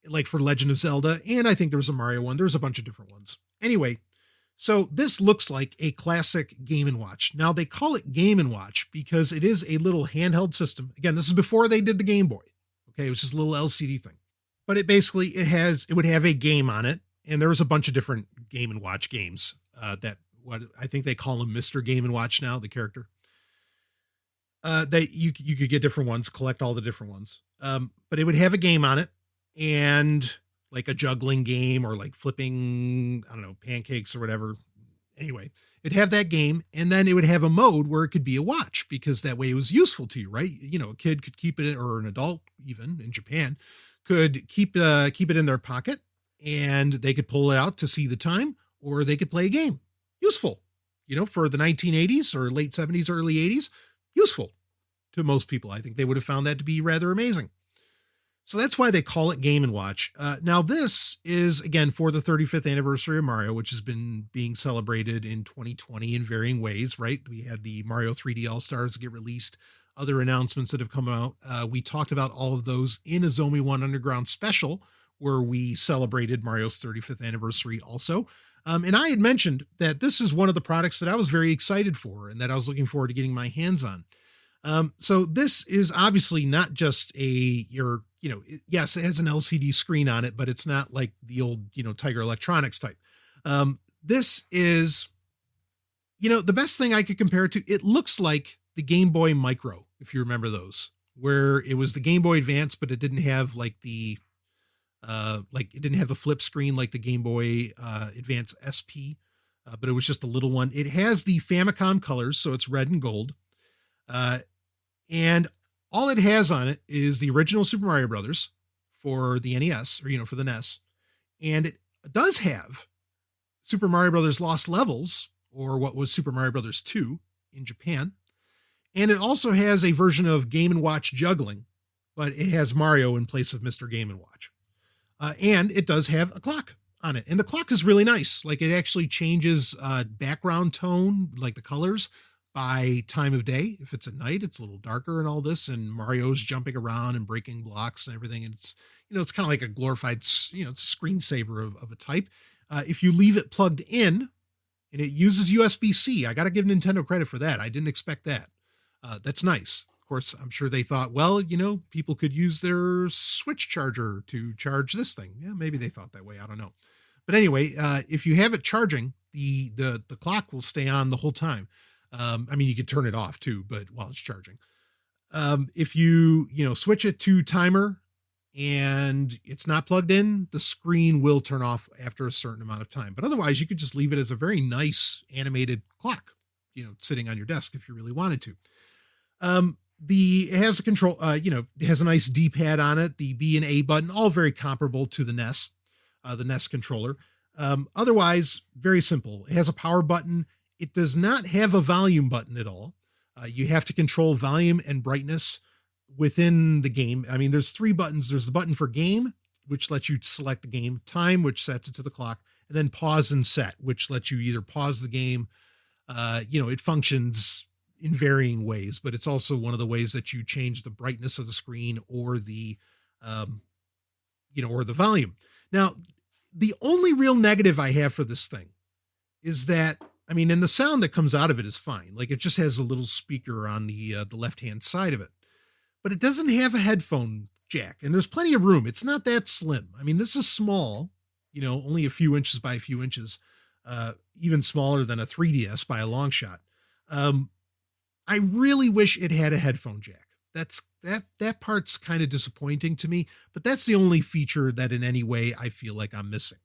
like for Legend of Zelda. And I think there was a Mario one. There's a bunch of different ones. Anyway, so this looks like a classic Game & Watch. Now they call it Game & Watch because it is a little handheld system. Again, this is before they did the Game Boy. Okay. It was just a little LCD thing, but it would have a game on it. And there was a bunch of different Game & Watch games, what I think they call him Mr. Game & Watch now, the character. That you could get different ones, collect all the different ones. But it would have a game on it, and like a juggling game or like flipping, I don't know, pancakes or whatever. Anyway, it'd have that game, and then it would have a mode where it could be a watch, because that way it was useful to you, right? A kid could keep it, or an adult even in Japan could keep it in their pocket, and they could pull it out to see the time, or they could play a game. Useful, for the 1980s or late 70s, early 80s, useful to most people. I think they would have found that to be rather amazing. So that's why they call it Game & Watch. Now this is, again, for the 35th anniversary of Mario, which has been being celebrated in 2020 in varying ways, right? We had the Mario 3D All-Stars get released, other announcements that have come out. We talked about all of those in a Zomi 1 Underground special, where we celebrated Mario's 35th anniversary also. And I had mentioned that this is one of the products that I was very excited for and that I was looking forward to getting my hands on. So this is obviously not just yes, it has an LCD screen on it, but it's not like the old, Tiger Electronics type. This is, the best thing I could compare it to, it looks like the Game Boy Micro, if you remember those, where it was the Game Boy Advance, but it didn't have it didn't have the flip screen like the Game Boy Advance SP, but it was just a little one. It has the Famicom colors, so it's red and gold. And all it has on it is the original Super Mario Brothers for the NES, or, for the NES. And it does have Super Mario Brothers Lost Levels, or what was Super Mario Brothers 2 in Japan. And it also has a version of Game & Watch juggling, but it has Mario in place of Mr. Game & Watch. And it does have a clock on it. And the clock is really nice. Like, it actually changes background tone, like the colors, by time of day. If it's at night, it's a little darker and all this, and Mario's jumping around and breaking blocks and everything. And it's, it's kind of like a glorified, it's a screensaver of a type. If you leave it plugged in, and it uses USB-C, I got to give Nintendo credit for that. I didn't expect that. That's nice. Of course, I'm sure they thought, well, people could use their Switch charger to charge this thing. Yeah, maybe they thought that way. I don't know. But anyway, if you have it charging, the clock will stay on the whole time. You could turn it off too, but while it's charging, if you switch it to timer and it's not plugged in, the screen will turn off after a certain amount of time. But otherwise, you could just leave it as a very nice animated clock, sitting on your desk if you really wanted to. It has a control, it has a nice D-pad on it, the B and A button, all very comparable to the NES controller. Otherwise, very simple. It has a power button. It does not have a volume button at all. You have to control volume and brightness within the game. There's 3 buttons. There's the button for game, which lets you select the game, time, which sets it to the clock, and then pause and set, which lets you either pause the game. It functions in varying ways, but it's also one of the ways that you change the brightness of the screen or the volume. Now, the only real negative I have for this thing is that, and the sound that comes out of it is fine. Like, it just has a little speaker on the left-hand side of it, but it doesn't have a headphone jack, and there's plenty of room. It's not that slim. This is small, only a few inches by a few inches, even smaller than a 3DS by a long shot. I really wish it had a headphone jack. That part's kind of disappointing to me, but that's the only feature that in any way I feel like I'm missing.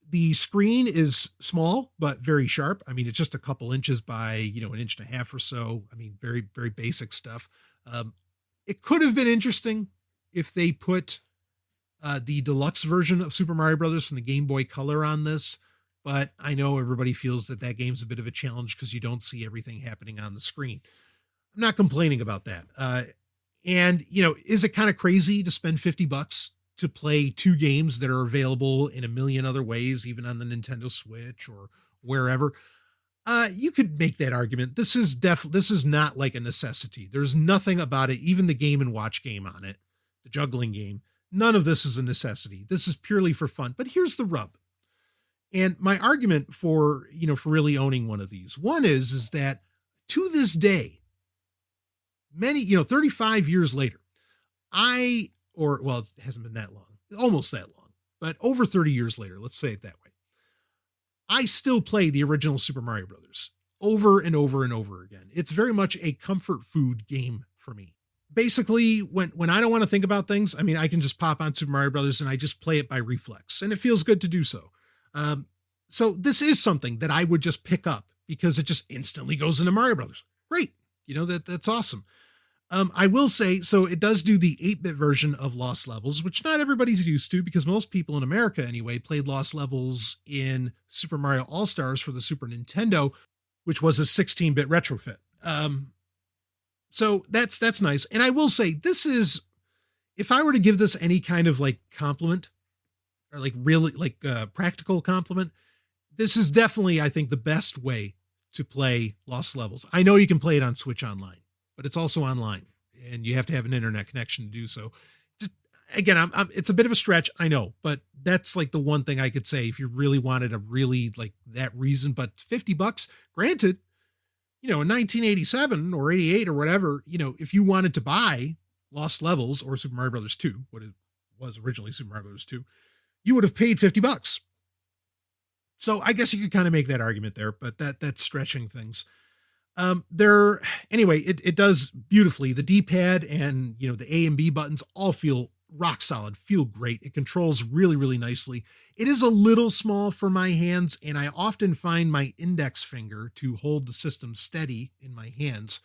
The screen is small, but very sharp. I mean, it's just a couple inches by, an inch and a half or so. I mean, very, very basic stuff. It could have been interesting if they put the deluxe version of Super Mario Brothers from the Game Boy Color on this, but I know everybody feels that game's a bit of a challenge because you don't see everything happening on the screen. I'm not complaining about that. And is it kind of crazy to spend $50 to play two games that are available in a million other ways, even on the Nintendo Switch or wherever? You could make that argument. This is not like a necessity. There's nothing about it, even the Game & Watch game on it, the juggling game. None of this is a necessity. This is purely for fun. But here's the rub. And my argument for really owning one of these. One is that to this day, 35 years later, it hasn't been that long, almost that long, but over 30 years later, let's say it that way. I still play the original Super Mario Brothers over and over and over again. It's very much a comfort food game for me. Basically, when I don't want to think about things, I mean, I can just pop on Super Mario Brothers and I just play it by reflex, and it feels good to do so. So this is something that I would just pick up because it just instantly goes into Mario Brothers. Great. That's awesome. I will say, so it does do the 8-bit version of Lost Levels, which not everybody's used to because most people in America anyway played Lost Levels in Super Mario All-Stars for the Super Nintendo, which was a 16-bit retrofit. So that's nice. And I will say this is, if I were to give this any kind of like compliment or like really like practical compliment, this is definitely, I think, the best way to play Lost Levels. I know you can play it on Switch Online, but it's also online and you have to have an internet connection to do so. Just again, it's a bit of a stretch, I know, but that's like the one thing I could say if you really wanted a really like that reason. But $50, granted, in 1987 or 88 or whatever, if you wanted to buy Lost Levels or Super Mario Brothers 2, what it was originally Super Mario Brothers 2, you would have paid $50. So I guess you could kind of make that argument there, but that's stretching things. Anyway, it does beautifully. The D-pad and, the A and B buttons all feel rock solid, feel great. It controls really, really nicely. It is a little small for my hands, and I often find my index finger to hold the system steady in my hands.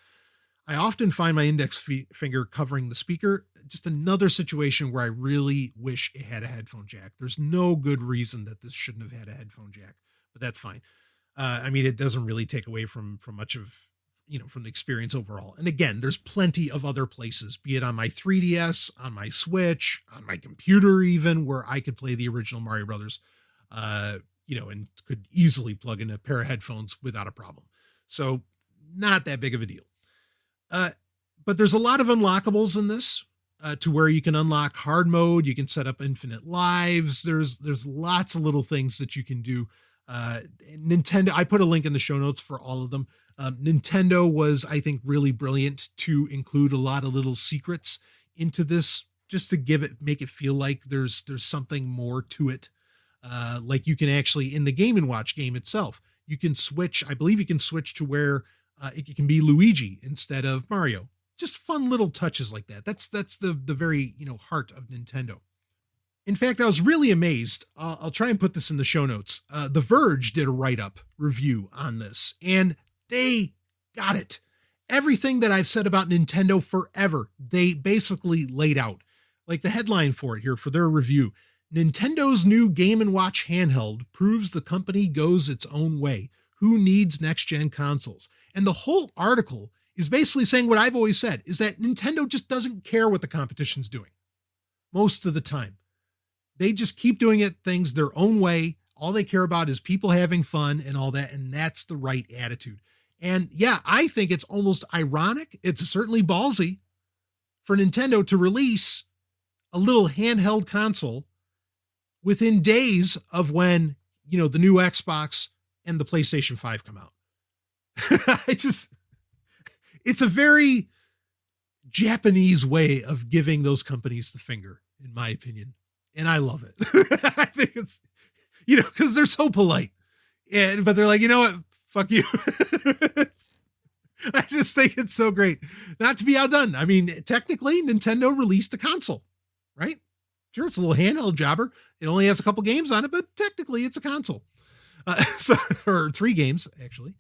I often find my index finger covering the speaker. Just another situation where I really wish it had a headphone jack. There's no good reason that this shouldn't have had a headphone jack, but that's fine. I mean, it doesn't really take away from much of, from the experience overall. And again, there's plenty of other places, be it on my 3DS, on my Switch, on my computer, even where I could play the original Mario Brothers, and could easily plug in a pair of headphones without a problem. So not that big of a deal. But there's a lot of unlockables in this, to where you can unlock hard mode. You can set up infinite lives. There's lots of little things that you can do. Nintendo, I put a link in the show notes for all of them. Nintendo was, I think, really brilliant to include a lot of little secrets into this, just to make it feel like there's something more to it. Like you can actually, in the Game & Watch game itself, you can switch, I believe you can switch to where it can be Luigi instead of Mario. Just fun little touches like that. That's the very, heart of Nintendo. In fact, I was really amazed. I'll try and put this in the show notes. The Verge did a write-up review on this, and they got it. Everything that I've said about Nintendo forever, they basically laid out. Like the headline for it here, for their review: Nintendo's new Game & Watch handheld proves the company goes its own way. Who needs next-gen consoles? And the whole article is basically saying what I've always said, is that Nintendo just doesn't care what the competition's doing. Most of the time. They just keep doing things their own way. All they care about is people having fun and all that. And that's the right attitude. And yeah, I think it's almost ironic. It's certainly ballsy for Nintendo to release a little handheld console within days of when, the new Xbox and the PlayStation 5 come out. It's a very Japanese way of giving those companies the finger, in my opinion. And I love it. I think it's, because they're so polite. But they're like, you know what? Fuck you. I just think it's so great. Not to be outdone. I mean, technically, Nintendo released a console, right? Sure, it's a little handheld jobber. It only has a couple games on it, but technically it's a console. Or 3 games, actually.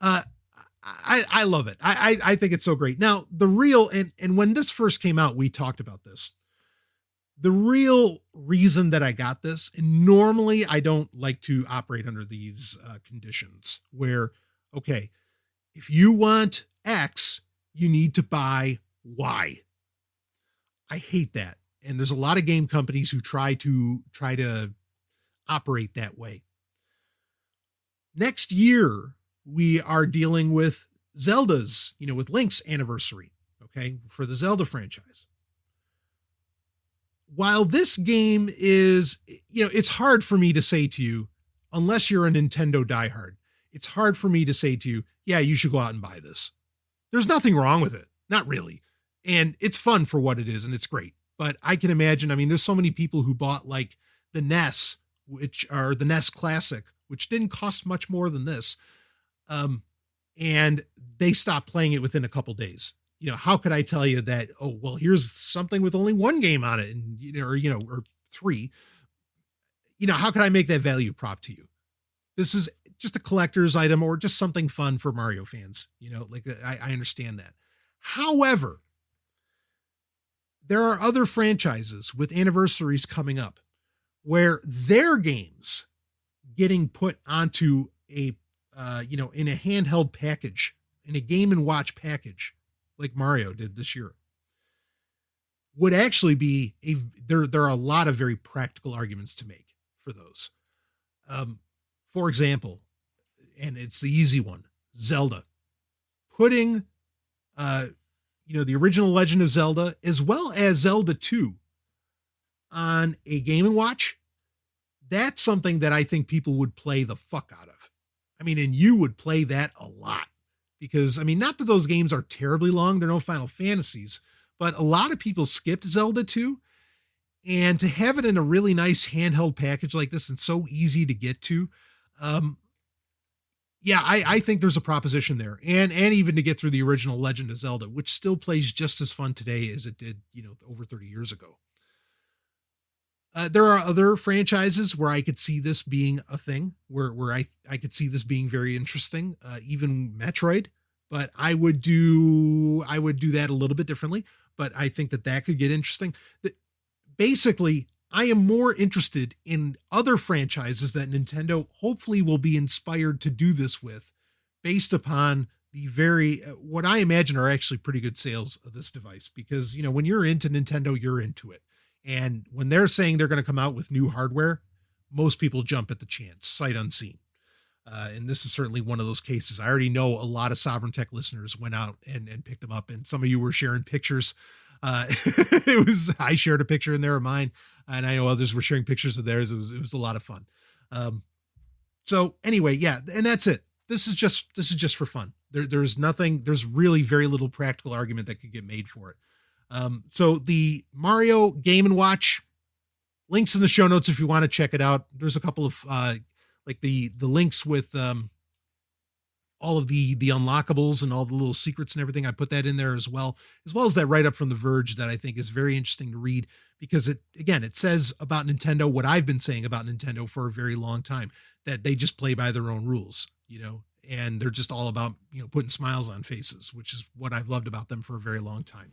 I love it. I think it's so great. Now, the real, and when this first came out, we talked about this. The real reason that I got this, and normally I don't like to operate under these conditions where, okay, if you want X, you need to buy Y. I hate that. And there's a lot of game companies who try to operate that way. Next year, we are dealing with Zelda's, with Link's anniversary, okay, for the Zelda franchise. While this game is, it's hard for me to say to you, unless you're a Nintendo diehard, it's hard for me to say to you, yeah, you should go out and buy this. There's nothing wrong with it. Not really. And it's fun for what it is, and it's great. But I can imagine, there's so many people who bought like the NES, which are the NES Classic, which didn't cost much more than this. And they stopped playing it within a couple days. How could I tell you that, oh, well, here's something with only 1 game on it and, or 3, how can I make that value prop to you? This is just a collector's item or just something fun for Mario fans. I understand that. However, there are other franchises with anniversaries coming up where their games getting put onto a, in a handheld package, in a Game & Watch package, like Mario did this year, would actually be there are a lot of very practical arguments to make for those. For example, and it's the easy one, Zelda. Putting, the original Legend of Zelda, as well as Zelda 2 on a Game & Watch, that's something that I think people would play the fuck out of. And you would play that a lot. Because, not that those games are terribly long, they're no Final Fantasies, but a lot of people skipped Zelda 2, and to have it in a really nice handheld package like this and so easy to get to, I think there's a proposition there, and even to get through the original Legend of Zelda, which still plays just as fun today as it did, over 30 years ago. There are other franchises where I could see this being a thing, where I could see this being very interesting, even Metroid, but I would do that a little bit differently, but I think that could get interesting. Basically, I am more interested in other franchises that Nintendo hopefully will be inspired to do this with, based upon the what I imagine are actually pretty good sales of this device, because, when you're into Nintendo, you're into it. And when they're saying they're going to come out with new hardware, most people jump at the chance, sight unseen. And this is certainly one of those cases. I already know a lot of Sovryn Tech listeners went out and picked them up, and some of you were sharing pictures. I shared a picture in there of mine, and I know others were sharing pictures of theirs. It was a lot of fun. So anyway, yeah, and that's it. This is just for fun. There's really very little practical argument that could get made for it. So the Mario Game & Watch, links in the show notes if you want to check it out. There's a couple of like the links with all of the unlockables and all the little secrets and everything. I put that in there as well as that write-up from The Verge that I think is very interesting to read, because it says about Nintendo what I've been saying about Nintendo for a very long time, that they just play by their own rules, and they're just all about, putting smiles on faces, which is what I've loved about them for a very long time.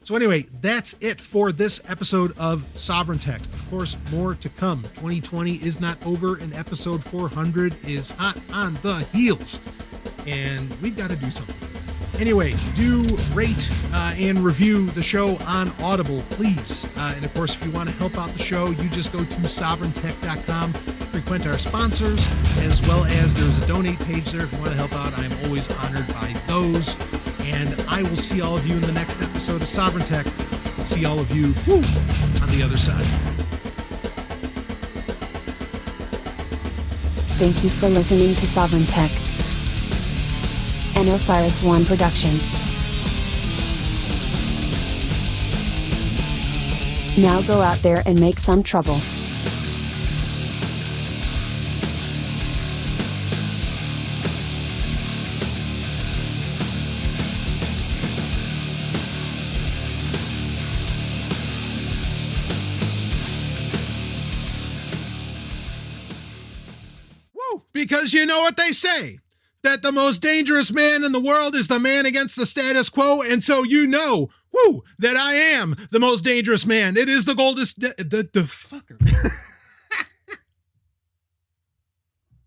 So anyway, that's it for this episode of Sovryn Tech. Of course, more to come. 2020 is not over, and episode 400 is hot on the heels, and we've got to do something. Anyway, do rate and review the show on Audible, please. And of course, if you want to help out the show, you just go to sovryntech.com, frequent our sponsors, as well as there's a donate page there if you want to help out. I'm always honored by those. And I will see all of you in the next episode of Sovryn Tech. See all of you on the other side. Thank you for listening to Sovryn Tech, an Osiris One production. Now go out there and make some trouble. Because you know what they say, that the most dangerous man in the world is the man against the status quo. And so you know, that I am the most dangerous man. It is the goldest, the fucker.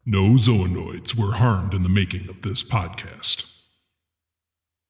No zoonoids were harmed in the making of this podcast.